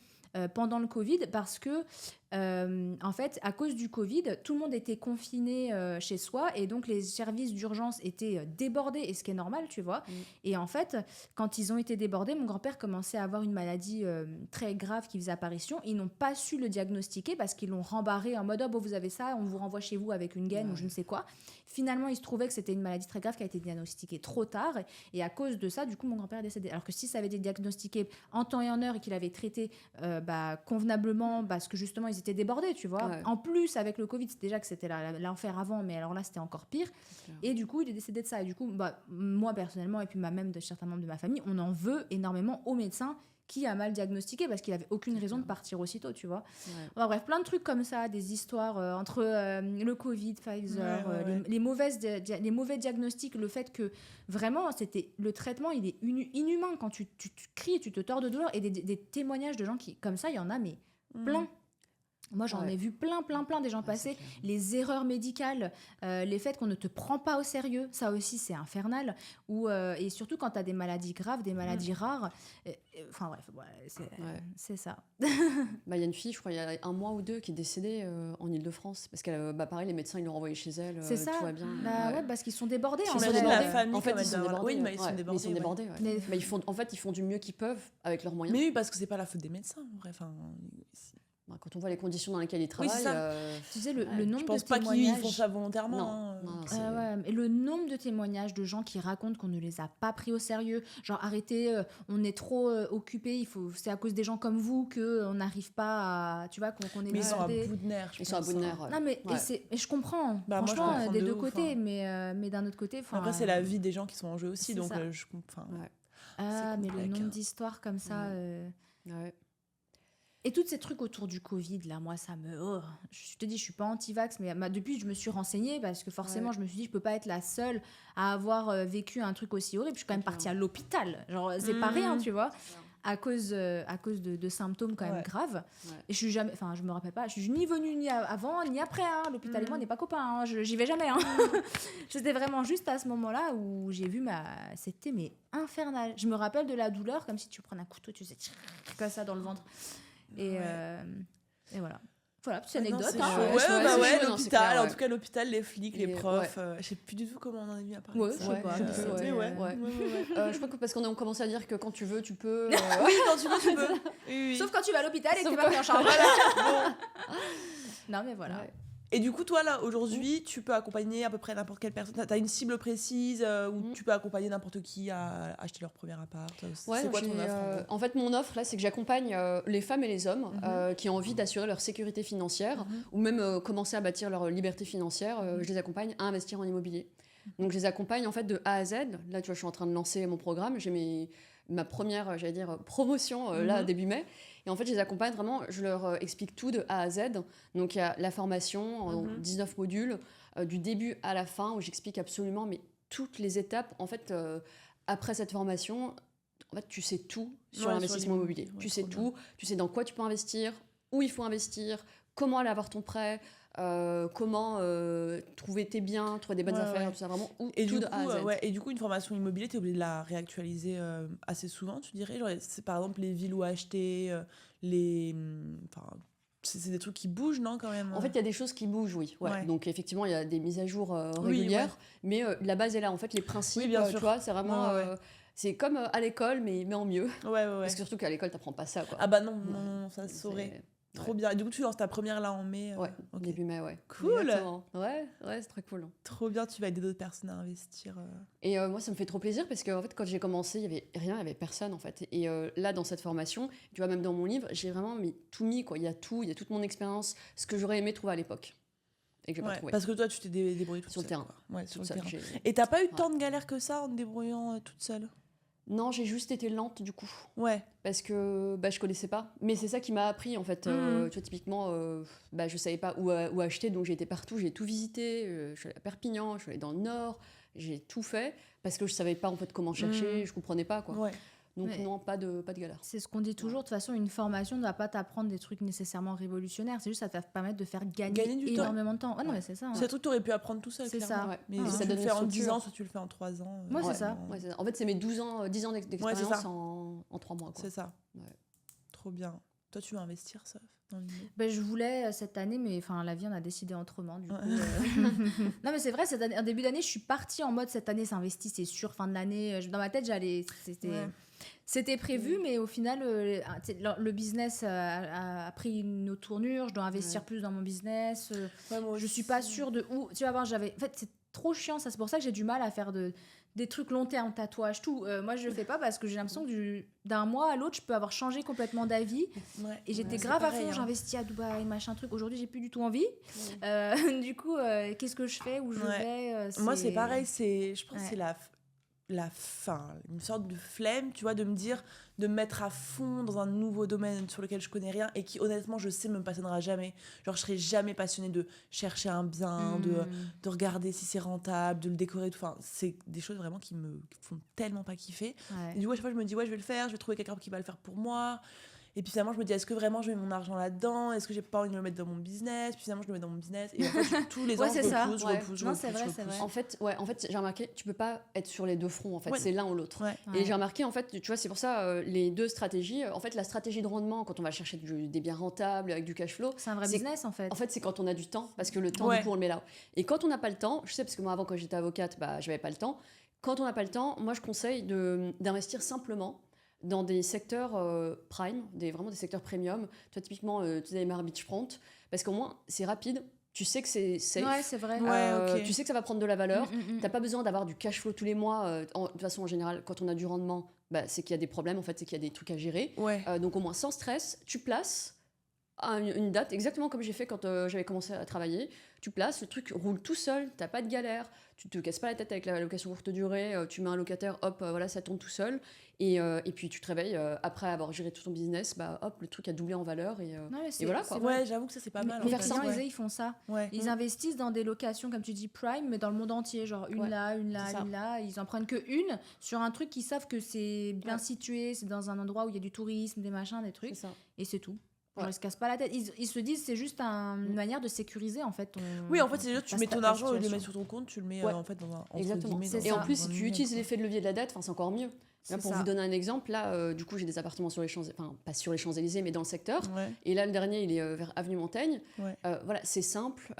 pendant le Covid parce que, en fait, à cause du Covid, tout le monde était confiné chez soi et donc les services d'urgence étaient débordés, et ce qui est normal, tu vois. Et en fait, quand ils ont été débordés, mon grand-père commençait à avoir une maladie très grave qui faisait apparition. Ils n'ont pas su le diagnostiquer parce qu'ils l'ont rembarré en mode « Oh, bon, vous avez ça, on vous renvoie chez vous avec une gaine ou je ne sais quoi ». Finalement, il se trouvait que c'était une maladie très grave qui a été diagnostiquée trop tard et à cause de ça, du coup, mon grand-père est décédé. Alors que si ça avait été diagnostiqué en temps et en heure et qu'il avait traité convenablement parce que justement, ils étaient débordés, tu vois. Ouais. En plus, avec le Covid, c'est déjà que c'était l'enfer avant, mais alors là, c'était encore pire. Et du coup, il est décédé de ça. Et du coup, moi, personnellement, et puis même de certains membres de ma famille, on en veut énormément aux médecins qui a mal diagnostiqué parce qu'il n'avait aucune raison de partir aussitôt, tu vois. Ouais. Enfin, bref, plein de trucs comme ça, des histoires entre le Covid, Pfizer, les mauvais diagnostics, le fait que vraiment, le traitement, il est inhumain quand tu cries, tu te tords de douleur et des témoignages de gens qui, comme ça, il y en a, mais plein. Moi, j'en ai vu plein des gens passer. Les erreurs médicales, les faits qu'on ne te prend pas au sérieux, ça aussi, c'est infernal. Et surtout quand tu as des maladies graves, des maladies rares. Enfin bref, c'est ça. Il y a une fille, je crois, il y a 1 mois ou 2, qui est décédée en Ile-de-France. Parce que, pareil, les médecins, ils l'ont renvoyée chez elle. C'est ça. Tout va bien. Parce qu'ils sont débordés. En fait, la famille, en fait, ils sont débordés. Oui, mais ils sont débordés. Ils sont débordés. Mais en fait, ils font du mieux qu'ils peuvent avec leurs moyens. Mais oui, parce que c'est pas la faute des médecins, en vrai. Enfin, quand on voit les conditions dans lesquelles ils travaillent, tu sais, le nombre de témoignages... Je pense pas qu'ils font ça volontairement. Et le nombre de témoignages de gens qui racontent qu'on ne les a pas pris au sérieux, genre arrêtez, on est trop occupés, c'est à cause des gens comme vous qu'on n'arrive pas à... Tu vois, qu'on est... Mais ils sont à bout de nerfs, Ils sont à bout de nerfs, Non, mais et je comprends, franchement, des deux côtés, mais d'un autre côté... Après, c'est la vie des gens qui sont en jeu aussi, donc je comprends. Mais le nombre d'histoires comme ça... Et tous ces trucs autour du Covid, là, moi, ça me... je te dis, je suis pas anti-vax, mais depuis, je me suis renseignée parce que forcément, je me suis dit, je peux pas être la seule à avoir vécu un truc aussi horrible. Je suis quand même partie à l'hôpital. Genre, c'est pas rien, tu vois, à cause de symptômes quand même graves. Et je suis jamais... Enfin, je me rappelle pas, je suis ni venue ni avant, ni après. L'hôpital et moi, on n'est pas copains. J'y vais jamais. C'était vraiment juste à ce moment-là où j'ai vu C'était infernal. Je me rappelle de la douleur, comme si tu prenais un couteau, tu sais, comme ça dans le ventre. Et voilà. Voilà, petite anecdote. L'hôpital, en tout cas l'hôpital, les flics, les profs. Je sais plus du tout comment on en est venu à parler. Je crois que parce qu'on a commencé à dire que quand tu veux, tu peux. Oui, quand tu veux, tu peux. Oui. Sauf quand tu vas à l'hôpital et que tu vas pris en charge. Non, mais voilà. Et du coup, toi, là, aujourd'hui, tu peux accompagner à peu près n'importe quelle personne. Tu as une cible précise où tu peux accompagner n'importe qui à acheter leur premier appart. C'est quoi ton offre en fait, mon offre, là, c'est que j'accompagne les femmes et les hommes qui ont envie d'assurer leur sécurité financière ou même commencer à bâtir leur liberté financière. Je les accompagne à investir en immobilier. Donc, je les accompagne, en fait, de A à Z. Là, tu vois, je suis en train de lancer mon programme. J'ai ma première, promotion, là, début mai. Et en fait, je les accompagne vraiment, je leur explique tout de A à Z. Donc, il y a la formation en 19 modules, du début à la fin, où j'explique absolument toutes les étapes. En fait, après cette formation, en fait, tu sais tout sur Ouais, l'investissement immobilier. Ouais, Tu sais trop bien. tout, tu sais dans quoi tu peux investir, où il faut investir, comment aller avoir ton prêt, comment trouver tes biens, trouver des bonnes Ouais, affaires, ouais. tout ça, vraiment Et tout du de A coup, à Z. et du coup, une formation immobilière, t'es obligé de la réactualiser assez souvent, tu dirais? Genre, c'est par exemple les villes où acheter, enfin, c'est des trucs qui bougent, non, quand même? En fait, il y a des choses qui bougent, oui. Ouais. Ouais. Donc, effectivement, il y a des mises à jour Oui, régulières, ouais. mais la base est là. En fait, les principes, Oui, bien tu sûr. vois, c'est vraiment... Ouais, ouais. c'est comme à l'école, mais en mieux. Ouais, ouais, ouais. Parce que surtout qu'à l'école, t'apprends pas ça, quoi. Ah bah non, non, ça se C'est- saurait. Trop ouais. bien. Et du coup, tu lances ta première là en mai. Ouais, Ok. début mai, ouais. Cool. Exactement. Ouais, c'est très cool. Trop bien, tu vas aider d'autres personnes à investir. Et moi, ça me fait trop plaisir parce que en fait, quand j'ai commencé, il y avait rien, il y avait personne en fait. Et là, dans cette formation, tu vois, même dans mon livre, j'ai vraiment tout mis, quoi. Il y a tout, il y a toute mon expérience, ce que j'aurais aimé trouver à l'époque et que j'ai pas Ouais, trouvé. parce que toi, tu t'es débrouillée toute Sur le seule, terrain. quoi. Ouais, sur Toute le seule, terrain. j'ai- Et t'as pas eu Ouais. tant de galères que ça en te débrouillant toute seule? Non, j'ai juste été lente du coup. Ouais. Parce que je connaissais pas. Mais c'est ça qui m'a appris en fait. Mhm. Tu vois, typiquement, je savais pas où acheter, donc j'ai été partout, j'ai tout visité. Je suis allée à Perpignan, je suis allée dans le Nord, j'ai tout fait parce que je savais pas en fait comment chercher, je comprenais pas quoi. Ouais. Donc Mais- non, pas de galère. C'est ce qu'on dit toujours, de toute façon, une formation ne va pas t'apprendre des trucs nécessairement révolutionnaires, c'est juste ça va te permettre de faire gagner Gagner du temps. énormément de temps. Ouais, non, mais c'est ça. C'est un truc que t'aurais pu apprendre tout seul, C'est clairement. ça. Ouais. Mais Ah, si ça tu donne le une fais en 10 structure. ans, soit tu le fais en 3 ans. Ouais, c'est ça. non. Ouais, c'est ça. En fait, c'est mes 10 ans d'expérience c'est ça. en 3 mois. Quoi. C'est ça. Ouais. Trop bien. Toi, tu veux investir, ça dans l'immo? Ben, je voulais cette année, mais enfin la vie on a décidé autrement. Du coup, Ouais. non, mais c'est vrai, cette année, en début d'année, je suis partie en mode cette année s'investit, c'est sûr. Fin de l'année, dans ma tête, Ouais. c'était prévu, mais au final, le business a pris une autre tournure. Je dois investir Ouais. plus dans mon business. Ouais, moi Je suis aussi. pas sûre de où. Tu vas voir, en fait, c'est trop chiant. Ça, c'est pour ça que j'ai du mal à faire des trucs long terme, tatouage, tout. Moi, je le fais pas parce que j'ai l'impression que d'un mois à l'autre, je peux avoir changé complètement d'avis. Ouais. Et j'étais Ouais, grave c'est à pareil, fond, hein. j'investis à Dubaï, machin truc. Aujourd'hui, j'ai plus du tout envie. Du coup, qu'est-ce que je fais, où je Ouais. vais Moi, c'est pareil. Je pense que Ouais. c'est la fin, une sorte de flemme, tu vois, de me dire, de me mettre à fond dans un nouveau domaine sur lequel je connais rien et qui, honnêtement, je sais, me passionnera jamais. Genre, je serai jamais passionnée de chercher un bien, de regarder si c'est rentable, de le décorer, tout. Enfin, c'est des choses vraiment qui me font tellement pas kiffer. Et du coup, à chaque fois, je me dis, ouais, je vais le faire, je vais trouver quelqu'un qui va le faire pour moi. Et puis finalement, je me dis, est-ce que vraiment je mets mon argent là-dedans? Est-ce que j'ai pas envie de le mettre dans mon business? Puis finalement, je le mets dans mon business. Et en fait, tous les ans, Ouais, je c'est ça. repousse, je Ouais. repousse, je Non, repousse, c'est vrai, je c'est repousse. vrai. En fait, j'ai remarqué, tu peux pas être sur les deux fronts. En fait, Ouais. c'est l'un ou l'autre. Ouais. Et j'ai remarqué, en fait, tu vois, c'est pour ça, les deux stratégies. En fait, la stratégie de rendement, quand on va chercher des biens rentables avec du cash flow, C'est un vrai c'est- business en fait. en fait, c'est quand on a du temps, parce que le temps, Ouais. du coup, on le met là. Et quand on n'a pas le temps, je sais, parce que moi, avant, quand j'étais avocate, j'avais pas le temps. Quand on n'a pas le temps, moi, je conseille d'investir simplement dans des secteurs prime, vraiment des secteurs premium. Toi, typiquement, tu disais Mar Beachfront, parce qu'au moins, c'est rapide. Tu sais que c'est safe. Ouais, c'est vrai. Ouais, ok. Tu sais que ça va prendre de la valeur. Mm. T'as pas besoin d'avoir du cash flow tous les mois. De toute façon, en général, quand on a du rendement, c'est qu'il y a des problèmes, en fait, c'est qu'il y a des trucs à gérer. Ouais. Donc au moins sans stress, tu places à une date, exactement comme j'ai fait quand j'avais commencé à travailler. Tu places, le truc roule tout seul, t'as pas de galère, tu te casses pas la tête avec la location courte durée, tu mets un locataire, hop, voilà, ça tourne tout seul. Et puis tu te réveilles, après avoir géré tout ton business, hop, le truc a doublé en valeur. Non, mais Et voilà, c'est quoi. vrai. Ouais, j'avoue que ça, c'est pas mal. Mes en fait. clients, Ouais. ils font ça. Ouais. Ils investissent dans des locations, comme tu dis, prime, mais dans le monde entier. Genre une Ouais, là, une là, c'est ça. une là. Ils en prennent que une sur un truc qu'ils savent que c'est bien Ouais. situé, c'est dans un endroit où il y a du tourisme, des machins, des trucs. C'est ça. Et c'est tout. Genre, Ouais. ils se cassent pas la tête. Ils se disent c'est juste une manière de sécuriser en fait. Oui, en fait, c'est juste, tu ta- mets ton ta argent, au lieu de le situation. mettre sur ton compte, tu le mets Ouais. en fait dans un. entre Exactement. guillemets, C'est dans Et ça. en plus, dans si le tu numérique, utilises quoi. l'effet de levier de la dette, c'est encore mieux. Là, C'est pour ça. vous donner un exemple, là, du coup, j'ai des appartements sur les Champs-Élysées, enfin, pas sur les Champs-Élysées, mais dans le secteur. Ouais. Et là, le dernier, il est vers Avenue Montaigne. Ouais. Voilà, c'est simple,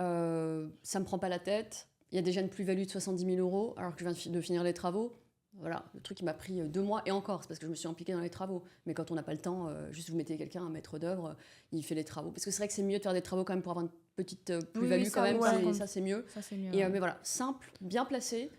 ça me prend pas la tête. Il y a déjà une plus-value de 70 000 euros, alors que je viens de finir les travaux. Voilà, le truc, il m'a pris 2 mois, et encore, c'est parce que je me suis impliquée dans les travaux. Mais quand on n'a pas le temps, juste vous mettez quelqu'un, un maître d'œuvre, il fait les travaux. Parce que c'est vrai que c'est mieux de faire des travaux quand même pour avoir une petite plus-value oui, quand ça, même, oui, par c'est- contre. ça c'est mieux. Ça, c'est mieux. Et, ouais. mais voilà, simple, bien placé,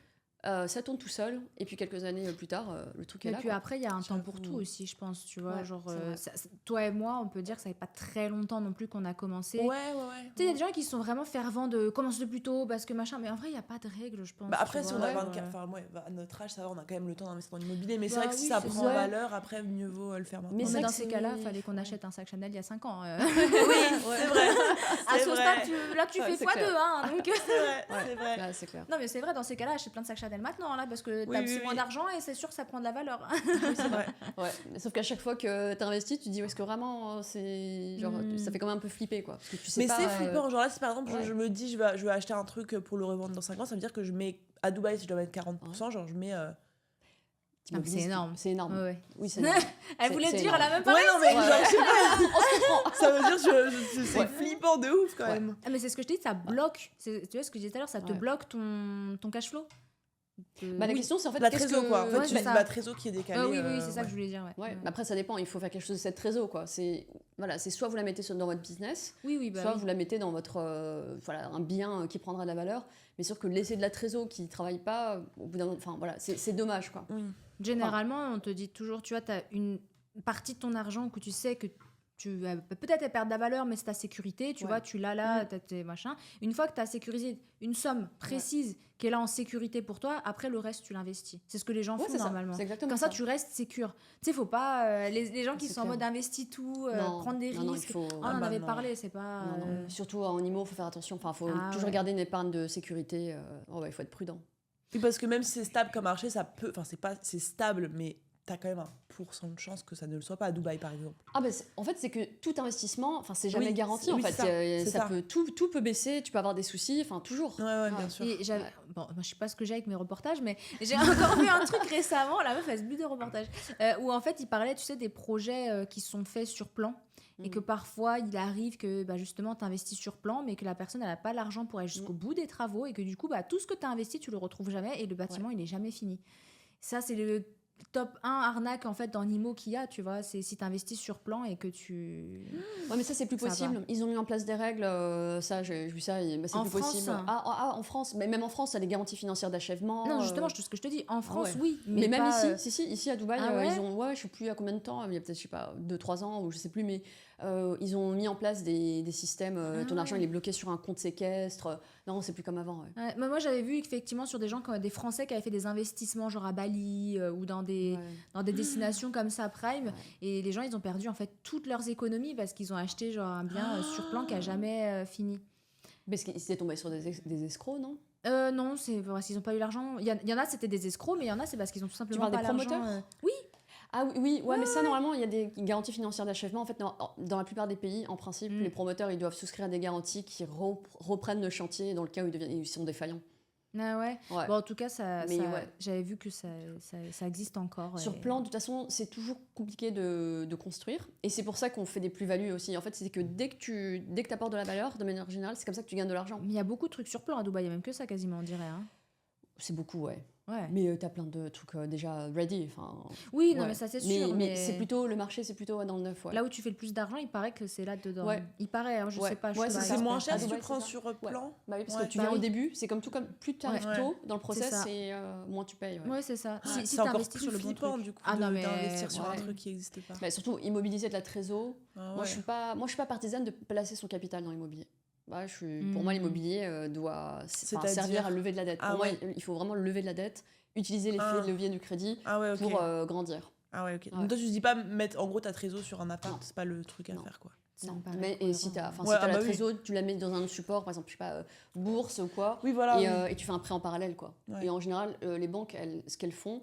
ça tourne tout seul, et puis quelques années plus tard, le truc est Et là. puis quoi. après, il y a un temps pour J'avoue. tout aussi, je pense, tu vois. Ouais, Genre, c'est vrai. toi et moi, on peut dire que ça fait pas très longtemps non plus qu'on a commencé. Ouais, ouais, Tu sais, ouais. il y a des gens qui sont vraiment fervents de commencer le plus tôt parce que machin, mais en vrai, il n'y a pas de règle, je pense. Bah après, tu si on vois, a genre, 24, enfin, ouais, à notre âge, ça va, on a quand même le temps d'investir dans l'immobilier. Mais c'est Bah vrai que si oui, ça c'est prend ça. en valeur, après, mieux vaut le faire maintenant. Mais Mais c'est dans vrai ces que cas-là, c'est- il fallait qu'on achète un sac Chanel il y a 5 ans. Oui, c'est vrai. À C'est ce vrai. stade, là, tu Ouais, fais c'est x2, clair. hein, donc... C'est vrai, Ouais. c'est vrai. Là, c'est clair. Non, mais c'est vrai, dans ces cas-là, achète plein de sacs Chanel. professionnel maintenant, là, parce que Oui, c'est oui, moins oui. d'argent et c'est sûr que ça prend de la valeur. Oui, c'est vrai. Ouais, mais sauf qu'à chaque fois que tu investis, tu te dis est-ce que vraiment c'est genre ça fait quand même un peu flipper quoi parce que tu sais Mais pas c'est flippant, genre là, si par exemple ouais. je me dis je vais acheter un truc pour le revendre dans 5 ans, ça veut dire que je mets à Dubaï, si je dois mettre 40%, genre je mets. Ah, mais c'est énorme. C'est énorme. Ouais, ouais. Oui, c'est énorme. Elle C'est- voulait c'est dire, elle a énorme. même pas Ouais, non, mais Ouais, genre, ouais. je sais pas, ça veut dire que c'est Ouais. flippant de ouf quand Ouais. même. Ah, mais c'est ce que je te dis, ça bloque. Tu vois ce que je disais tout à l'heure, ça te Ouais. bloque ton cash flow. Bah, la Oui. question c'est en fait La qu'est-ce trésor, que quoi. En fait, Ouais, tu c'est dis ça. ma trésor qui est décalée. Oui, c'est ça ouais. que je voulais dire. Ouais. Ouais, Ouais. mais après ça dépend, il faut faire quelque chose de cette trésor quoi. C'est voilà, c'est soit vous la mettez dans votre business, Oui, bah soit oui. vous la mettez dans votre voilà, un bien qui prendra de la valeur, mais sûr que laisser de la trésor qui travaille pas au bout d'un moment, enfin voilà, c'est dommage quoi. Généralement, on te dit toujours, tu vois, tu as une partie de ton argent que tu sais que tu vas peut-être perdre de la valeur, mais c'est ta sécurité, tu Ouais. vois, tu l'as là, t'as tes machins. Une fois que tu as sécurisé une somme précise qui est là en sécurité pour toi, après le reste, tu l'investis. C'est ce que les gens Ouais, font c'est ça, normalement. c'est exactement Comme ça, tu restes sécure. Tu sais, faut pas. Les gens qui C'est sont en clair. mode investis tout, Non, prendre des non, il risques. faut- on Ah en bah avait non. parlé, c'est pas. Non, non. Surtout en IMO, il faut faire attention. Enfin, faut Ah, toujours ouais. garder une épargne de sécurité. Il faut être prudent. Oui, parce que même si c'est stable comme marché, ça peut. Enfin, c'est stable, mais t'as quand même un pourcent de chance que ça ne le soit pas à Dubaï, par exemple. Ah bah, en fait, c'est que tout investissement, enfin, c'est jamais Oui, garanti. c'est- En oui, fait, c'est ça. tout peut baisser. Tu peux avoir des soucis. Enfin, toujours. Ouais, bien sûr. Et j'avais, Ouais. bon, moi, je sais pas ce que j'ai avec mes reportages, mais j'ai encore vu un truc récemment. La meuf, elle se bute de reportages où en fait, il parlait, tu sais, des projets qui sont faits sur plan et que parfois, il arrive que bah, justement, tu investis sur plan, mais que la personne, elle n'a pas l'argent pour aller jusqu'au bout des travaux et que du coup, bah, tout ce que tu as investi, tu le retrouves jamais et le bâtiment, il est jamais fini. Ça, c'est le top 1 arnaque en fait dans l'IMO qu'il y a, tu vois. C'est si tu investis sur plan et que tu. Ouais, mais ça, c'est plus Ça possible. Ils ont mis en place des règles. Ça, j'ai vu ça. Mais c'est En plus France, possible. hein. En France. Mais même en France, il y a des garanties financières d'achèvement. Non, justement, ce que je te dis, en France, ouais. oui. Mais même pas, ici, ici à Dubaï, Ah ouais ils ont, je sais plus à combien de temps, il y a peut-être, je sais pas, 2-3 ans ou je sais plus, mais ils ont mis en place des systèmes. Ton argent, il est bloqué sur un compte séquestre. Non, c'est plus comme avant. Ouais. Ouais, mais moi, j'avais vu effectivement sur des gens, des Français qui avaient fait des investissements genre à Bali ou dans des destinations comme ça, Prime. Ouais. Et les gens, ils ont perdu en fait toutes leurs économies parce qu'ils ont acheté genre un bien sur plan qui a jamais fini. Parce qu'ils étaient tombés sur des escrocs, non? Non, c'est parce qu'ils n'ont pas eu l'argent. Il y en a, c'était des escrocs, mais il y en a, c'est parce qu'ils ont tout simplement parles pas des l'argent. promoteurs Oui, Ah oui, mais ça, normalement, il y a des garanties financières d'achèvement. En fait, dans la plupart des pays, en principe, les promoteurs, ils doivent souscrire à des garanties qui reprennent le chantier dans le cas où ils sont défaillants. ah ouais. Ouais. Bon, en tout cas, Mais ouais. j'avais vu que ça existe encore. Sur plan, de toute façon, c'est toujours compliqué de construire. Et c'est pour ça qu'on fait des plus-values aussi. En fait, c'est que dès que tu apportes de la valeur, de manière générale, c'est comme ça que tu gagnes de l'argent. Mais il y a beaucoup de trucs sur plan à Dubaï, il y a même que ça quasiment, on dirait. Hein. C'est beaucoup, ouais. Ouais. Mais t'as plein de trucs déjà ready. Oui, non, ouais. mais ça c'est sûr. Mais c'est plutôt le marché, c'est plutôt dans le neuf. Ouais. Là où tu fais le plus d'argent, il paraît que c'est là-dedans. Ouais. Il paraît, hein, je Ouais. sais pas. Je Ouais, suis pas C'est moins cher experte. si tu Dubaï, prends c'est ça. sur plan. Bah oui, parce Ouais. que tu Bah viens oui. au début, c'est comme tout, comme plus tu arrives Ouais. tôt dans le process, ça. et moins tu payes. Ouais. Ouais, c'est ça. Si C'est encore t'investis plus sur le bon flippant truc. du coup Ah non, mais d'investir sur un ouais. truc qui n'existe pas. Bah, surtout immobiliser de la trésor. Ah Moi, ouais. je suis pas partisane de placer son capital dans l'immobilier. Bah, pour moi, l'immobilier doit C'est-à-dire servir à lever de la dette. Ah Pour ouais. moi, il faut vraiment lever de la dette, utiliser l'effet de levier du crédit Ah ouais, ok. pour grandir. Ah ouais, ok. Ouais. Donc toi, tu te dis pas mettre en gros ta trésor sur un appart, Non. c'est pas le truc à Non. faire quoi. Ça Non. me paraît Mais, et si tu as, cohérent. Ouais, la bah oui. trésor, tu la mets dans un autre support, par exemple, je sais pas, bourse ou quoi, Oui, voilà. et, oui. et tu fais un prêt en parallèle, quoi. Ouais. Et en général, les banques, ce qu'elles font,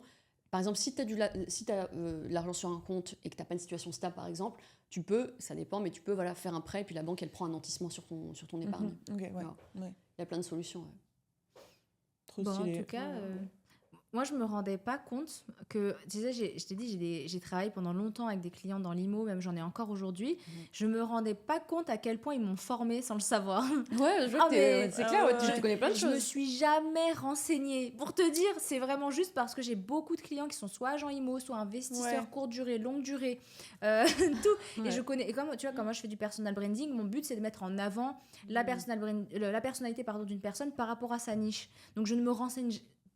par exemple, si tu as de l'argent sur un compte et que tu n'as pas une situation stable, par exemple, tu peux, ça dépend, mais tu peux faire un prêt et puis la banque, elle prend un nantissement sur ton épargne. Ok, ouais. Voilà. Ouais. Il y a plein de solutions. Ouais. Trop Bon, en stylé. tout cas, moi, je me rendais pas compte que, tu sais, je t'ai dit, j'ai travaillé pendant longtemps avec des clients dans l'IMO, même j'en ai encore aujourd'hui. Je me rendais pas compte à quel point ils m'ont formée sans le savoir. Ouais, je Ah, mais- c'est clair, ouais, ouais. tu connais plein de Je me choses. suis jamais renseignée. Pour te dire, c'est vraiment juste parce que j'ai beaucoup de clients qui sont soit agents IMO, soit investisseurs Ouais. courte durée, longue durée, tout. Ouais. Et je connais. Et comme tu vois, comme moi je fais du personal branding, mon but c'est de mettre en avant la personnalité d'une personne par rapport à sa niche. Donc je ne me renseigne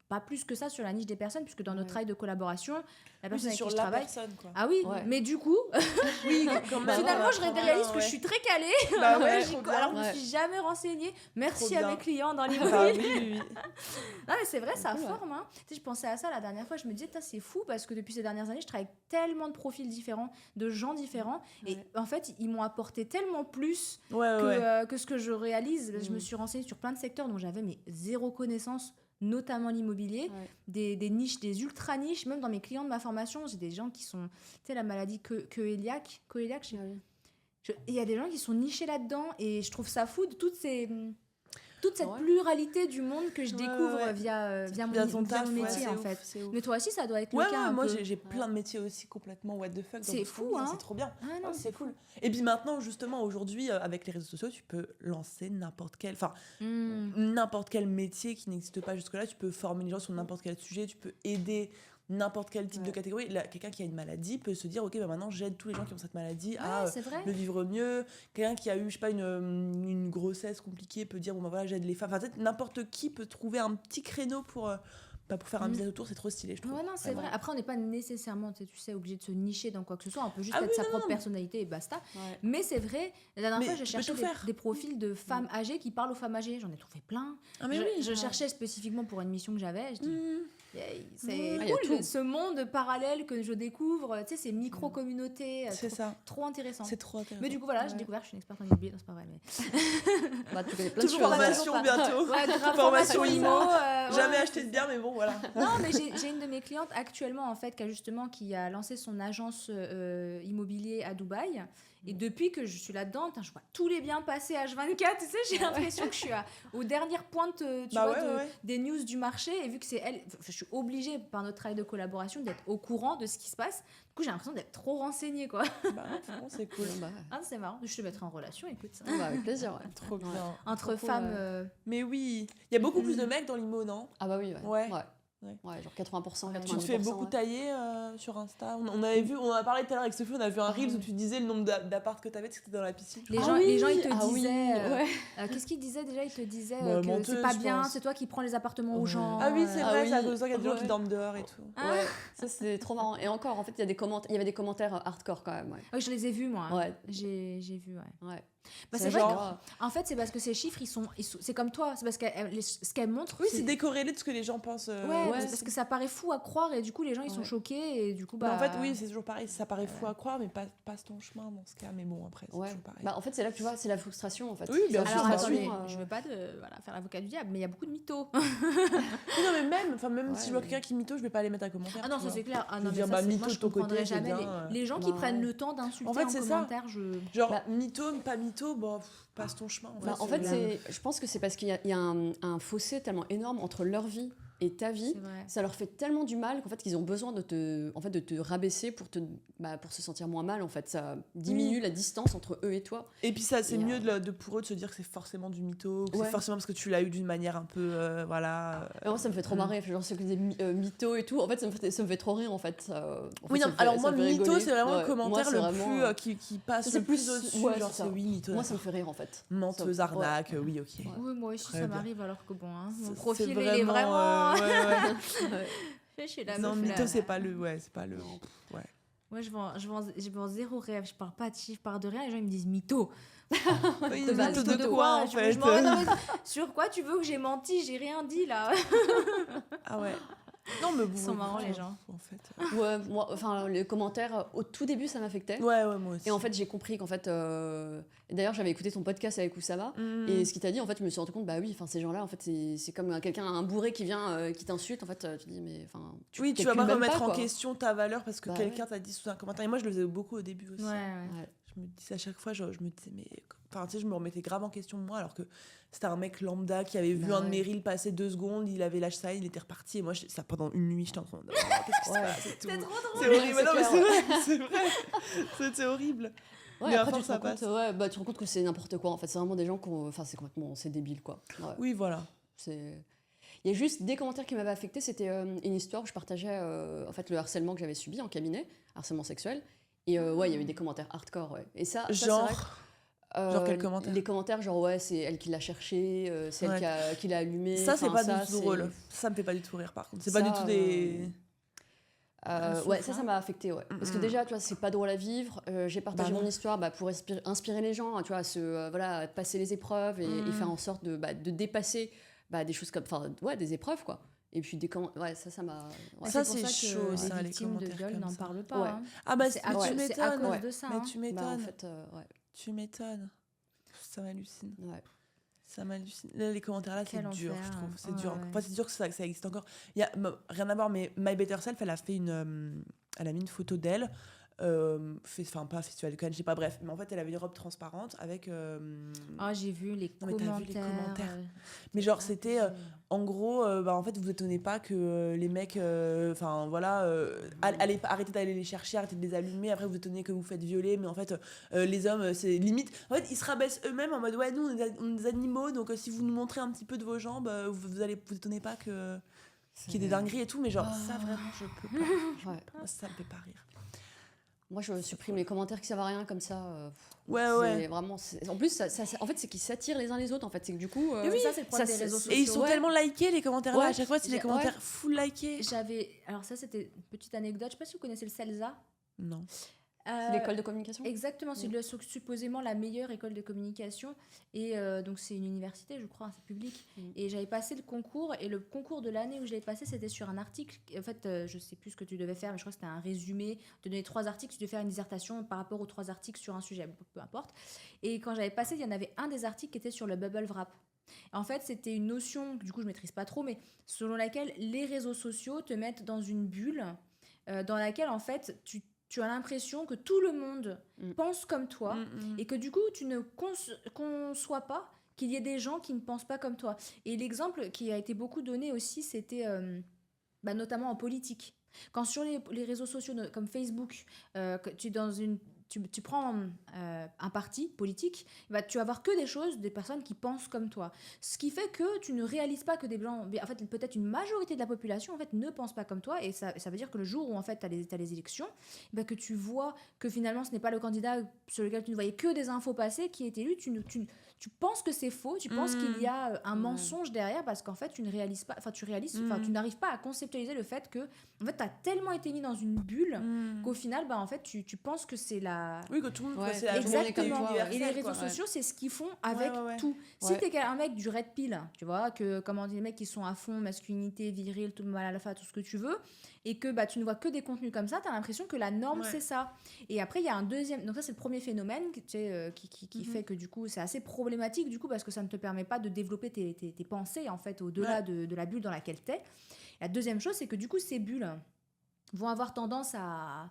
pas plus que ça sur la niche des personnes, puisque dans notre Ouais. travail de collaboration, la Oui, personne c'est avec sur qui je la travaille. personne quoi. Ah oui, Ouais. mais du coup, Oui, quand même. finalement, je on apprend réalise bien, que je ouais. suis très calée. Bah ouais, J'y- trop bien. alors, je Ouais. me suis jamais renseignée. Merci Trop à bien. mes clients dans les Ah oui, oui, oui. Non, mais c'est vrai, ça cool, ouais. forme. Hein. Tu sais, je pensais à ça la dernière fois. Je me disais, c'est fou parce que depuis ces dernières années, je travaille avec tellement de profils différents, de gens différents. Ouais. Et en fait, ils m'ont apporté tellement plus Ouais, ouais. que ce que je réalise. Je me Mm. suis renseignée sur plein de secteurs dont j'avais mais zéro connaissance notamment l'immobilier, Ouais. des niches, des ultra niches. Même dans mes clients de ma formation, j'ai des gens qui sont, tu sais, la maladie coéliaque, je sais Ah oui. il y a des gens qui sont nichés là-dedans et je trouve ça fou de toute cette Ouais. pluralité du monde que je Ouais, découvre ouais. via Via ton mon taf, ouais, métier c'est en ouf, fait. c'est ouf. Mais toi aussi, ça doit être Ouais, le cas ouais, un moi peu. j'ai plein de métiers aussi complètement what the fuck. C'est donc fou, oui, hein. c'est trop bien. Ah non, Ouais, c'est cool. Et puis maintenant, justement, aujourd'hui, avec les réseaux sociaux, tu peux lancer n'importe quel métier qui n'existe pas jusque-là. Tu peux former les gens sur n'importe quel sujet, tu peux aider n'importe quel type de Ouais. catégorie. Là, quelqu'un qui a une maladie peut se dire, ok, bah maintenant j'aide tous les gens qui ont cette maladie à Ouais, c'est vrai. le vivre mieux. Quelqu'un qui a eu, je sais pas, une grossesse compliquée peut dire, bon bah voilà, j'aide les femmes. Enfin, peut-être n'importe qui peut trouver un petit créneau pour faire un business autour. C'est trop stylé, je trouve. Ouais, non, c'est Vraiment. vrai. Après, on n'est pas nécessairement, tu sais, obligé de se nicher dans quoi que ce soit. On peut juste Ah être oui, sa non, propre non. personnalité et basta. Ouais. Mais c'est vrai, la dernière Mais fois, je tu peux cherchais tout faire. des profils de femmes âgées qui parlent aux femmes âgées. J'en ai trouvé plein. Ah, mais je oui. je cherchais spécifiquement pour une mission que j'avais. Je dis, c'est Ah, y a cool, tout. ce monde parallèle que je découvre. Tu sais, ces micro-communautés. C'est trop, ça. trop intéressant. C'est trop intéressant. Mais du coup, voilà, j'ai Ouais. découvert, je suis une experte en immobilier. Non, c'est pas vrai, mais. Bah, tu connais plein de Toujours choses. la ouais. Formation bientôt. Ouais, grave, Formation formation IMO. IMO. Jamais ouais, acheté de bien, mais bon, voilà. Non, mais j'ai une de mes clientes actuellement, en fait, qui a lancé son agence immobilier à Dubaï. Et depuis que je suis là-dedans, je vois tous les biens passer H24. Tu sais, j'ai l'impression que je suis aux dernières pointes Bah ouais, ouais. des news du marché. Et vu que c'est elle, je suis obligée, par notre travail de collaboration, d'être au courant de ce qui se passe. Du coup, j'ai l'impression d'être trop renseignée, quoi. Bah, franchement, c'est cool. Bah, Ah, c'est marrant. Je te mettrai en relation, écoute. bah, avec plaisir. Ouais. Trop Ouais. bien. Entre Trop cool, femmes. ouais. Mais oui, il y a beaucoup plus de mecs dans l'IMO, non? Ah bah oui, ouais. Ouais. Ouais. Ouais. Ouais, genre 80%, 90%. Tu te fais beaucoup ouais. tailler sur Insta. On avait vu, on en a parlé tout à l'heure avec Sophie, on a vu un Reels où tu disais le nombre d'appart que t'avais, c'était dans la piscine. je Les crois. gens, oui, les gens, ils te ah oui, disaient. ouais. Qu'est-ce qu'ils disaient déjà? Ils te disaient Bah, que menteuse, c'est pas je bien, pense. c'est toi qui prends les appartements aux Ouais. gens. Ah oui, c'est Ah vrai, oui. c'est à cause de ça qu'il y a des gens qui Ouais. dorment dehors et tout. Ah. Ouais, ça c'est trop marrant. Et encore, en fait, il y a des commentaires, il y avait des commentaires hardcore quand même. Ouais. Oui, je les ai vus, moi. Ouais. J'ai vu, ouais. Ouais. Bah, C'est c'est vrai genre- en fait, c'est parce que ces chiffres, c'est comme toi. C'est parce que ce qu'elles montrent. Oui, c'est décorrélé de ce que les gens pensent. Ouais, Ouais, parce que ça paraît fou à croire et du coup, les gens, ils sont Ouais. choqués et du coup, Bah, bah. en fait, oui, c'est toujours pareil. Ça paraît fou à croire, mais passe ton chemin dans ce cas. Mais bon, après, c'est Ouais. toujours pareil. Bah, en fait, c'est là que tu vois, c'est la frustration en fait. Oui, bien C'est sûr, Alors, la bah attendez, frustration, je veux pas faire l'avocat du diable, mais il y a beaucoup de mythos. Oui, non, mais même Ouais, si je vois mais- quelqu'un qui mytho, je vais pas les mettre à commentaire. Ah non, tu ça vois. c'est clair. Ah Je non, veux mais dire, ça, bah, c'est- mytho moi, de je ton côté, comprendrais c'est jamais bien, les gens qui bah, prennent ouais. le temps d'insulter En fait, en c'est ça. commentaire. Genre, Bah- mytho, pas mytho, bon, passe ton chemin. Bah, en fait, je pense que c'est parce qu'il y a un fossé tellement énorme entre leur vie et ta vie. C'est vrai. Ça leur fait tellement du mal qu'en fait, qu'ils ont besoin de te rabaisser pour se sentir moins mal. En fait, ça diminue la distance entre eux et toi. Et puis ça, c'est Et, mieux pour eux de se dire que c'est forcément du mytho, que Ouais. c'est forcément parce que tu l'as eu d'une manière un peu, voilà. Et moi, ça me fait trop marrer. Genre, ceux qui disaient mytho et tout. En fait, ça me fait trop rire, en fait. En Oui, fait, non, ça me fait- alors ça moi, me fait mytho, rigoler. c'est vraiment Ouais. le commentaire Moi, c'est le vraiment, plus qui passe c'est le plus plus- au-dessus. ouais, Genre, c'est c'est ça. oui, mytho. Moi, ça me fait rire, en fait. Menteuse, Ça- arnaque, ouais. oui, ok. Ouais. Oui, moi aussi, Très ça bien. m'arrive alors que bon, hein, mon C'est profil, il est vraiment. ouais, ouais. Ouais. Je suis la Non, meuf, mytho, là. c'est pas le. Ouais, c'est pas le. Non. Ouais. Moi, je vends zéro rêve. Je pars pas de chiffres, je pars de rien. Les gens, ils me disent mytho. Oui, De base, mytho de quoi, en Je fait m'en- non, mais sur quoi tu veux que j'ai menti? J'ai rien dit, là. Ah ouais. Non, mais bon. Ils sont marrants, les gens. En fait. Ouais, moi, enfin, les commentaires, au tout début, ça m'affectait. Ouais, moi aussi. Et en fait, j'ai compris qu'en fait. Et d'ailleurs, j'avais écouté ton podcast avec Oussama. Mm. Et ce qu'il t'a dit, en fait, je me suis rendu compte, bah oui, enfin, ces gens-là, en fait, c'est comme quelqu'un, un bourré qui vient, qui t'insulte. En fait, tu dis, mais enfin. Oui, tu vas calcules pas même remettre en quoi. question ta valeur parce que Bah quelqu'un t'a dit sous un commentaire. Et moi, je le faisais beaucoup au début aussi. Ouais, ouais. Ouais. Je me disais à chaque fois, je me disais, mais. Enfin, tu sais, je me remettais grave en question moi, alors que c'était un mec lambda qui avait vu Bah un de mes ouais. reels passer 2 secondes, il avait lâché ça, il était reparti. Et moi, ça pendant une nuit, j'étais en train de. Oh, qu'est-ce qui se Ouais. passe et tout. C'est trop drôle. C'est horrible, c'est non, mais clair, c'est vrai, c'est vrai. C'était horrible. Ouais, Mais à après, force, tu te ça rends compte, passe. ouais, bah, tu te rends compte que c'est n'importe quoi. En fait, c'est vraiment des gens qui ont. Enfin, c'est complètement. C'est débile, quoi. Ouais. Oui, voilà. C'est. Il y a juste des commentaires qui m'avaient affecté. C'était une histoire où je partageais en fait le harcèlement que j'avais subi en cabinet, harcèlement sexuel. Et ouais, il y a eu des commentaires hardcore, ouais. Et ça, c'est vrai Genre. que, Genre quels commentaires? Les commentaires, genre ouais, c'est elle qui l'a cherché, c'est Ouais. elle qui l'a allumé. Ça, c'est enfin, pas du tout c'est- drôle. Ça me fait pas du tout rire, par contre. C'est Ça, pas du tout des. Ouais, ça m'a affecté, ouais. Parce que déjà, tu vois, c'est pas drôle à vivre. J'ai partagé Bah non. mon histoire pour inspirer les gens, hein, tu vois, à passer les épreuves et faire en sorte de dépasser des choses comme, enfin, ouais, des épreuves, quoi. Et puis ouais, ça m'a. Ouais. Ça, pour c'est que chaud, ça, les les victimes de commentaires viol comme n'en ça. parlent pas. Ouais. hein. Ah bah, C'est mais à, tu c'est à m'étonnes. cause Ouais. de ça. Mais hein. tu Bah, en m'étonnes. fait, ouais. Tu m'étonnes. Ça m'hallucine. Ouais. Ça m'hallucine. Là, les commentaires là, c'est Quel dur, enfer. je trouve. C'est Ouais, dur. ouais. Enfin, c'est dur que ça existe encore. Il y a rien à voir, mais My Better Self, elle a fait elle a mis une photo d'elle. Enfin, pas Festival de Cannes, je sais pas, bref. Mais en fait, elle avait une robe transparente avec. Ah, j'ai vu les Non, mais t'as vu les commentaires. commentaires. Mais genre, c'était. En gros, en fait, vous étonnez pas que les mecs. Enfin, voilà. Arrêtez d'aller les chercher, arrêtez de les allumer. Après, vous étonnez que vous faites violer. Mais en fait, les hommes, c'est limite. En fait, ils se rabaissent eux-mêmes en mode ouais, nous, on est des animaux. Donc, si vous nous montrez un petit peu de vos jambes, vous étonnez pas qu'il y ait des dingueries et tout. Mais genre, ça, vraiment, je peux pas. Ouais. Ça me fait pas rire. Moi, je supprime les commentaires qui servent à rien comme ça. Ouais. Vraiment, en plus, en fait, c'est qu'ils s'attirent les uns les autres. En fait, c'est que du coup. Mais oui, ça, c'est le problème des réseaux sociaux. Et ils sont tellement likés, les commentaires là. Ouais. À chaque fois, c'est les commentaires full likés. Alors ça, c'était une petite anecdote. Je sais pas si vous connaissez le CELSA. Non. L'école de communication. Exactement, c'est supposément la meilleure école de communication. Et donc, c'est une université, je crois, c'est public. Et j'avais passé le concours. Et le concours de l'année où je l'ai passé, c'était sur un article. En fait, je sais plus ce que tu devais faire, mais je crois que c'était un résumé. Tu donnais 3 articles, tu devais faire une dissertation par rapport aux 3 articles sur un sujet, peu importe. Et quand j'avais passé, il y en avait un des articles qui était sur le bubble wrap. En fait, c'était une notion, du coup, je maîtrise pas trop, mais selon laquelle les réseaux sociaux te mettent dans une bulle dans laquelle, en fait, tu as l'impression que tout le monde pense comme toi et que du coup, tu ne conçois pas qu'il y ait des gens qui ne pensent pas comme toi. Et l'exemple qui a été beaucoup donné aussi, c'était notamment en politique. Quand sur les réseaux sociaux comme Facebook, que tu prends un parti politique, tu vas avoir que des personnes qui pensent comme toi. Ce qui fait que tu ne réalises pas que des gens, en fait, peut-être une majorité de la population en fait, ne pense pas comme toi. Et ça veut dire que le jour où en fait, tu as les élections, que tu vois que finalement ce n'est pas le candidat sur lequel tu ne voyais que des infos passées qui est élu, tu penses que c'est faux, tu penses qu'il y a un mensonge derrière parce qu'en fait, tu ne réalises pas, tu n'arrives pas à conceptualiser le fait que en fait, tu as tellement été mis dans une bulle qu'au final, en fait, tu penses que c'est la... Oui, que tout le monde, c'est la Exactement. universelle, Et les réseaux quoi, sociaux, c'est ce qu'ils font avec tout. Si t'es un mec du red pill, tu vois, que, comment on dit, les mecs qui sont à fond, masculinité, viril, tout le mal alpha, tout ce que tu veux, et que tu ne vois que des contenus comme ça, t'as l'impression que la norme, c'est ça. Et après, il y a un deuxième... Donc ça, c'est le premier phénomène qui fait que, du coup, c'est assez problématique, du coup, parce que ça ne te permet pas de développer tes pensées, en fait, au-delà de la bulle dans laquelle t'es. La deuxième chose, c'est que, du coup, ces bulles vont avoir tendance à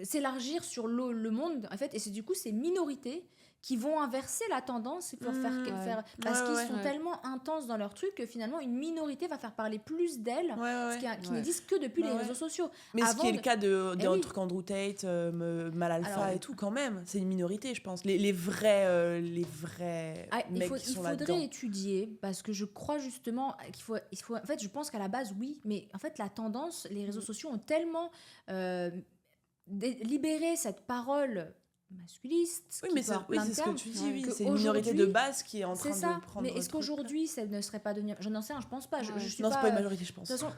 s'élargir sur le monde, en fait, et c'est du coup ces minorités qui vont inverser la tendance pour faire parce qu'ils sont tellement intenses dans leur truc que finalement une minorité va faire parler plus d'elle, qui n'existe que depuis les réseaux sociaux. Mais ce qui est le cas d'un truc Andrew Tate, Mal Alpha et tout, quand même, c'est une minorité, je pense. Les vrais mecs qui sont là-dedans. Il faudrait étudier, parce que je crois justement qu'il faut en fait, je pense qu'à la base, oui, mais en fait, la tendance, les réseaux sociaux ont tellement libéré cette parole masculiste. Oui, mais c'est ce que tu dis, c'est une minorité de base qui est en train de prendre. Mais est-ce qu'aujourd'hui, ça ne serait pas devenu... Je n'en sais rien, je pense pas. Je suis non, c'est pas une majorité, je pense. De toute façon,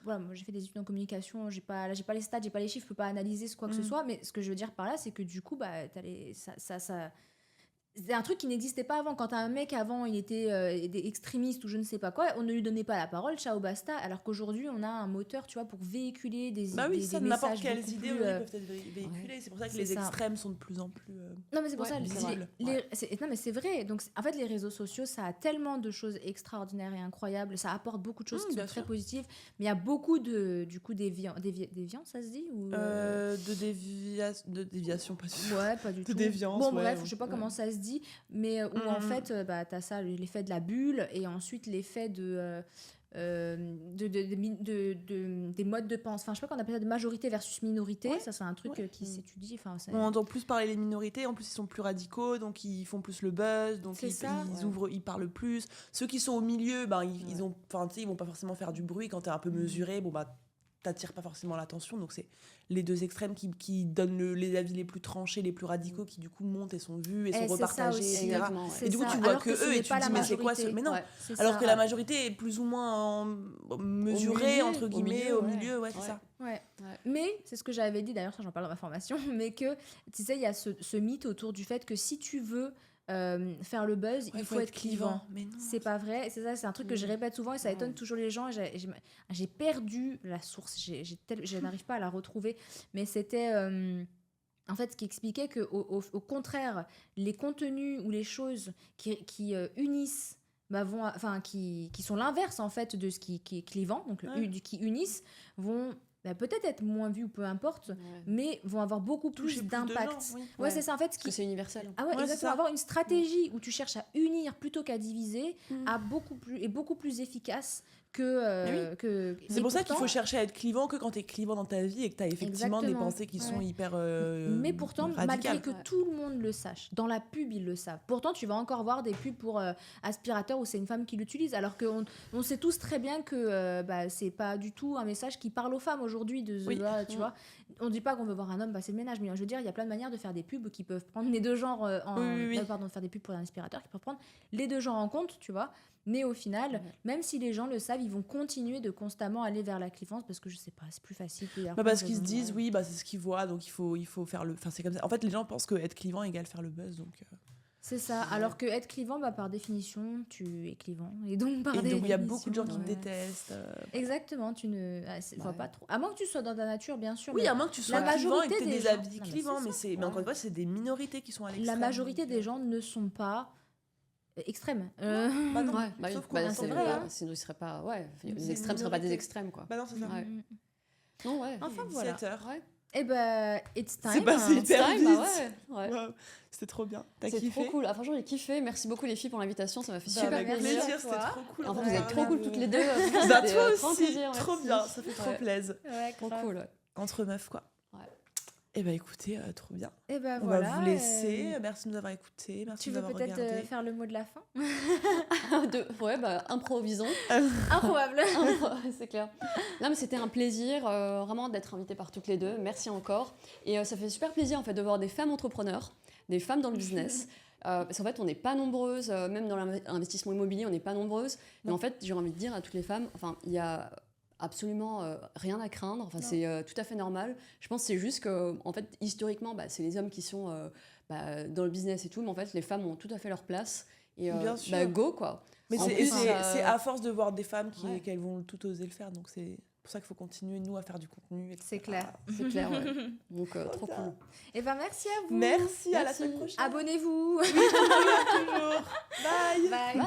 voilà, moi j'ai fait des études en communication, j'ai pas les stats, j'ai pas les chiffres, je peux pas analyser quoi que ce soit, mais ce que je veux dire par là, c'est que du coup, c'est un truc qui n'existait pas avant. Quand un mec avant il était extrémiste ou je ne sais pas quoi, on ne lui donnait pas la parole, ciao basta, alors qu'aujourd'hui on a un moteur, tu vois, pour véhiculaler des messages n'importe quelles idées plus, peuvent être véhiculées, c'est pour ça que les extrêmes sont de plus en plus non mais c'est pour ça visibles. Non mais c'est vrai, donc en fait les réseaux sociaux ça a tellement de choses extraordinaires et incroyables, ça apporte beaucoup de choses qui sont très positives, mais il y a beaucoup de déviance, ça se dit ou de déviation, pas du tout. Ouais, pas du tout. De déviance. Bon bref, je sais pas comment ça se dit, mais où en fait t'as ça, l'effet de la bulle et ensuite l'effet des modes de pensée, enfin je sais pas qu'on appelle ça de majorité versus minorité, ça c'est un truc qui s'étudie, on entend plus parler les minorités, en plus ils sont plus radicaux, donc ils font plus le buzz, donc ils parlent plus. Ceux qui sont au milieu, ils vont pas forcément faire du bruit. Quand t'es un peu mesuré, t'attires pas forcément l'attention, donc c'est les deux extrêmes qui donnent les avis les plus tranchés, les plus radicaux, qui du coup montent et sont vus et sont repartagés, etc. Et du coup tu vois que eux et tu te dis mais c'est quoi ce... Mais non, alors que la majorité est plus ou moins mesurée, entre guillemets, au milieu, c'est ça. Mais c'est ce que j'avais dit, d'ailleurs ça j'en parle dans ma formation, mais que tu sais il y a ce mythe autour du fait que si tu veux faire le buzz, il faut être clivant. Mais non, c'est pas vrai, c'est ça, c'est un truc que je répète souvent et ça étonne toujours les gens. J'ai perdu la source, je n'arrive pas à la retrouver, mais c'était En fait, ce qui expliquait au contraire, les contenus ou les choses qui unissent, qui sont l'inverse en fait de ce qui est clivant, donc qui unissent, vont peut-être être moins vus ou peu importe, mais vont avoir beaucoup plus d'impact. Ouais, c'est ça en fait. Parce que c'est universel. Ah ouais, exactement. Avoir une stratégie où tu cherches à unir plutôt qu'à diviser est beaucoup plus efficace que c'est pour ça qu'il faut chercher à être clivant que quand tu es clivant dans ta vie et que tu as effectivement des pensées qui sont hyper mais pourtant, radicales. Malgré que tout le monde le sache, dans la pub, ils le savent. Pourtant, tu vas encore voir des pubs pour aspirateur où c'est une femme qui l'utilise, alors qu'on sait tous très bien que c'est pas du tout un message qui parle aux femmes aujourd'hui. Tu vois, on dit pas qu'on veut voir un homme passer le ménage, mais je veux dire, il y a plein de manières de faire des pubs qui peuvent prendre les deux genres de faire des pubs pour un aspirateur qui peuvent prendre les deux genres en compte, tu vois. Mais au final, même si les gens le savent, ils vont continuer de constamment aller vers la clivance parce que je sais pas, c'est plus facile. Parce qu'ils se disent, c'est ce qu'ils voient, donc il faut faire le. Enfin, c'est comme ça. En fait, les gens pensent que être clivant égale faire le buzz, donc. C'est ça. Alors que être clivant, par définition, tu es clivant, et donc par définition. Donc il y a beaucoup de gens qui te détestent. Exactement, tu ne vois pas trop. À moins que tu sois dans ta nature, bien sûr. Oui, à moins que tu sois clivant et que tu aies des avis clivants, mais encore une fois, c'est des minorités qui sont à l'extrême. La majorité des gens ne sont pas extrêmes. C'est vrai. Sinon, ils seraient pas. Les extrêmes ne seraient pas des extrêmes, quoi. Non, c'est ça. Non, ouais. Enfin, voilà. 7h. Et it's time. C'est passé hyper vite. Ouais. Wow. C'était trop bien. T'as kiffé? C'est trop cool. Franchement, j'ai kiffé. Merci beaucoup les filles pour l'invitation. Ça m'a fait super plaisir. C'était trop cool. En fait, vous êtes trop cool toutes les deux. Toi aussi. Trop bien. Ça fait trop plaisir. Trop cool. Entre meufs, quoi. Écoutez, trop bien. On va vous laisser. Merci de nous avoir écoutés. Merci de nous avoir regardés. Tu veux peut-être faire le mot de la fin? Improvisons. Improbable. C'est clair. Non, mais c'était un plaisir vraiment d'être invitée par toutes les deux. Merci encore. Et ça fait super plaisir en fait de voir des femmes entrepreneurs, des femmes dans le business. Parce qu'en fait, on n'est pas nombreuses, même dans l'investissement immobilier, on n'est pas nombreuses. Mais en fait, j'ai envie de dire à toutes les femmes, il y a absolument rien à craindre, c'est tout à fait normal. Je pense que c'est juste que en fait, historiquement, c'est les hommes qui sont dans le business et tout, mais en fait, les femmes ont tout à fait leur place. Et go, quoi. Mais c'est à force de voir des femmes qu'elles vont tout oser le faire, donc c'est pour ça qu'il faut continuer, nous, à faire du contenu. Etc. C'est clair. C'est clair, Donc, trop cool. Et merci à vous. Merci, à la semaine prochaine. Abonnez-vous. Oui, toujours. Bye. Bye.